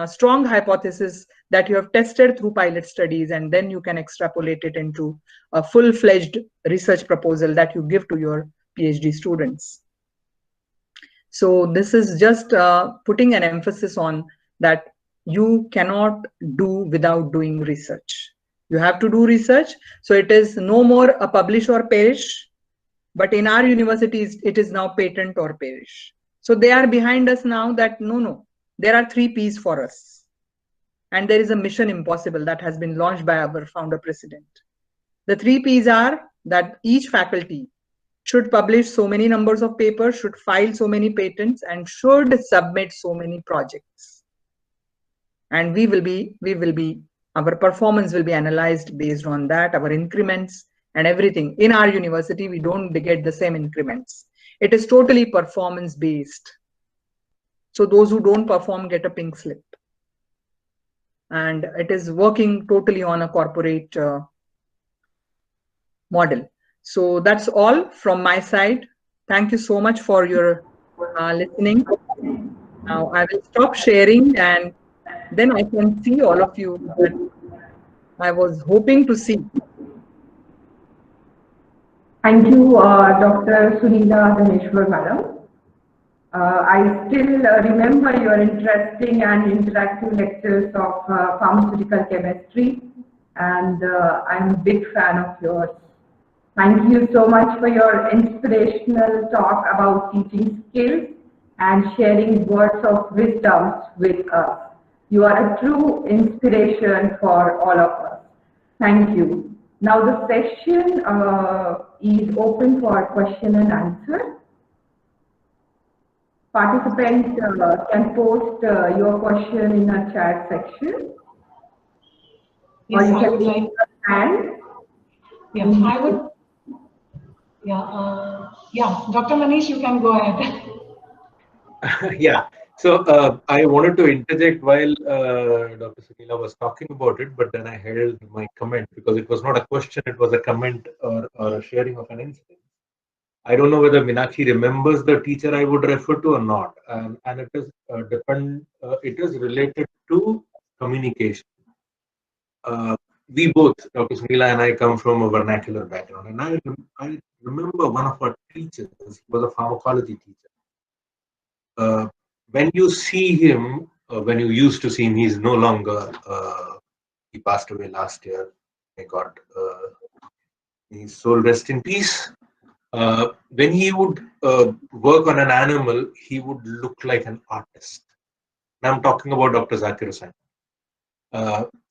strong hypothesis that you have tested through pilot studies, and then you can extrapolate it into a full-fledged research proposal that you give to your PhD students. So this is just putting an emphasis on that you cannot do without doing research. You have to do research. So it is no more a publish or perish, but in our universities, it is now patent or perish. So they are behind us now that no, there are 3 Ps for us. And there is a mission impossible that has been launched by our founder president. The 3 Ps are that each faculty should publish so many numbers of papers, should file so many patents, and should submit so many projects. And our performance will be analyzed based on that, our increments and everything. In our university, we don't get the same increments. It is totally performance based. So those who don't perform get a pink slip. And it is working totally on a corporate model. So that's all from my side. Thank you so much for your listening. Now I will stop sharing and then I can see all of you that I was hoping to see. Thank you, Dr. Sunila Dhaneshwar, madam. I still remember your interesting and interactive lectures of pharmaceutical chemistry, and I'm a big fan of yours. Thank you so much for your inspirational talk about teaching skills and sharing words of wisdom with us. You are a true inspiration for all of us. Thank you. Now the session is open for question and answer. Participants can post your question in a chat section. Yes, or you I can would like. hand. Yeah, I would. Yeah, Dr. Manish, you can go ahead. Yeah. So I wanted to interject while Dr. Sunila was talking about it, but then I held my comment because it was not a question, it was a comment or a sharing of an incident. I don't know whether Meenakshi remembers the teacher I would refer to or not, and it is it is related to communication. We both, Dr. Sunila and I, come from a vernacular background, and I remember one of our teachers. He was a pharmacology teacher. When you see him, when you used to see him, he's no longer. He passed away last year. May God, his soul rest in peace. When he would work on an animal, he would look like an artist. And I'm talking about Dr. Zakir Hussain.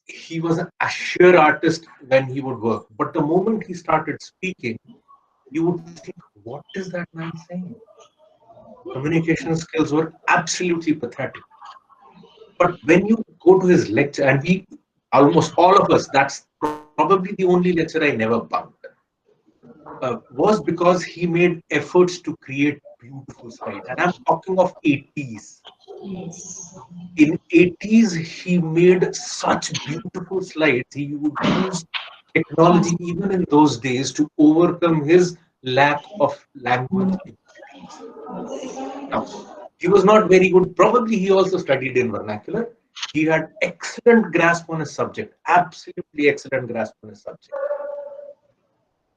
He was an sheer artist when he would work. But the moment he started speaking, you would think, what is that man saying? Communication skills were absolutely pathetic. But when you go to his lecture, and we, almost all of us, that's probably the only lecture I never bunked, was because he made efforts to create beautiful slides. And I'm talking of 80s. Yes. In 80s, he made such beautiful slides. He would use technology even in those days to overcome his lack of language abilities. Now, he was not very good. Probably he also studied in vernacular. He had excellent grasp on his subject, absolutely excellent grasp on his subject.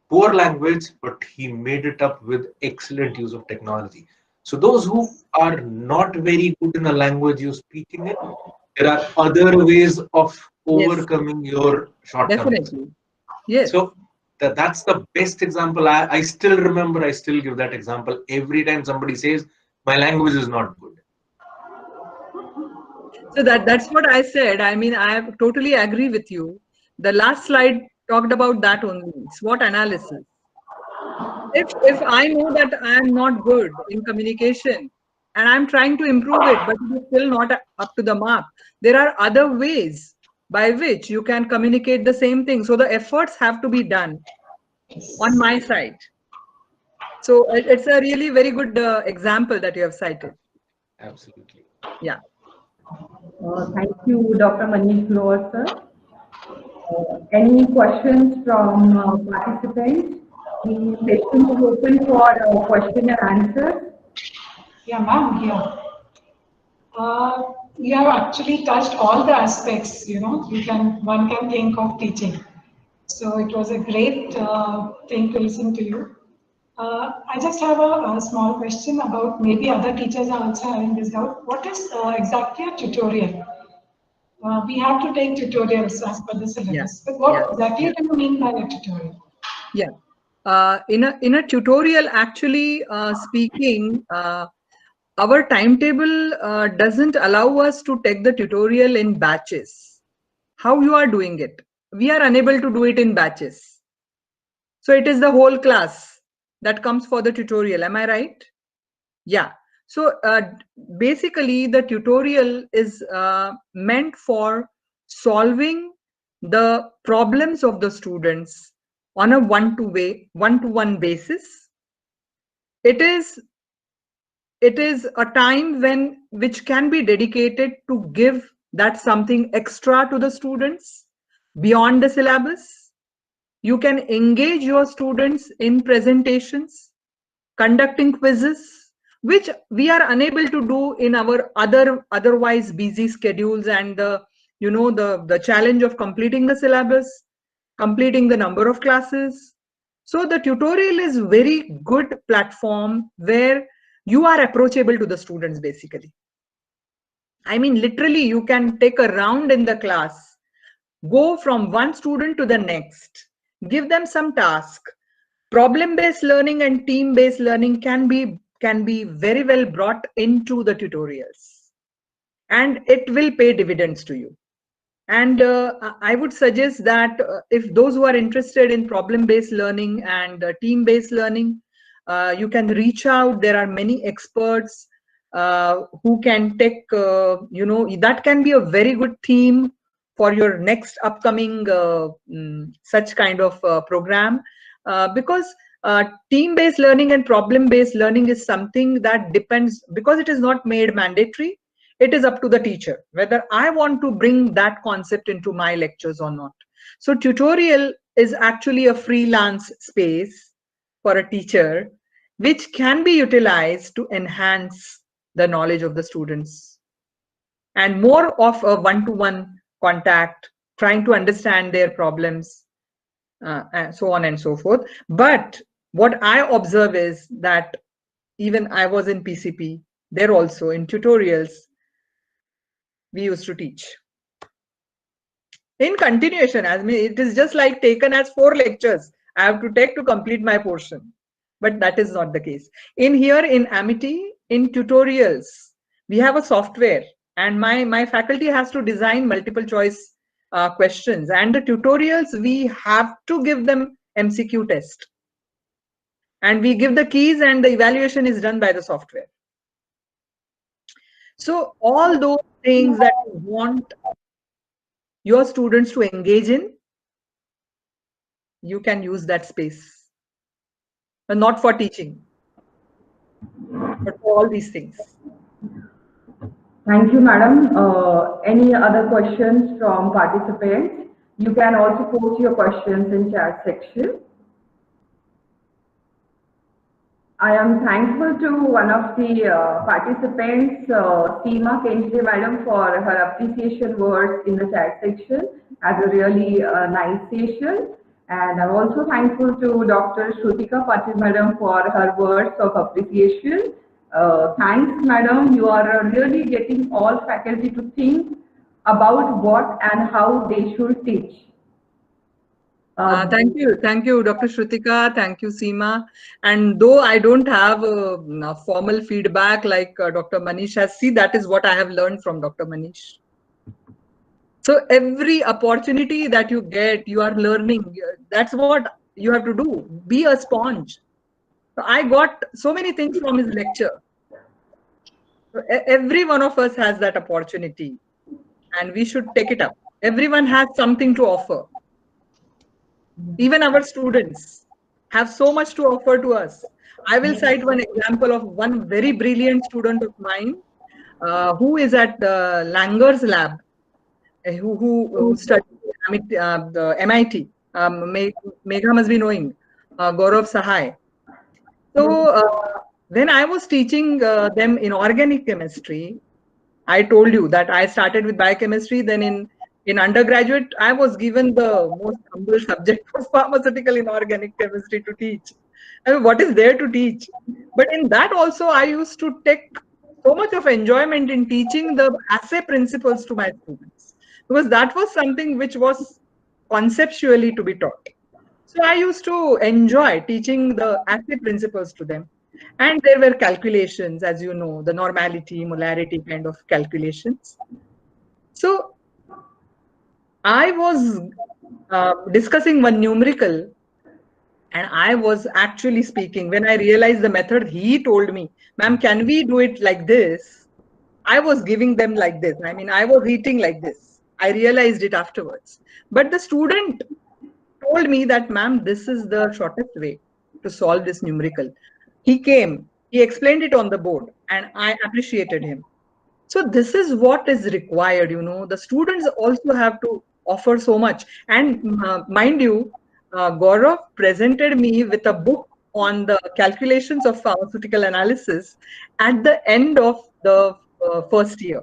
Poor language, but he made it up with excellent use of technology. So those who are not very good in a language you're speaking in, there are other ways of overcoming your shortcomings. Definitely. Yes. So that's the best example. I still remember, I still give that example every time somebody says, my language is not good. So that's what I said. I mean, I totally agree with you. The last slide talked about that only. SWOT analysis. If I know that I am not good in communication and I'm trying to improve it, but it is still not up to the mark, there are other ways by which you can communicate the same thing. So the efforts have to be done on my side. So it's a really very good example that you have cited. Absolutely. Yeah. Thank you, Dr. Manish Grover, sir. Any questions from participants? The session is open for question and answer. Yeah, ma'am, yeah. You have actually touched all the aspects, one can think of teaching. So it was a great thing to listen to you. I just have a small question about, maybe other teachers are also having this doubt. What is exactly a tutorial? We have to take tutorials as per the syllabus, but what exactly do you mean by a tutorial? Yeah. In a tutorial, actually speaking, our timetable doesn't allow us to take the tutorial in batches. How you are doing it? We are unable to do it in batches. So it is the whole class that comes for the tutorial. Am I right? Yeah. So basically, the tutorial is meant for solving the problems of the students on a one-to-one basis. It is a time which can be dedicated to give that something extra to the students beyond the syllabus. You can engage your students in presentations, conducting quizzes, which we are unable to do in our otherwise busy schedules, and the challenge of completing the syllabus, completing the number of classes. So the tutorial is very good platform where you are approachable to the students. Basically, I mean, literally, you can take a round in the class, go from one student to the next, give them some task. Problem-based learning and team-based learning can be very well brought into the tutorials, and it will pay dividends to you. And I would suggest that if those who are interested in problem-based learning and team-based learning, you can reach out. There are many experts who can take, that can be a very good theme for your next upcoming such kind of program, because team-based learning and problem-based learning is something that depends, because it is not made mandatory. It is up to the teacher whether I want to bring that concept into my lectures or not. So tutorial is actually a freelance space for a teacher, which can be utilized to enhance the knowledge of the students and more of a one-to-one contact, trying to understand their problems, and so on and so forth. But what I observe is that even I was in PCP, there also in tutorials, we used to teach in continuation. As me, it is just like taken as 4 lectures I have to take to complete my portion, but that is not the case. In here in Amity, in tutorials, we have a software, and my faculty has to design multiple choice questions, and the tutorials, we have to give them MCQ test, and we give the keys, and the evaluation is done by the software. So all those things that you want your students to engage in, you can use that space, but not for teaching, but for all these things. Thank you, madam. Any other questions from participants? You can also post your questions in chat section. I am thankful to one of the participants, Seema Kenjre madam, for her appreciation words in the chat section as a really nice session. And I'm also thankful to Dr. Shrutika Patil madam for her words of appreciation. Thanks, madam. You are really getting all faculty to think about what and how they should teach. Thank you, Dr. Shrutika. Thank you, Seema. And though I don't have a formal feedback like Dr. Manish has, see, that is what I have learned from Dr. Manish. So every opportunity that you get, you are learning. That's what you have to do. Be a sponge. So I got so many things from his lecture. So every one of us has that opportunity, and we should take it up. Everyone has something to offer. Even our students have so much to offer to us. I will cite one example of one very brilliant student of mine who is at Langer's lab, who studied the MIT. Megha must be knowing, Gaurav Sahai. So when I was teaching them in organic chemistry, I told you that I started with biochemistry. Then in undergraduate, I was given the most humble subject of pharmaceutical inorganic chemistry to teach. I mean, what is there to teach? But in that also, I used to take so much of enjoyment in teaching the assay principles to my students, because that was something which was conceptually to be taught. So I used to enjoy teaching the assay principles to them. And there were calculations, as you know, the normality, molarity kind of calculations. So I was discussing one numerical, and I was actually speaking. When I realized the method, he told me, "Ma'am, can we do it like this?" I was giving them like this. I mean, I was eating like this. I realized it afterwards. But the student told me that, "Ma'am, this is the shortest way to solve this numerical." He came, he explained it on the board, and I appreciated him. So this is what is required, you know. The students also have to offer so much. And mind you, Gaurav presented me with a book on the calculations of pharmaceutical analysis at the end of the first year.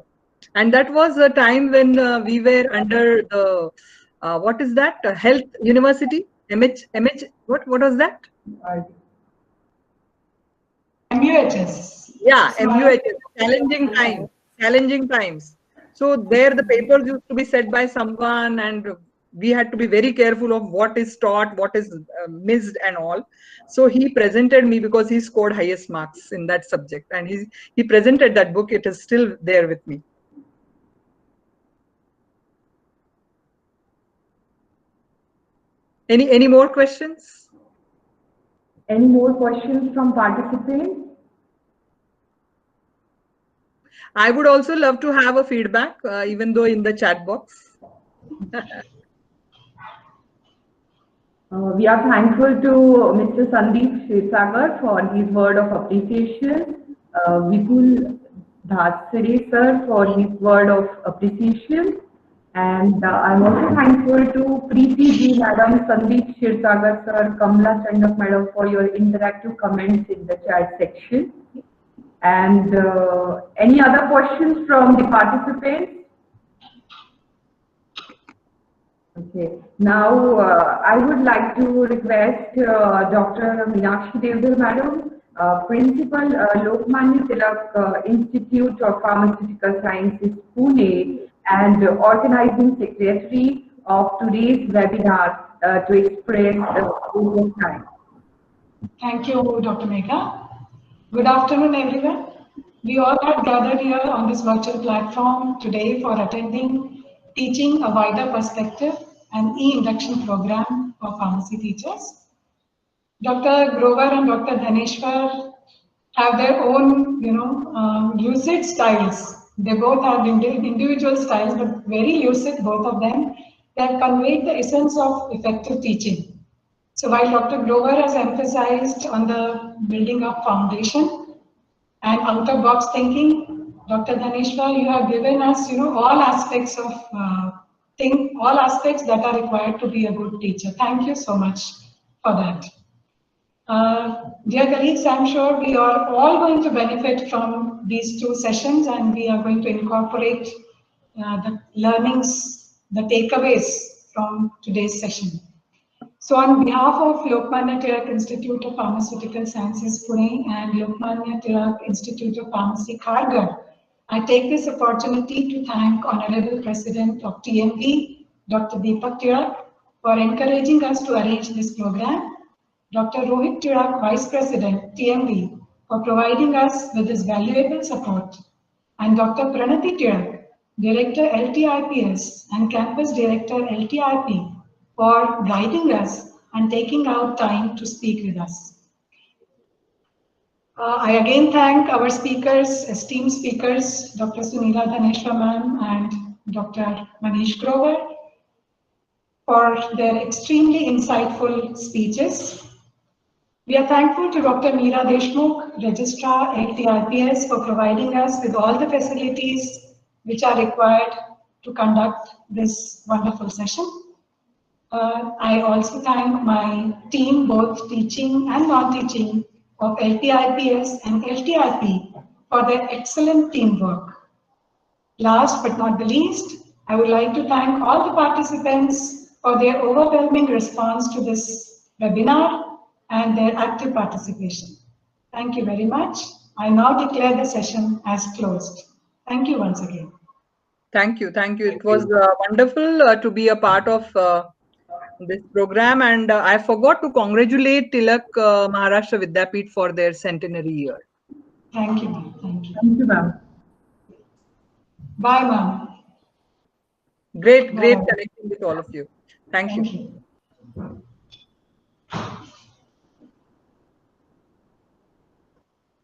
And that was a time when we were under the, what is that? Health University? What was that? MUHS. Yeah, MUHS. Challenging times. So there the papers used to be set by someone, and we had to be very careful of what is taught, what is missed and all. So he presented me, because he scored highest marks in that subject, and he presented that book. It is still there with me. Any more questions? Any more questions from participants? I would also love to have a feedback, even though in the chat box. We are thankful to Mr. Sandeep Shirsagar for his word of appreciation, Vipul Dhasare sir for his word of appreciation, and I'm also thankful to Preeti ji madam, Sandeep Shirsagar sir, Kamla Chandak madam for your interactive comments in the chat section. And any other questions from the participants? Okay. Now, I would like to request Dr. Meenakshi Devdar madam, Principal Lokmanya Tilak Institute of Pharmaceutical Sciences, Pune, and Organizing Secretary of today's webinar to express the time. Thank you, Dr. Megha. Good afternoon, everyone. We all are gathered here on this virtual platform today for attending Teaching a Wider Perspective, an e-induction program for pharmacy teachers. Dr. Grover and Dr. Dhaneshwar have their own, lucid styles. They both have individual styles, but very lucid, both of them. They have conveyed the essence of effective teaching. So while Dr. Grover has emphasized on the building up foundation and out-of-box thinking, Dr. Dhaneshwar, you have given us, all aspects of all aspects that are required to be a good teacher. Thank you so much for that. Dear colleagues, I'm sure we are all going to benefit from these two sessions, and we are going to incorporate the learnings, the takeaways from today's session. So on behalf of Lokmanya Tilak Institute of Pharmaceutical Sciences, Pune, and Lokmanya Tilak Institute of Pharmacy, Kharghar, I take this opportunity to thank Honorable President of TMV, Dr. Deepak Tilak, for encouraging us to arrange this program, Dr. Rohit Tilak, Vice President, TMV, for providing us with this valuable support, and Dr. Pranati Tilak, Director LTIPS and Campus Director LTIP, for guiding us and taking out time to speak with us. I again thank our speakers, esteemed speakers, Dr. Sunila Dhaneshwar ma'am and Dr. Manish Grover, for their extremely insightful speeches. We are thankful to Dr. Meera Deshmukh, Registrar at the IPS, for providing us with all the facilities which are required to conduct this wonderful session. I also thank my team, both teaching and non-teaching, of LTIPS and LTIP for their excellent teamwork. Last but not the least, I would like to thank all the participants for their overwhelming response to this webinar and their active participation. Thank you very much. I now declare the session as closed. Thank you once again. Thank you. Thank you. It was wonderful to be a part of this program, and I forgot to congratulate Tilak Maharashtra Vidyapeeth for their centenary year. Thank you, ma'am. Thank you. Thank you, ma'am. Bye, ma'am. Great Bye. connecting with all of you. Thank you. Thank you.